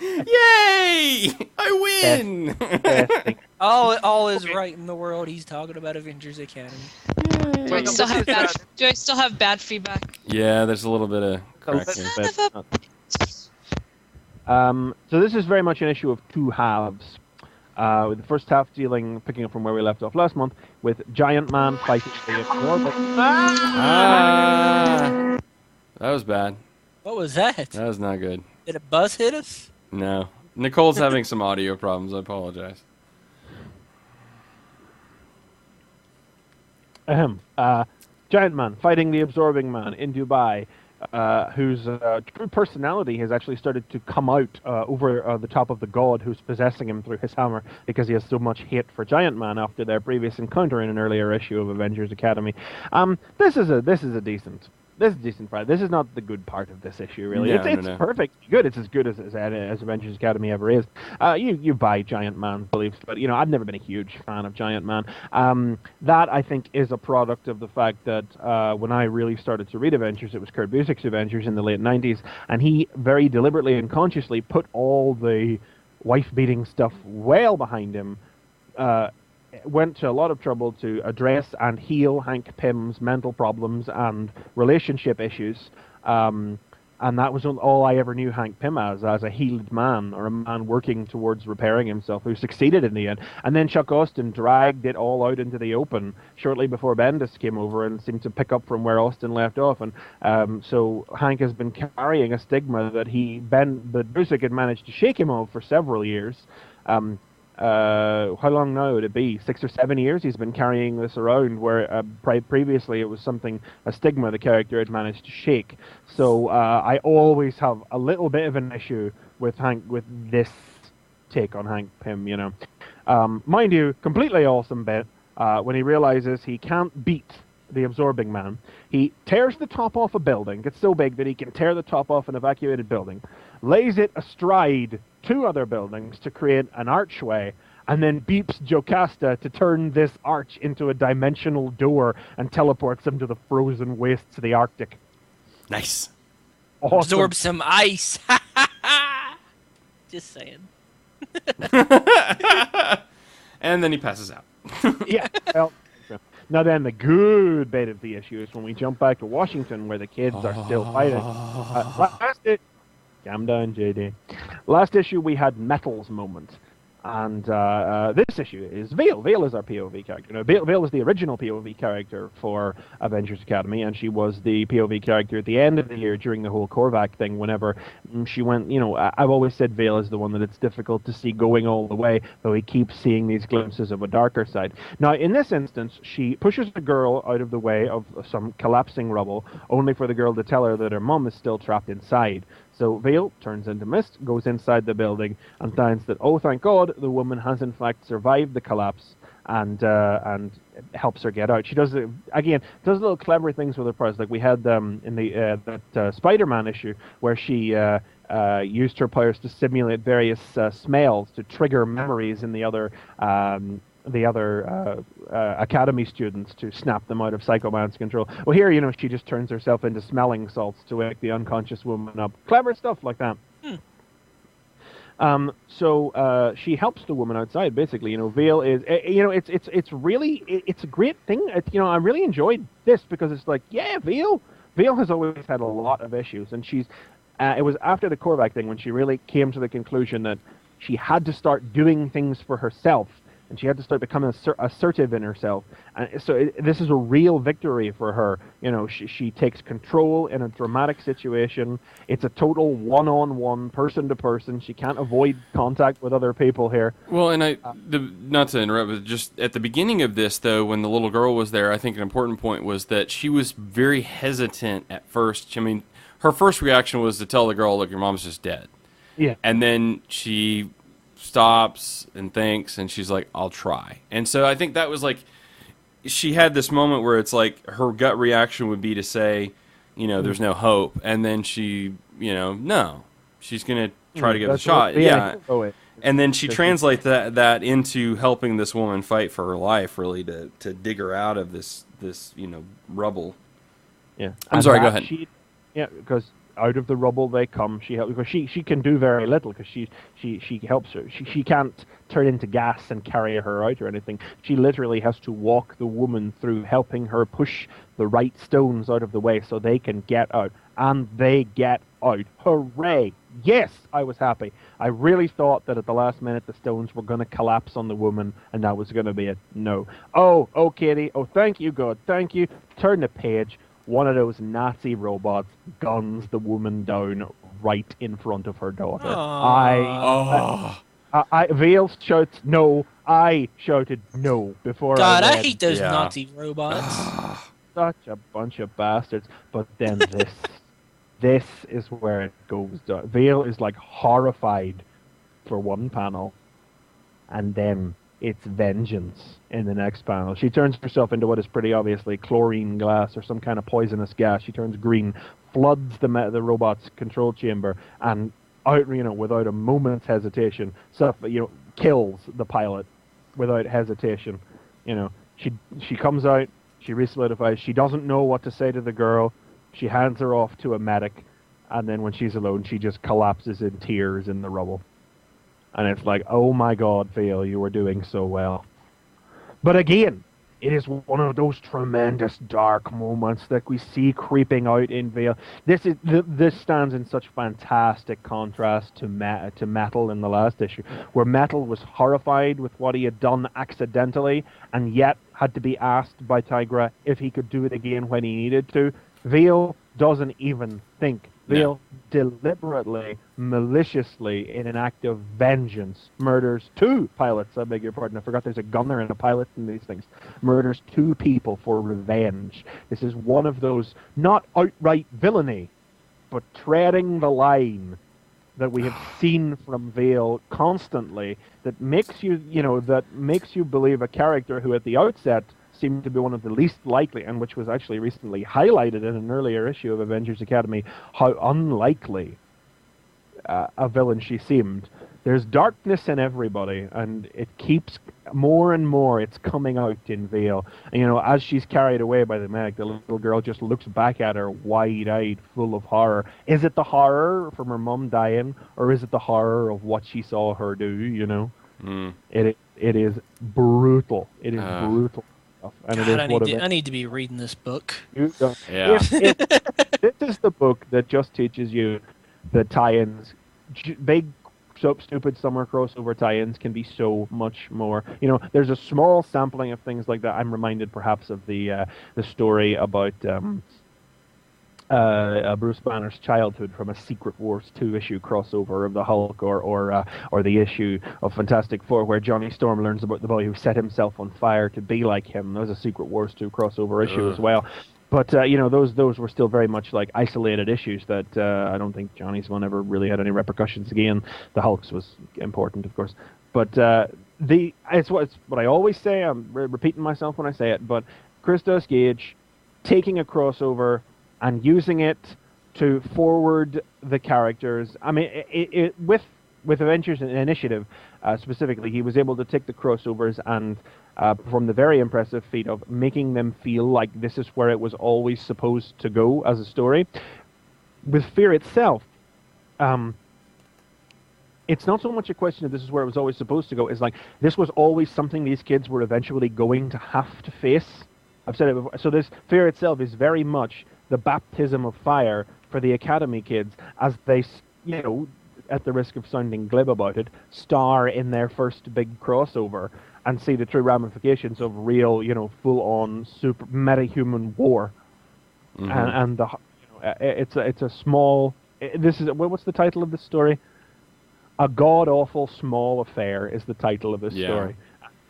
Yay! I win! All is right in the world. He's talking about Avengers Academy. Do I still have bad feedback? Yeah, there's a little bit of cracking. So this is very much an issue of two halves. With the first half picking up from where we left off last month, with Giant Man fighting the Absorber. That was bad. What was that? That was not good. Did a bus hit us? No. Nicole's having some audio problems. I apologize. Giant Man fighting the Absorbing Man in Dubai, whose true personality has actually started to come out over the top of the god who's possessing him through his hammer, because he has so much hate for Giant Man after their previous encounter in an earlier issue of Avengers Academy. This is a decent fight. This is not the good part of this issue, really. No, it's no. perfect. Good. It's as good as Avengers Academy ever is. You buy Giant Man beliefs, but I've never been a huge fan of Giant Man. That I think is a product of the fact that when I really started to read Avengers, it was Kurt Busiek's Avengers in the late 90s, and he very deliberately and consciously put all the wife-beating stuff well behind him. Went to a lot of trouble to address and heal Hank Pym's mental problems and relationship issues, and that was all I ever knew Hank Pym as a healed man, or a man working towards repairing himself, who succeeded in the end. And then Chuck Austin dragged it all out into the open shortly before Bendis came over and seemed to pick up from where Austin left off, and so Hank has been carrying a stigma that Busiek had managed to shake him off for several years. How long now would it be? 6 or 7 years he's been carrying this around, where previously it was a stigma the character had managed to shake. So I always have a little bit of an issue with this take on Hank Pym, mind you, completely awesome bit when he realizes he can't beat the Absorbing Man. He tears the top off a building, gets so big that he can tear the top off an evacuated building, lays it astride 2 other buildings to create an archway, and then beeps Jocasta to turn this arch into a dimensional door and teleports him to the frozen wastes of the Arctic. Nice. Awesome. Absorb some ice. Just saying. And then he passes out. Yeah. Well, now then, the good bit of the issue is when we jump back to Washington, where the kids are still fighting. Calm down, JD. Last issue, we had Metal's moment. And this issue is Vale. Vale is our POV character. Now, Vale was the original POV character for Avengers Academy, and she was the POV character at the end of the year during the whole Korvac thing. Whenever she went, I've always said Vale is the one that it's difficult to see going all the way, though we keep seeing these glimpses of a darker side. Now, in this instance, she pushes the girl out of the way of some collapsing rubble, only for the girl to tell her that her mum is still trapped inside. So Vale turns into mist, goes inside the building, and finds that, oh, thank God, the woman has in fact survived the collapse and helps her get out. She does little clever things with her powers, like we had in the that Spider-Man issue where she used her powers to simulate various smells to trigger memories in the other academy students to snap them out of Psycho Man's control. Well, here, she just turns herself into smelling salts to wake the unconscious woman up. Clever stuff like that. So she helps the woman outside. Basically, Vale is, it's really, it's a great thing. I really enjoyed this because it's like, yeah, Vale has always had a lot of issues, and she's. It was after the Korvac thing when she really came to the conclusion that she had to start doing things for herself. And she had to start becoming assertive in herself. And so this is a real victory for her. She takes control in a dramatic situation. It's a total one-on-one, person-to-person. She can't avoid contact with other people here. Well, and not to interrupt, but just at the beginning of this, though, when the little girl was there, I think an important point was that she was very hesitant at first. I mean, her first reaction was to tell the girl, look, your mom's just dead. Yeah. And then she stops and thinks, and she's like, I'll try. And so I think that was like, she had this moment where it's like her gut reaction would be to say, there's no hope. And then she, no, she's going to try to give it a shot. Yeah. And then she translates that into helping this woman fight for her life, really, to dig her out of this rubble. Yeah. I'm sorry, go ahead. Because out of the rubble they come. She helps because she can do very little because she helps her. She can't turn into gas and carry her out or anything. She literally has to walk the woman through, helping her push the right stones out of the way so they can get out, and they get out. Hooray! Yes, I was happy. I really thought that at the last minute the stones were going to collapse on the woman and that was going to be it. No. Oh, Katie. Oh, thank you, God. Thank you. Turn the page. One of those Nazi robots guns the woman down right in front of her daughter. Vale shouts no. I shouted no before. God, I hate those Nazi robots. Such a bunch of bastards. But then this is where it goes down. Vale is like horrified for one panel, and then it's vengeance in the next panel. She turns herself into what is pretty obviously chlorine gas or some kind of poisonous gas. She turns green, floods the robot's control chamber, and without a moment's hesitation, kills the pilot without hesitation. She comes out, she resolidifies. She doesn't know what to say to the girl. She hands her off to a medic, and then when she's alone, she just collapses in tears in the rubble. And it's like, oh my God, Vale, you were doing so well. But again, it is one of those tremendous dark moments that we see creeping out in Vale. This stands in such fantastic contrast to Metal in the last issue, where Metal was horrified with what he had done accidentally, and yet had to be asked by Tigra if he could do it again when he needed to. Vale doesn't even think. Vale deliberately, maliciously, in an act of vengeance, murders 2 pilots. I beg your pardon. I forgot there's a gunner and a pilot in these things. Murders 2 people for revenge. This is one of those, not outright villainy, but treading the line that we have seen from Vale constantly, that makes you, believe a character who at the outset seemed to be one of the least likely, and which was actually recently highlighted in an earlier issue of Avengers Academy, how unlikely a villain she seemed. there's darkness in everybody, and it keeps more and more. It's coming out in Vale. And, you know, as she's carried away by the Meg, the little girl just looks back at her, wide-eyed, full of horror. Is it the horror from her mum dying, or is it the horror of what she saw her do? You know, it is brutal. It is brutal stuff, and God, it is I need to be reading this book. Yeah. If this is the book that just teaches you that tie-ins, big, stupid summer crossover tie-ins can be so much more. You know, there's a small sampling of things like that. I'm reminded perhaps of the story about Bruce Banner's childhood from a Secret Wars 2 issue crossover of the Hulk, or the issue of Fantastic Four where Johnny Storm learns about the boy who set himself on fire to be like him. There was a Secret Wars 2 crossover issue as well. But, you know, those were still very much like isolated issues that I don't think Johnny's one ever really had any repercussions again. The Hulk's was important, of course. But it's what I always say. I'm repeating myself when I say it. But Christos Gage taking a crossover and using it to forward the characters. I mean, with Avengers Initiative specifically, he was able to take the crossovers and perform the very impressive feat of making them feel like this is where it was always supposed to go as a story. With Fear itself, it's not so much a question of this is where it was always supposed to go. It's like this was always something these kids were eventually going to have to face. I've said it before. So this Fear itself is very much the baptism of fire for the Academy kids as they, you know, at the risk of sounding glib about it, star in their first big crossover and see the true ramifications of real, you know, full-on super meta-human war. And the, you know, it's a small. This is what's the title of this story? A god-awful small affair is the title of this story.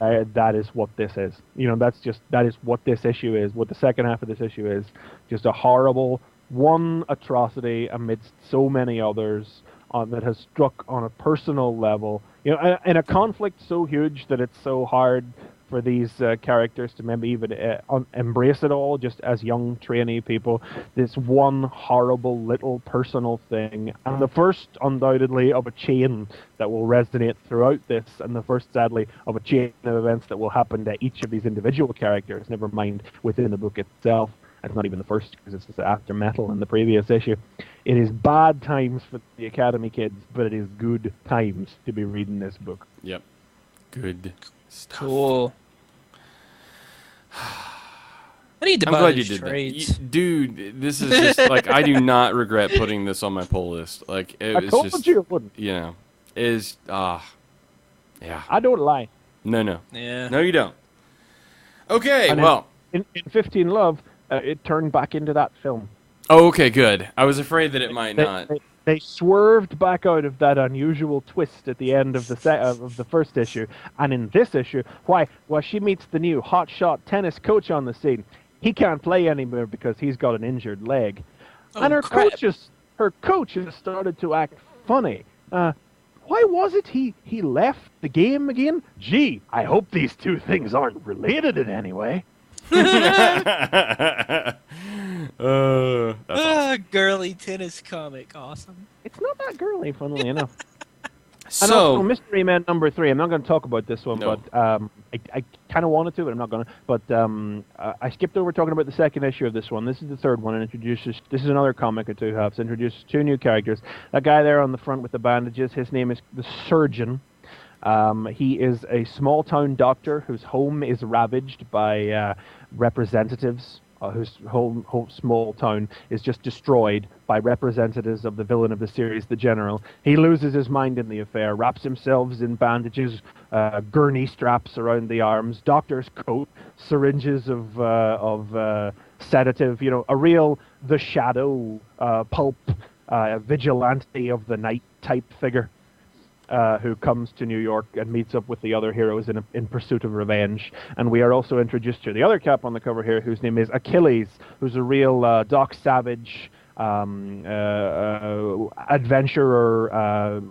That is what this is. You know, that is what this issue is. What the second half of this issue is. Just a horrible one atrocity amidst so many others that has struck on a personal level. You know, in a conflict so huge that it's so hard for these characters to maybe even embrace it all, just as young trainee people. This one horrible little personal thing, and the first, undoubtedly, of a chain that will resonate throughout this, and the first, sadly, of a chain of events that will happen to each of these individual characters, never mind within the book itself. It's not even the first, because it's after Metal in the previous issue. It is bad times for the Academy kids, but it is good times to be reading this book. Yep. Good stuff. Cool. I need to I'm buy glad you these did trades. that. Dude, this is just, like, I do not regret putting this on my pull list. Like, I told just, you it wouldn't. You know, yeah. I don't lie. No. Yeah. No, you don't. Okay, And well. In 15 Love, it turned back into that film. Oh, okay, good. I was afraid that it might not. They swerved back out of that unusual twist at the end of the first issue, and in this issue, she meets the new hotshot tennis coach on the scene. He can't play anymore because he's got an injured leg, and her coach has started to act funny. Why was it he left the game again? Gee, I hope these two things aren't related in any way. That's awesome. Girly tennis comic, awesome. It's not that girly, funnily enough. So, and also, Mystery Man number 3. I'm not going to talk about this one, No. but I kind of wanted to, but I'm not going to. But I skipped over talking about the second issue of this one. This is the third one, and this is another comic of two halves. Introduces two new characters. That guy there on the front with the bandages, his name is the Surgeon. He is a small-town doctor whose home is ravaged by representatives, whose whole small town is just destroyed by representatives of the villain of the series, the General. He loses his mind in the affair, wraps himself in bandages, gurney straps around the arms, doctor's coat, syringes of sedative, you know, a real The Shadow pulp vigilante of the night type figure. Who comes to New York and meets up with the other heroes in pursuit of revenge. And we are also introduced to the other cap on the cover here, whose name is Achilles, who's a real Doc Savage adventurer,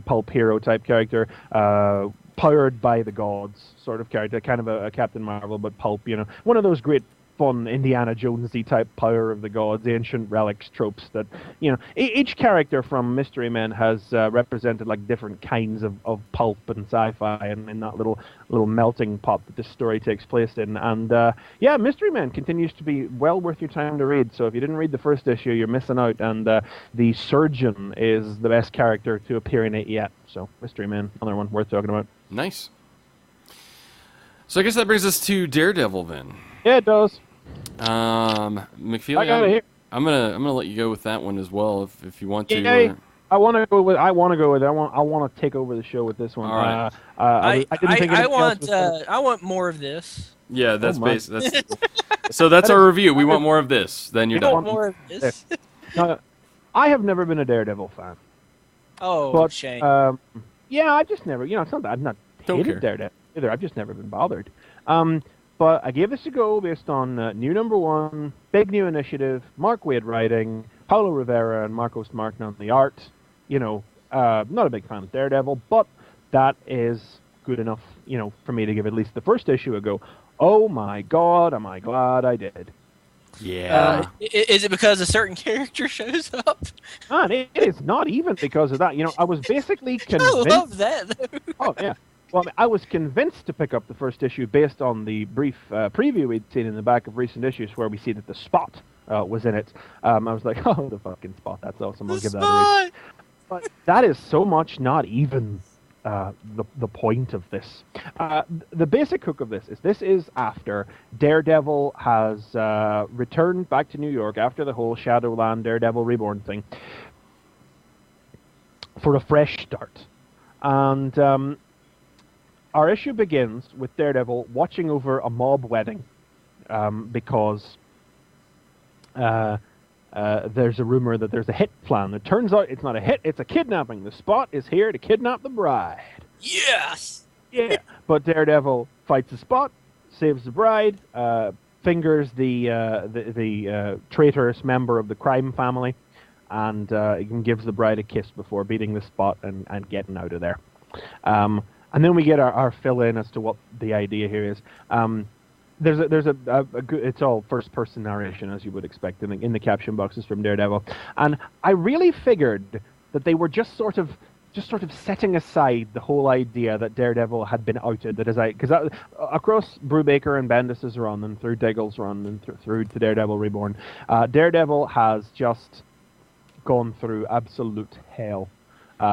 pulp hero type character, powered by the gods sort of character, kind of a Captain Marvel, but pulp, you know. One of those great fun Indiana Jonesy type power of the gods, ancient relics tropes that, each character from Mystery Men has represented like different kinds of pulp and sci-fi, and in that little melting pot that this story takes place in. And Mystery Men continues to be well worth your time to read. So if you didn't read the first issue, you're missing out. And the Surgeon is the best character to appear in it yet. So Mystery Men, another one worth talking about. Nice. So I guess that brings us to Daredevil then. Yeah, it does. McFeely, I got it here. I'm gonna let you go with that one as well if you want to. Yeah, I want to go with. I want to take over the show with this one. All right. I didn't think I want more of this. Yeah, that's so that's our review. We want more of this. Then you're done. More of this. I have never been a Daredevil fan. Oh, But, shame. Yeah, I just never. It's not that I've not Don't hated care. Daredevil either. I've just never been bothered. But I gave this a go based on new #1, big new initiative, Mark Waid writing, Paulo Rivera and Marcos Martin on the art. Not a big fan of Daredevil, but that is good enough, for me to give at least the first issue a go. Oh my God, am I glad I did. Yeah. Is it because a certain character shows up? Man, it is not even because of that. I was basically I convinced. love that, though. Oh, yeah. Well, I was convinced to pick up the first issue based on the brief preview we'd seen in the back of recent issues where we see that the Spot was in it. I was like, oh, the fucking Spot, that's awesome. I'll give that a read. But that is so much not even the point of this. The basic hook of this is after Daredevil has returned back to New York after the whole Shadowland Daredevil Reborn thing for a fresh start. And our issue begins with Daredevil watching over a mob wedding because there's a rumor that there's a hit plan. It turns out it's not a hit, it's a kidnapping. The Spot is here to kidnap the bride. Yes! Yeah, but Daredevil fights the Spot, saves the bride, fingers the traitorous member of the crime family, and even gives the bride a kiss before beating the Spot and getting out of there. And then we get our fill-in as to what the idea here is. There's a good, it's all first-person narration, as you would expect in the caption boxes from Daredevil. And I really figured that they were just sort of setting aside the whole idea that Daredevil had been outed. Because across Brubaker and Bendis' run, and through Diggle's run, and through to Daredevil Reborn, Daredevil has just gone through absolute hell.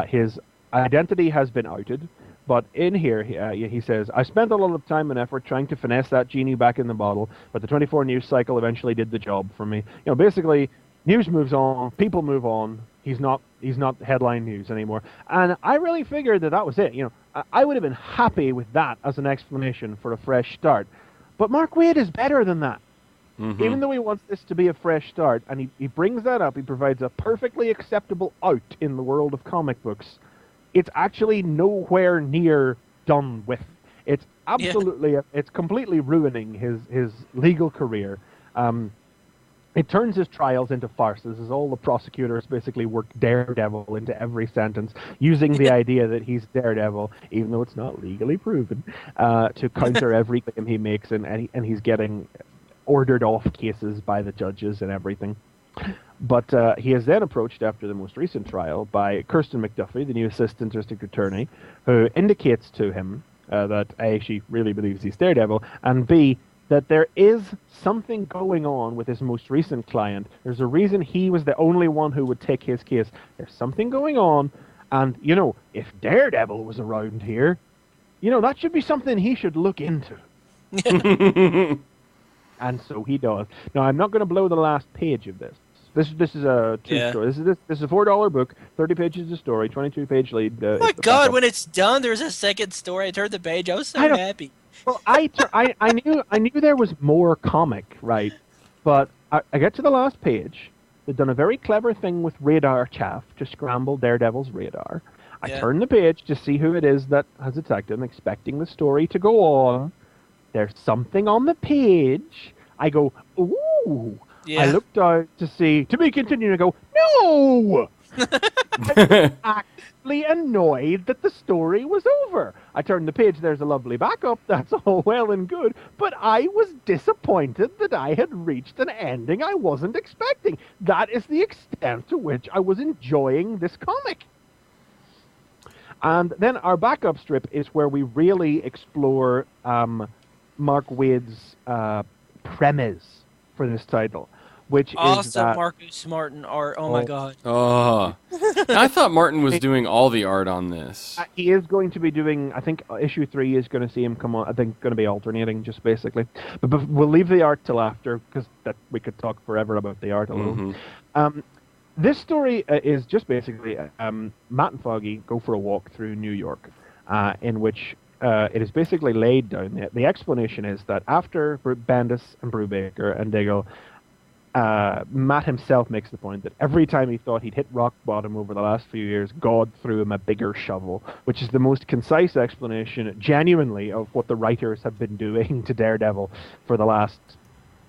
His identity has been outed. But in here, he says, I spent a lot of time and effort trying to finesse that genie back in the bottle, but the 24 news cycle eventually did the job for me. Basically, news moves on, people move on. He's not headline news anymore. And I really figured that was it. I would have been happy with that as an explanation for a fresh start. But Mark Waid is better than that. Mm-hmm. Even though he wants this to be a fresh start, and he brings that up, he provides a perfectly acceptable out in the world of comic books. It's actually nowhere near done with. It's absolutely, it's completely ruining his legal career. It turns his trials into farces, as all the prosecutors basically work Daredevil into every sentence, using the idea that he's Daredevil, even though it's not legally proven, to counter every claim he makes, and he's getting ordered off cases by the judges and everything. But he is then approached after the most recent trial by Kirsten McDuffie, the new assistant district attorney, who indicates to him that A, she really believes he's Daredevil, and B, that there is something going on with his most recent client. There's a reason he was the only one who would take his case. There's something going on, and, if Daredevil was around here, that should be something he should look into. And so he does. Now, I'm not going to blow the last page of this. This is a true story. This is a $4 book, 30 pages of story, 22-page lead. Oh my God! When it's done, there's a second story. I turned the page. I was so happy. Well, I knew there was more comic, right? But I get to the last page. They've done a very clever thing with radar chaff to scramble Daredevil's radar. I turn the page to see who it is that has attacked him, expecting the story to go on. There's something on the page. I go, ooh. Yeah. I looked out to see, to be continued, and go, no! I was actually annoyed that the story was over. I turn the page, there's a lovely backup, that's all well and good, but I was disappointed that I had reached an ending I wasn't expecting. That is the extent to which I was enjoying this comic. And then our backup strip is where we really explore Mark Waid's premise for this title, which is that Marcus Martin art. Oh my god. Oh, I thought Martin was doing all the art on this. He is going to be doing. I think issue 3 is going to see him come on. I think going to be alternating, just basically. But we'll leave the art till after, because that we could talk forever about the art alone. This story is just basically Matt and Foggy go for a walk through New York, in which it is basically laid down. The explanation is that after Bendis and Brubaker and Diggle, Matt himself makes the point that every time he thought he'd hit rock bottom over the last few years, God threw him a bigger shovel, which is the most concise explanation, genuinely, of what the writers have been doing to Daredevil for the last,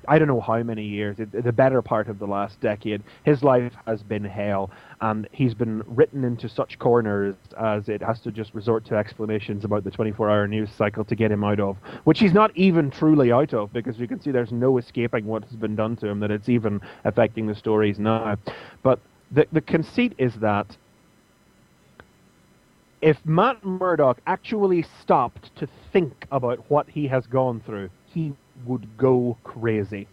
I don't know how many years, the better part of the last decade. His life has been hell, and he's been written into such corners as it has to just resort to explanations about the 24-hour news cycle to get him out of, which he's not even truly out of, because you can see there's no escaping what has been done to him, that it's even affecting the stories now. But the conceit is that if Matt Murdock actually stopped to think about what he has gone through, he would go crazy.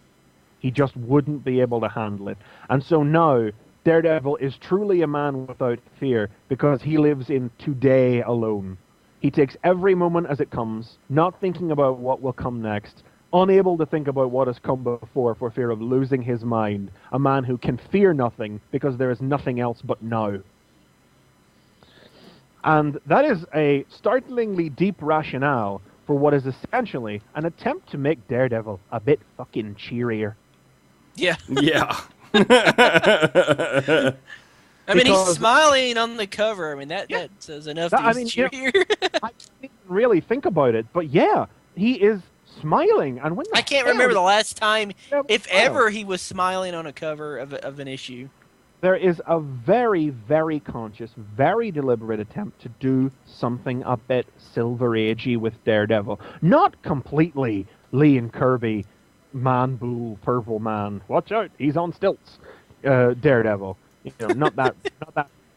He just wouldn't be able to handle it. And so now, Daredevil is truly a man without fear because he lives in today alone. He takes every moment as it comes, not thinking about what will come next, unable to think about what has come before for fear of losing his mind. A man who can fear nothing because there is nothing else but now. And that is a startlingly deep rationale for what is essentially an attempt to make Daredevil a bit fucking cheerier. Yeah. Yeah. I mean, he's smiling on the cover. I mean, that says enough to he's cheerier. I didn't really think about it, but yeah, he is smiling. And when I can't remember the last time, if ever, he was smiling on a cover of an issue. There is a very, very conscious, very deliberate attempt to do something a bit Silver Agey with Daredevil. Not completely Lee and Kirby, man, bull, purple man. Watch out, he's on stilts. Daredevil, not that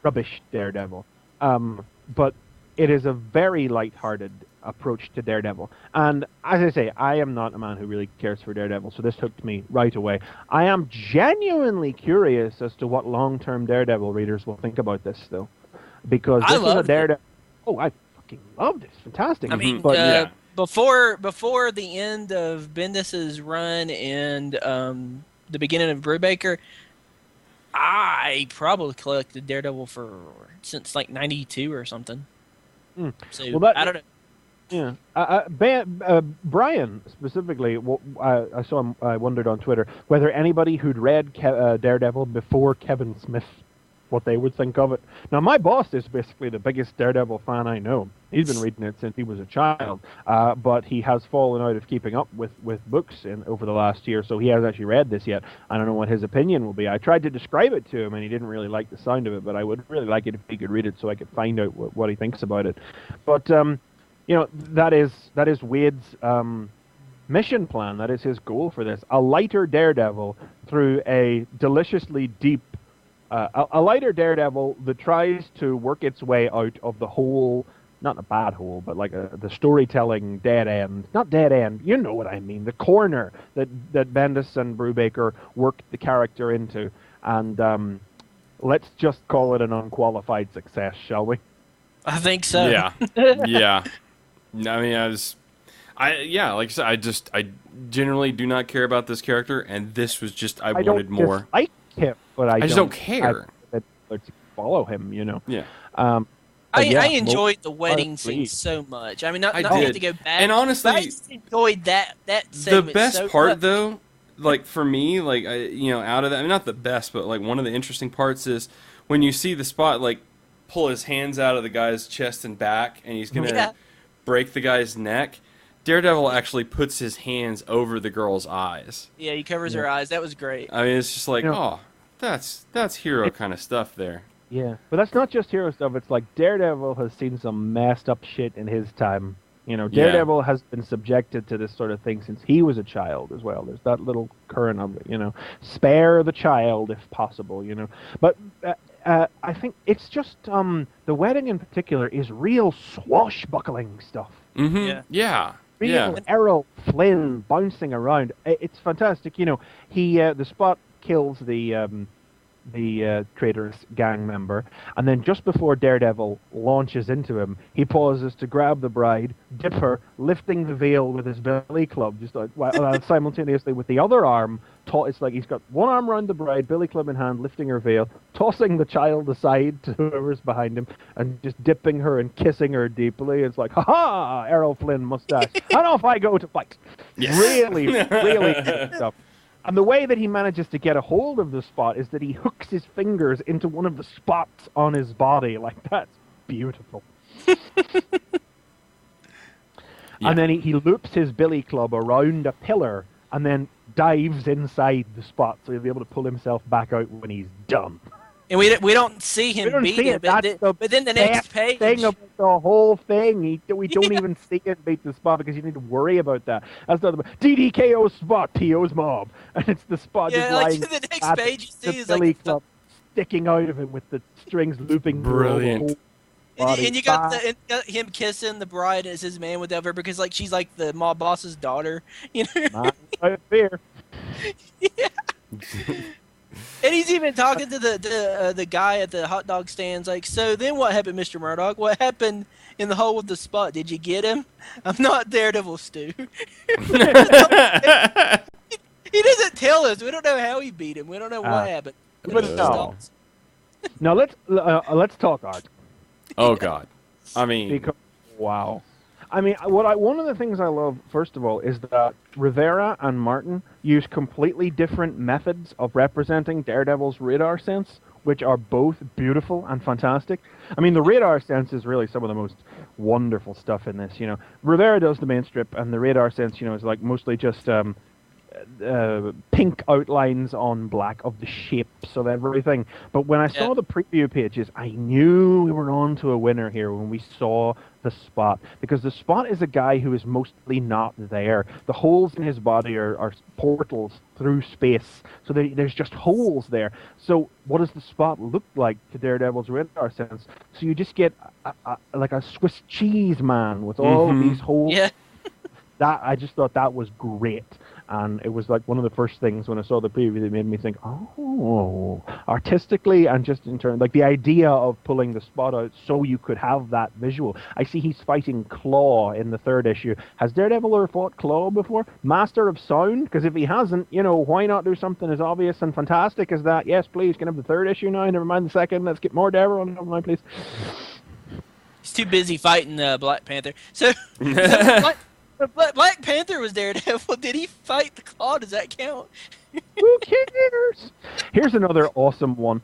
rubbish Daredevil. But it is a very lighthearted approach to Daredevil. And as I say, I am not a man who really cares for Daredevil, so this hooked me right away. I am genuinely curious as to what long-term Daredevil readers will think about this, though. Because this is a Daredevil... Oh, I fucking loved it. It's fantastic. I mean, before the end of Bendis's run and the beginning of Brubaker, I probably collected Daredevil since like 92 or something. So, well, I don't know. Yeah, Brian specifically. I saw him. I wondered on Twitter whether anybody who'd read Daredevil before Kevin Smith, what they would think of it. Now, my boss is basically the biggest Daredevil fan I know. He's been reading it since he was a child, but he has fallen out of keeping up with books over the last year, so he hasn't actually read this yet. I don't know what his opinion will be. I tried to describe it to him, and he didn't really like the sound of it, but I would really like it if he could read it so I could find out what he thinks about it. But that is Waid's mission plan. That is his goal for this. A lighter Daredevil through a deliciously deep, a lighter Daredevil that tries to work its way out of the hole, not a bad hole, but like the storytelling dead end. Not dead end, you know what I mean. The corner that Bendis and Brubaker worked the character into. And let's just call it an unqualified success, shall we? I think so. Yeah. Yeah. I mean, like I said, I generally do not care about this character, and this was just, I wanted more. I him, but I just don't care. To follow him, Yeah. I enjoyed the wedding scene so much. I mean, not to go back, and honestly, I just enjoyed that the segment. best part, though, like for me, like out of that, I mean, not the best, but like one of the interesting parts is when you see the Spot like pull his hands out of the guy's chest and back, and he's gonna break the guy's neck. Daredevil actually puts his hands over the girl's eyes. Yeah, he covers her eyes. That was great. I mean, it's just like, that's hero kind of stuff there. Yeah, but that's not just hero stuff. It's like Daredevil has seen some messed up shit in his time. You know, Yeah. Daredevil has been subjected to this sort of thing since he was a child as well. There's that little current of it, you know. Spare the child if possible, you know. But I think it's just the wedding in particular is real swashbuckling stuff. Mm-hmm. Yeah. Real Errol Flynn bouncing around. It's fantastic. You know, he the Spot kills the traitorous gang member, and then just before Daredevil launches into him, he pauses to grab the bride, dip her, lifting the veil with his billy club, just simultaneously with the other arm. It's like he's got one arm around the bride, billy club in hand, lifting her veil, tossing the child aside to whoever's behind him, and just dipping her and kissing her deeply. It's like, ha-ha, Errol Flynn mustache. And off I go to fight. Yes. Really, really good stuff. And the way that he manages to get a hold of the Spot is that he hooks his fingers into one of the spots on his body. Like, that's beautiful. And then he loops his billy club around a pillar and then dives inside the Spot so he'll be able to pull himself back out when he's done. And we don't see him beat him, but then the next page. Thing about the whole thing, we don't even see it beat the Spot because you need to worry about that. That's not the DDKO Spot, T.O.'s mob, and it's the Spot just lying. The next page you see is Billy like Club sticking out of him with the strings looping. Brilliant. And you got him kissing the bride as his man, whatever, because like she's like the mob boss's daughter, you know. Not without fear. Yeah. And he's even talking to the guy at the hot dog stands, like, so then what happened, Mr. Murdoch? What happened in the hole with the Spot? Did you get him? I'm not Daredevil, Stu. He doesn't tell us. We don't know how he beat him. We don't know what happened. But no. Now let's talk art. Oh God, I mean, Because, wow. I mean, one of the things I love, first of all, is that Rivera and Martin use completely different methods of representing Daredevil's radar sense, which are both beautiful and fantastic. I mean, the radar sense is really some of the most wonderful stuff in this. You know, Rivera does the main strip, and the radar sense, you know, is like mostly just pink outlines on black of the shapes of everything. But when I saw the preview pages, I knew we were on to a winner here when we saw the Spot, because the Spot is a guy who is mostly not there. The holes in his body are portals through space, so there's just holes there. So what does the Spot look like to Daredevil's radar sense? So you just get like a Swiss cheese man with all these holes. Yeah. That I just thought that was great. And it was like one of the first things when I saw the preview that made me think, oh, artistically and just in terms, like the idea of pulling the Spot out so you could have that visual. I see he's fighting Claw in the third issue. Has Daredevil ever fought Claw before? Master of Sound? Because if he hasn't, you know, why not do something as obvious and fantastic as that? Yes, please, can I have the third issue now? Never mind the second. Let's get more Daredevil. Never mind, please. He's too busy fighting Black Panther. So Black Panther was Daredevil. Did he fight the Claw? Does that count? Who cares? Here's another awesome one.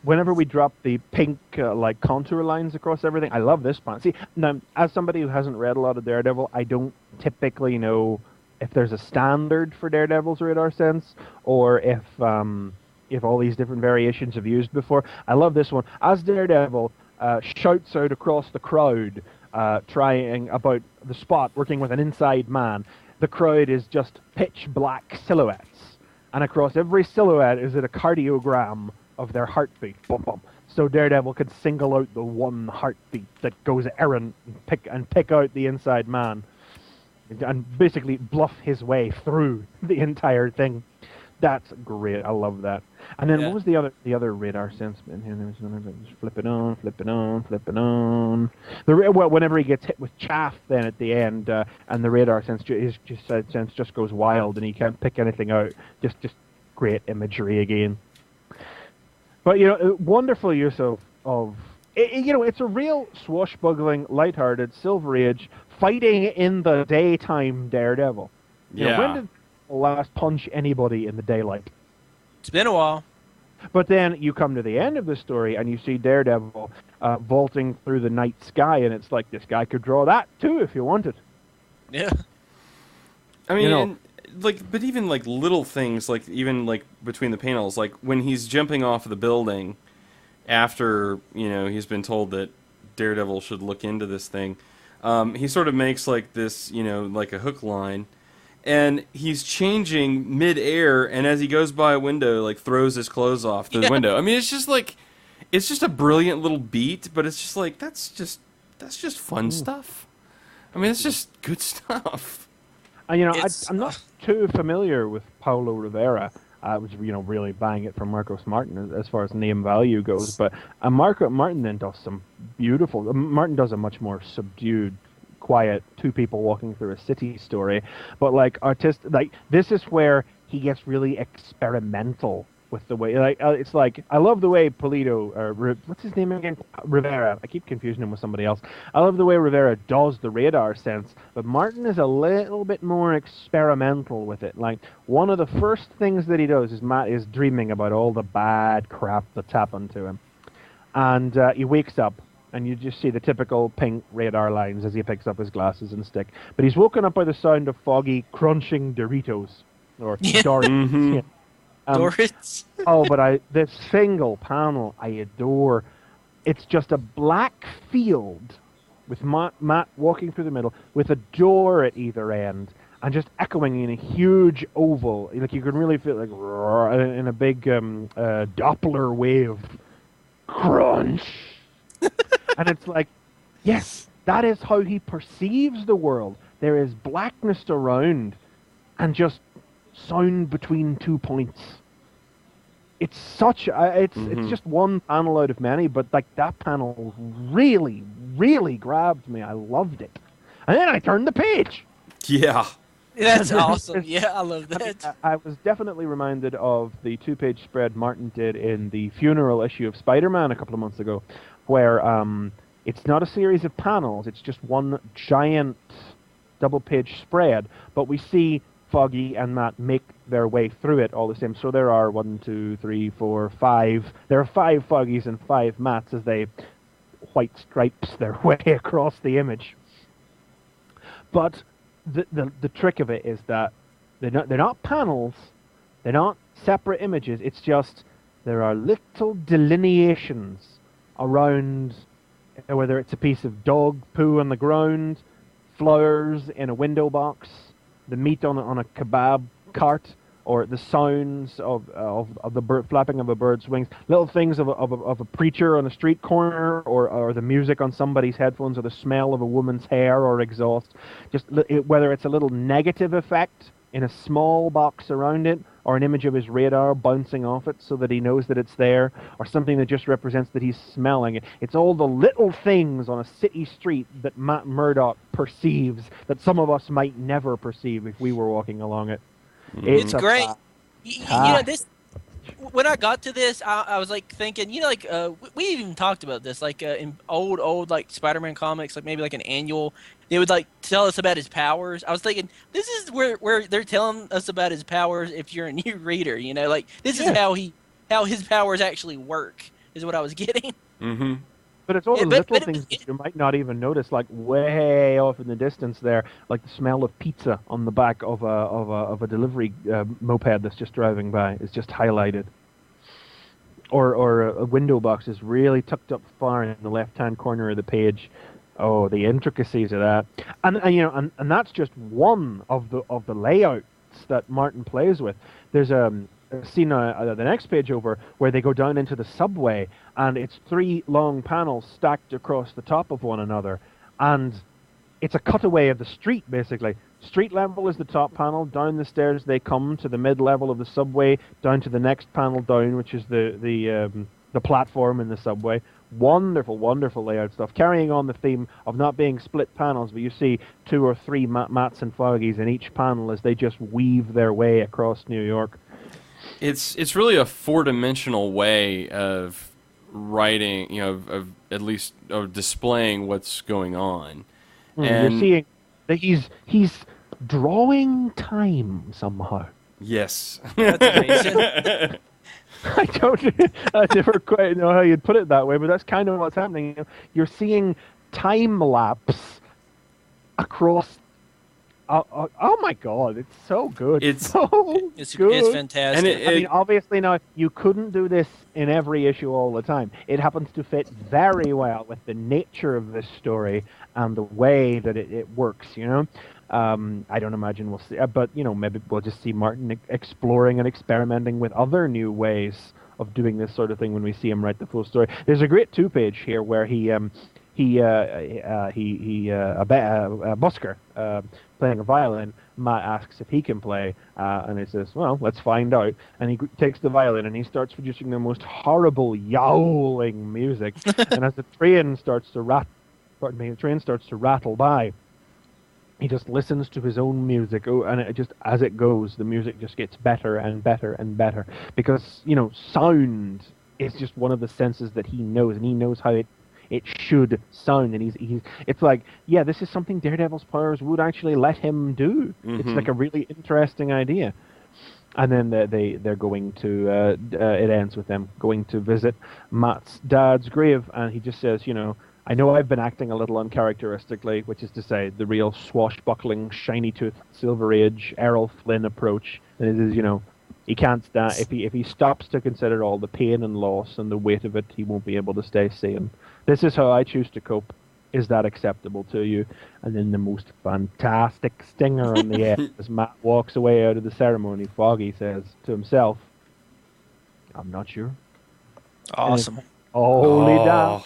Whenever we drop the pink like contour lines across everything, I love this part. See, now as somebody who hasn't read a lot of Daredevil, I don't typically know if there's a standard for Daredevil's radar sense or if all these different variations have used before. I love this one. As Daredevil shouts out across the crowd, trying about the Spot working with an inside man, the crowd is just pitch black silhouettes, and across every silhouette is it a cardiogram of their heartbeat. Bum, bum. So Daredevil could single out the one heartbeat that goes errant and pick out the inside man and basically bluff his way through the entire thing. That's great. I love that. And then what was the other radar sense in here? Just flipping on. Whenever he gets hit with chaff, then at the end, and the radar sense just goes wild, and he can't pick anything out. Just great imagery again. But you know, wonderful use of you know, it's a real swashbuckling, lighthearted Silver Age fighting in the daytime Daredevil. You know, when did last punch anybody in the daylight? It's been a while. But then you come to the end of the story and you see Daredevil vaulting through the night sky, and it's like, this guy could draw that too if he wanted. Yeah. I mean, You know. and, like, but even like little things, like even like between the panels, like when he's jumping off the building, after he's been told that Daredevil should look into this thing, he sort of makes like this like a hook line, and he's changing mid-air, and as he goes by a window, like throws his clothes off the window. I mean, it's just a brilliant little beat, but it's just like that's just fun stuff. I mean, it's just good stuff. I'm not too familiar with Paulo Rivera. I was, really buying it from Marcos Martin as far as name value goes. But Martin then does some beautiful. Martin does a much more subdued, quiet, two people walking through a city story. But this is where he gets really experimental with the way, it's like, I love the way Pulido, what's his name again? Rivera. I keep confusing him with somebody else. I love the way Rivera does the radar sense, but Martin is a little bit more experimental with it. Like, one of the first things that he does is Matt is dreaming about all the bad crap that's happened to him. And he wakes up, and you just see the typical pink radar lines as he picks up his glasses and stick. But he's woken up by the sound of Foggy crunching Doritos. Or Doritos. Mm-hmm. Yeah. Doris. But this single panel I adore. It's just a black field with Matt walking through the middle with a door at either end and just echoing in a huge oval. Like, you can really feel like in a big Doppler wave. Crunch. And it's like, yes, that is how he perceives the world. There is blackness around and just sound between 2 points. It's it's just one panel out of many, but like that panel really, really grabbed me. I loved it. And then I turned the page. Yeah. That's awesome. Yeah, I love that. I was definitely reminded of the 2-page spread Martin did in the funeral issue of Spider-Man a couple of months ago, where it's not a series of panels, it's just one giant double-page spread, but we see Foggy and Matt make their way through it all the same. So there are 1, 2, 3, 4, 5. There are 5 Foggies and 5 Matts as they white stripes their way across the image. But the trick of it is that they're not panels, they're not separate images. It's just there are little delineations around, whether it's a piece of dog poo on the ground, flowers in a window box, the meat on a kebab cart, or the sounds of the flapping of a bird's wings, little things of a preacher on a street corner, or the music on somebody's headphones, or the smell of a woman's hair or exhaust. Just whether it's a little negative effect in a small box around it, or an image of his radar bouncing off it so that he knows that it's there, or something that just represents that he's smelling it. It's all the little things on a city street that Matt Murdock perceives that some of us might never perceive if we were walking along it. It's great. This. When I got to this, I was like thinking, we even talked about this, like in old like Spider-Man comics, like maybe like an annual, they would like tell us about his powers. I was thinking, this is where they're telling us about his powers if you're a new reader, like this is how his powers actually work, is what I was getting. Mm-hmm. But it's all the little things that you might not even notice, like way off in the distance there, like the smell of pizza on the back of a delivery moped that's just driving by is just highlighted. Or a window box is really tucked up far in the left-hand corner of the page. Oh, the intricacies of that, and that's just one of the layouts that Martin plays with. There's a scene the next page over where they go down into the subway, and it's 3 long panels stacked across the top of one another, and it's a cutaway of the street, basically. Street level is the top panel, down the stairs they come to the mid-level of the subway, down to the next panel down, which is the platform in the subway. Wonderful, wonderful layout stuff, carrying on the theme of not being split panels, but you see 2 or 3 Matts and Foggies in each panel as they just weave their way across New York. It's really a 4-dimensional way of writing, of at least of displaying what's going on. And you're seeing that he's drawing time somehow. Yes. That's amazing. I never quite know how you'd put it that way, but that's kind of what's happening. You're seeing time lapse across Oh my god, it's so good. It's- so It's good. fantastic. And I mean, obviously now you couldn't do this in every issue all the time. It happens to fit very well with the nature of this story and the way that it works. You know, I don't imagine we'll see, but you know, maybe we'll just see Martin exploring and experimenting with other new ways of doing this sort of thing when we see him write the full story. There's a great 2-page here where a busker playing a violin. Matt asks if he can play, and he says, "Well, let's find out." And he takes the violin and he starts producing the most horrible yowling music. And as the train starts to rattle by, he just listens to his own music, and it just, as it goes, the music just gets better and better and better, because you know, sound is just one of the senses that he knows, and he knows how it should sound, and he's it's like, yeah, this is something Daredevil's powers would actually let him do. It's like a really interesting idea. And then they're going to it ends with them going to visit Matt's dad's grave, and he just says, you know, I know I've been acting a little uncharacteristically, which is to say the real swashbuckling, shiny-toothed Silver Age Errol Flynn approach. And it is, you know, he can't stand, if he stops to consider all the pain and loss and the weight of it, he won't be able to stay sane. This is how I choose to cope. Is that acceptable to you? And then the most fantastic stinger on the end as Matt walks away out of the ceremony, Foggy says to himself, I'm not sure. Awesome. Holy damn.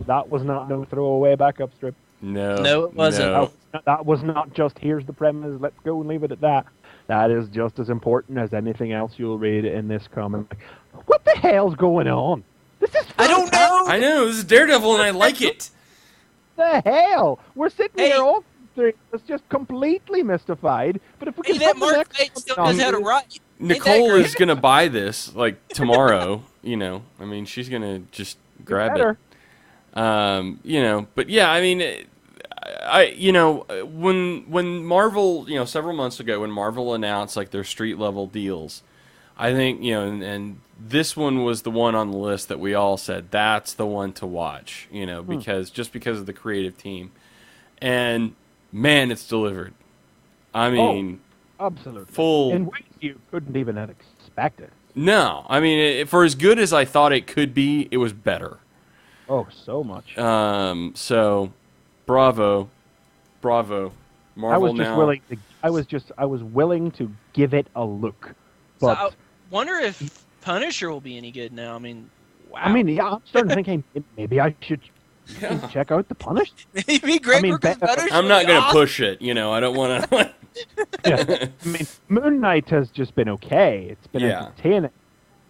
That was not no throwaway backup strip. No, it wasn't. No. That was not just, here's the premise, let's go and leave it at that. That is just as important as anything else you'll read in this comic. What the hell's going on? This is I don't know. I know, this is Daredevil and I like it. the hell? We're sitting Hey. here all three, it's just completely mystified. But if we Hey, can that put the Mark next Waid one still on knows how to here- write. Ain't that Nicole great? is gonna buy this like tomorrow. You know, I mean, she's gonna just grab better. it. You know, but yeah, I mean, you know, when Marvel, you know, several months ago when Marvel announced like their street level deals, I think, you know, and this one was the one on the list that we all said that's the one to watch. You know, because of the creative team, and man, it's delivered. I mean. Absolutely. Full. In ways you couldn't even have expected. No, I mean, for as good as I thought it could be, it was better. Oh, so much. So, bravo, Marvel I was just now. willing to. I was willing to give it a look. So But I wonder if Punisher will be any good now. I mean, wow. I mean, yeah, I'm starting to think, hey, maybe I should check out the Punisher. maybe Greg I mean, Rucka's Punisher. I'm not would be going to awesome. push it. You know, I don't want to. Yeah. I mean, Moon Knight has just been okay. It's been Yeah. entertaining.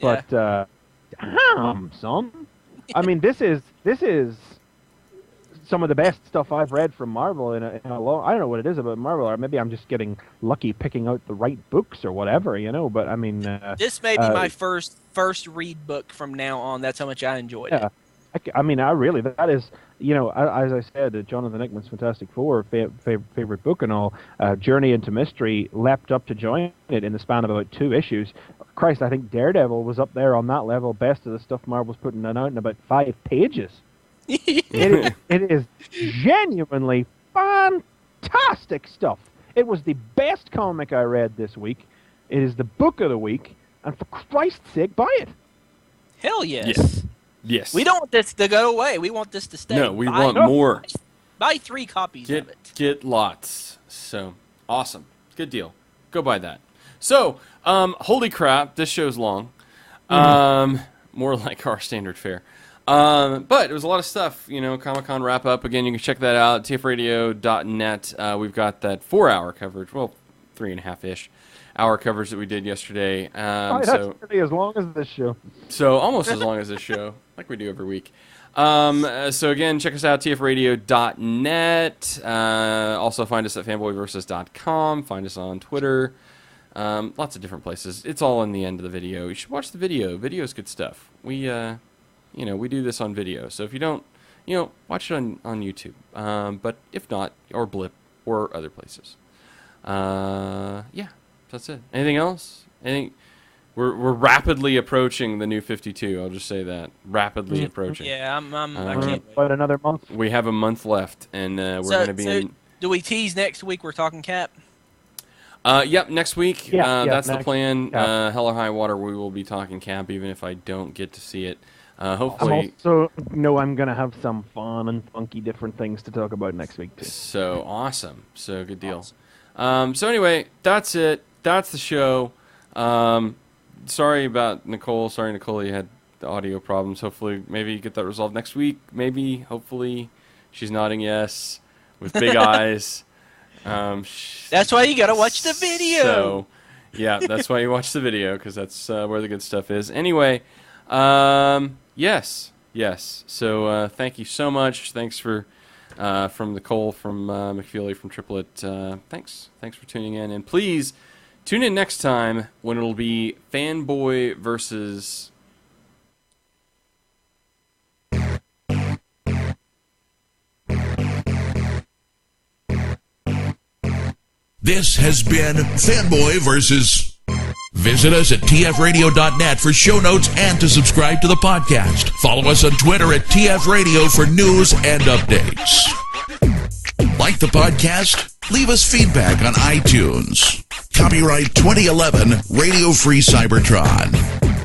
But damn, son. I mean, this is some of the best stuff I've read from Marvel in a long. I don't know what it is about Marvel, or maybe I'm just getting lucky picking out the right books or whatever, you know. But I mean, This may be my first read book from now on. That's how much I enjoyed yeah. it. I mean, that is, you know, as I said, Jonathan Hickman's Fantastic Four favorite book and all. Journey into Mystery leapt up to join it in the span of about 2 issues. Christ, I think Daredevil was up there on that level, best of the stuff Marvel's putting out in about 5 pages. It is genuinely fantastic stuff. It was the best comic I read this week. It is the book of the week, and for Christ's sake, buy it. Hell yes. Yes. We don't want this to go away. We want this to stay. No, we Buy- want more. Buy 3 copies of it. Get lots. So awesome. Good deal. Go buy that. So, holy crap, this show's long. More like our standard fare. But it was a lot of stuff, you know, Comic-Con wrap up. Again, you can check that out, tfradio.net. We've got that 4-hour coverage, well, 3.5-ish hour coverage that we did yesterday. That's So really as long as this show. so almost as long as this show, like we do every week. So again, check us out, tfradio.net. Also find us at fanboyversus.com. Find us on Twitter. Lots of different places. It's all in the end of the video. You should watch the video. Video's good stuff. We, you know, we do this on video. So if you don't, you know, watch it on YouTube. But if not, or Blip, or other places. Yeah, that's it. Anything else? We're rapidly approaching the new 52. I'll just say that. Rapidly approaching. Yeah, I Uh, can't wait. About another month. We have a month left, and we're going to be in... Do we tease next week we're talking Cap? Yep, next week. That's the plan. Yeah. Hell or High Water, we will be talking Cap, even if I don't get to see it. I'm Hopefully. also know I'm going to have some fun and funky different things to talk about next week, too. So awesome. So good deal. So anyway, that's it. That's the show. Sorry about Nicole. Sorry, Nicole, you had the audio problems. Hopefully, maybe you get that resolved next week. Maybe, hopefully. She's nodding yes with big eyes. That's why you gotta watch the video. So, yeah, that's why you watch the video, because that's where the good stuff is. Anyway, yes. So thank you so much. Thanks for from Nicole, from McFeely, from Triplet. Thanks for tuning in, and please tune in next time when it'll be Fanboy Versus. This has been Fanboy Versus. Visit us at tfradio.net for show notes and to subscribe to the podcast. Follow us on Twitter at tfradio for news and updates. Like the podcast? Leave us feedback on iTunes. Copyright 2011 Radio Free Cybertron.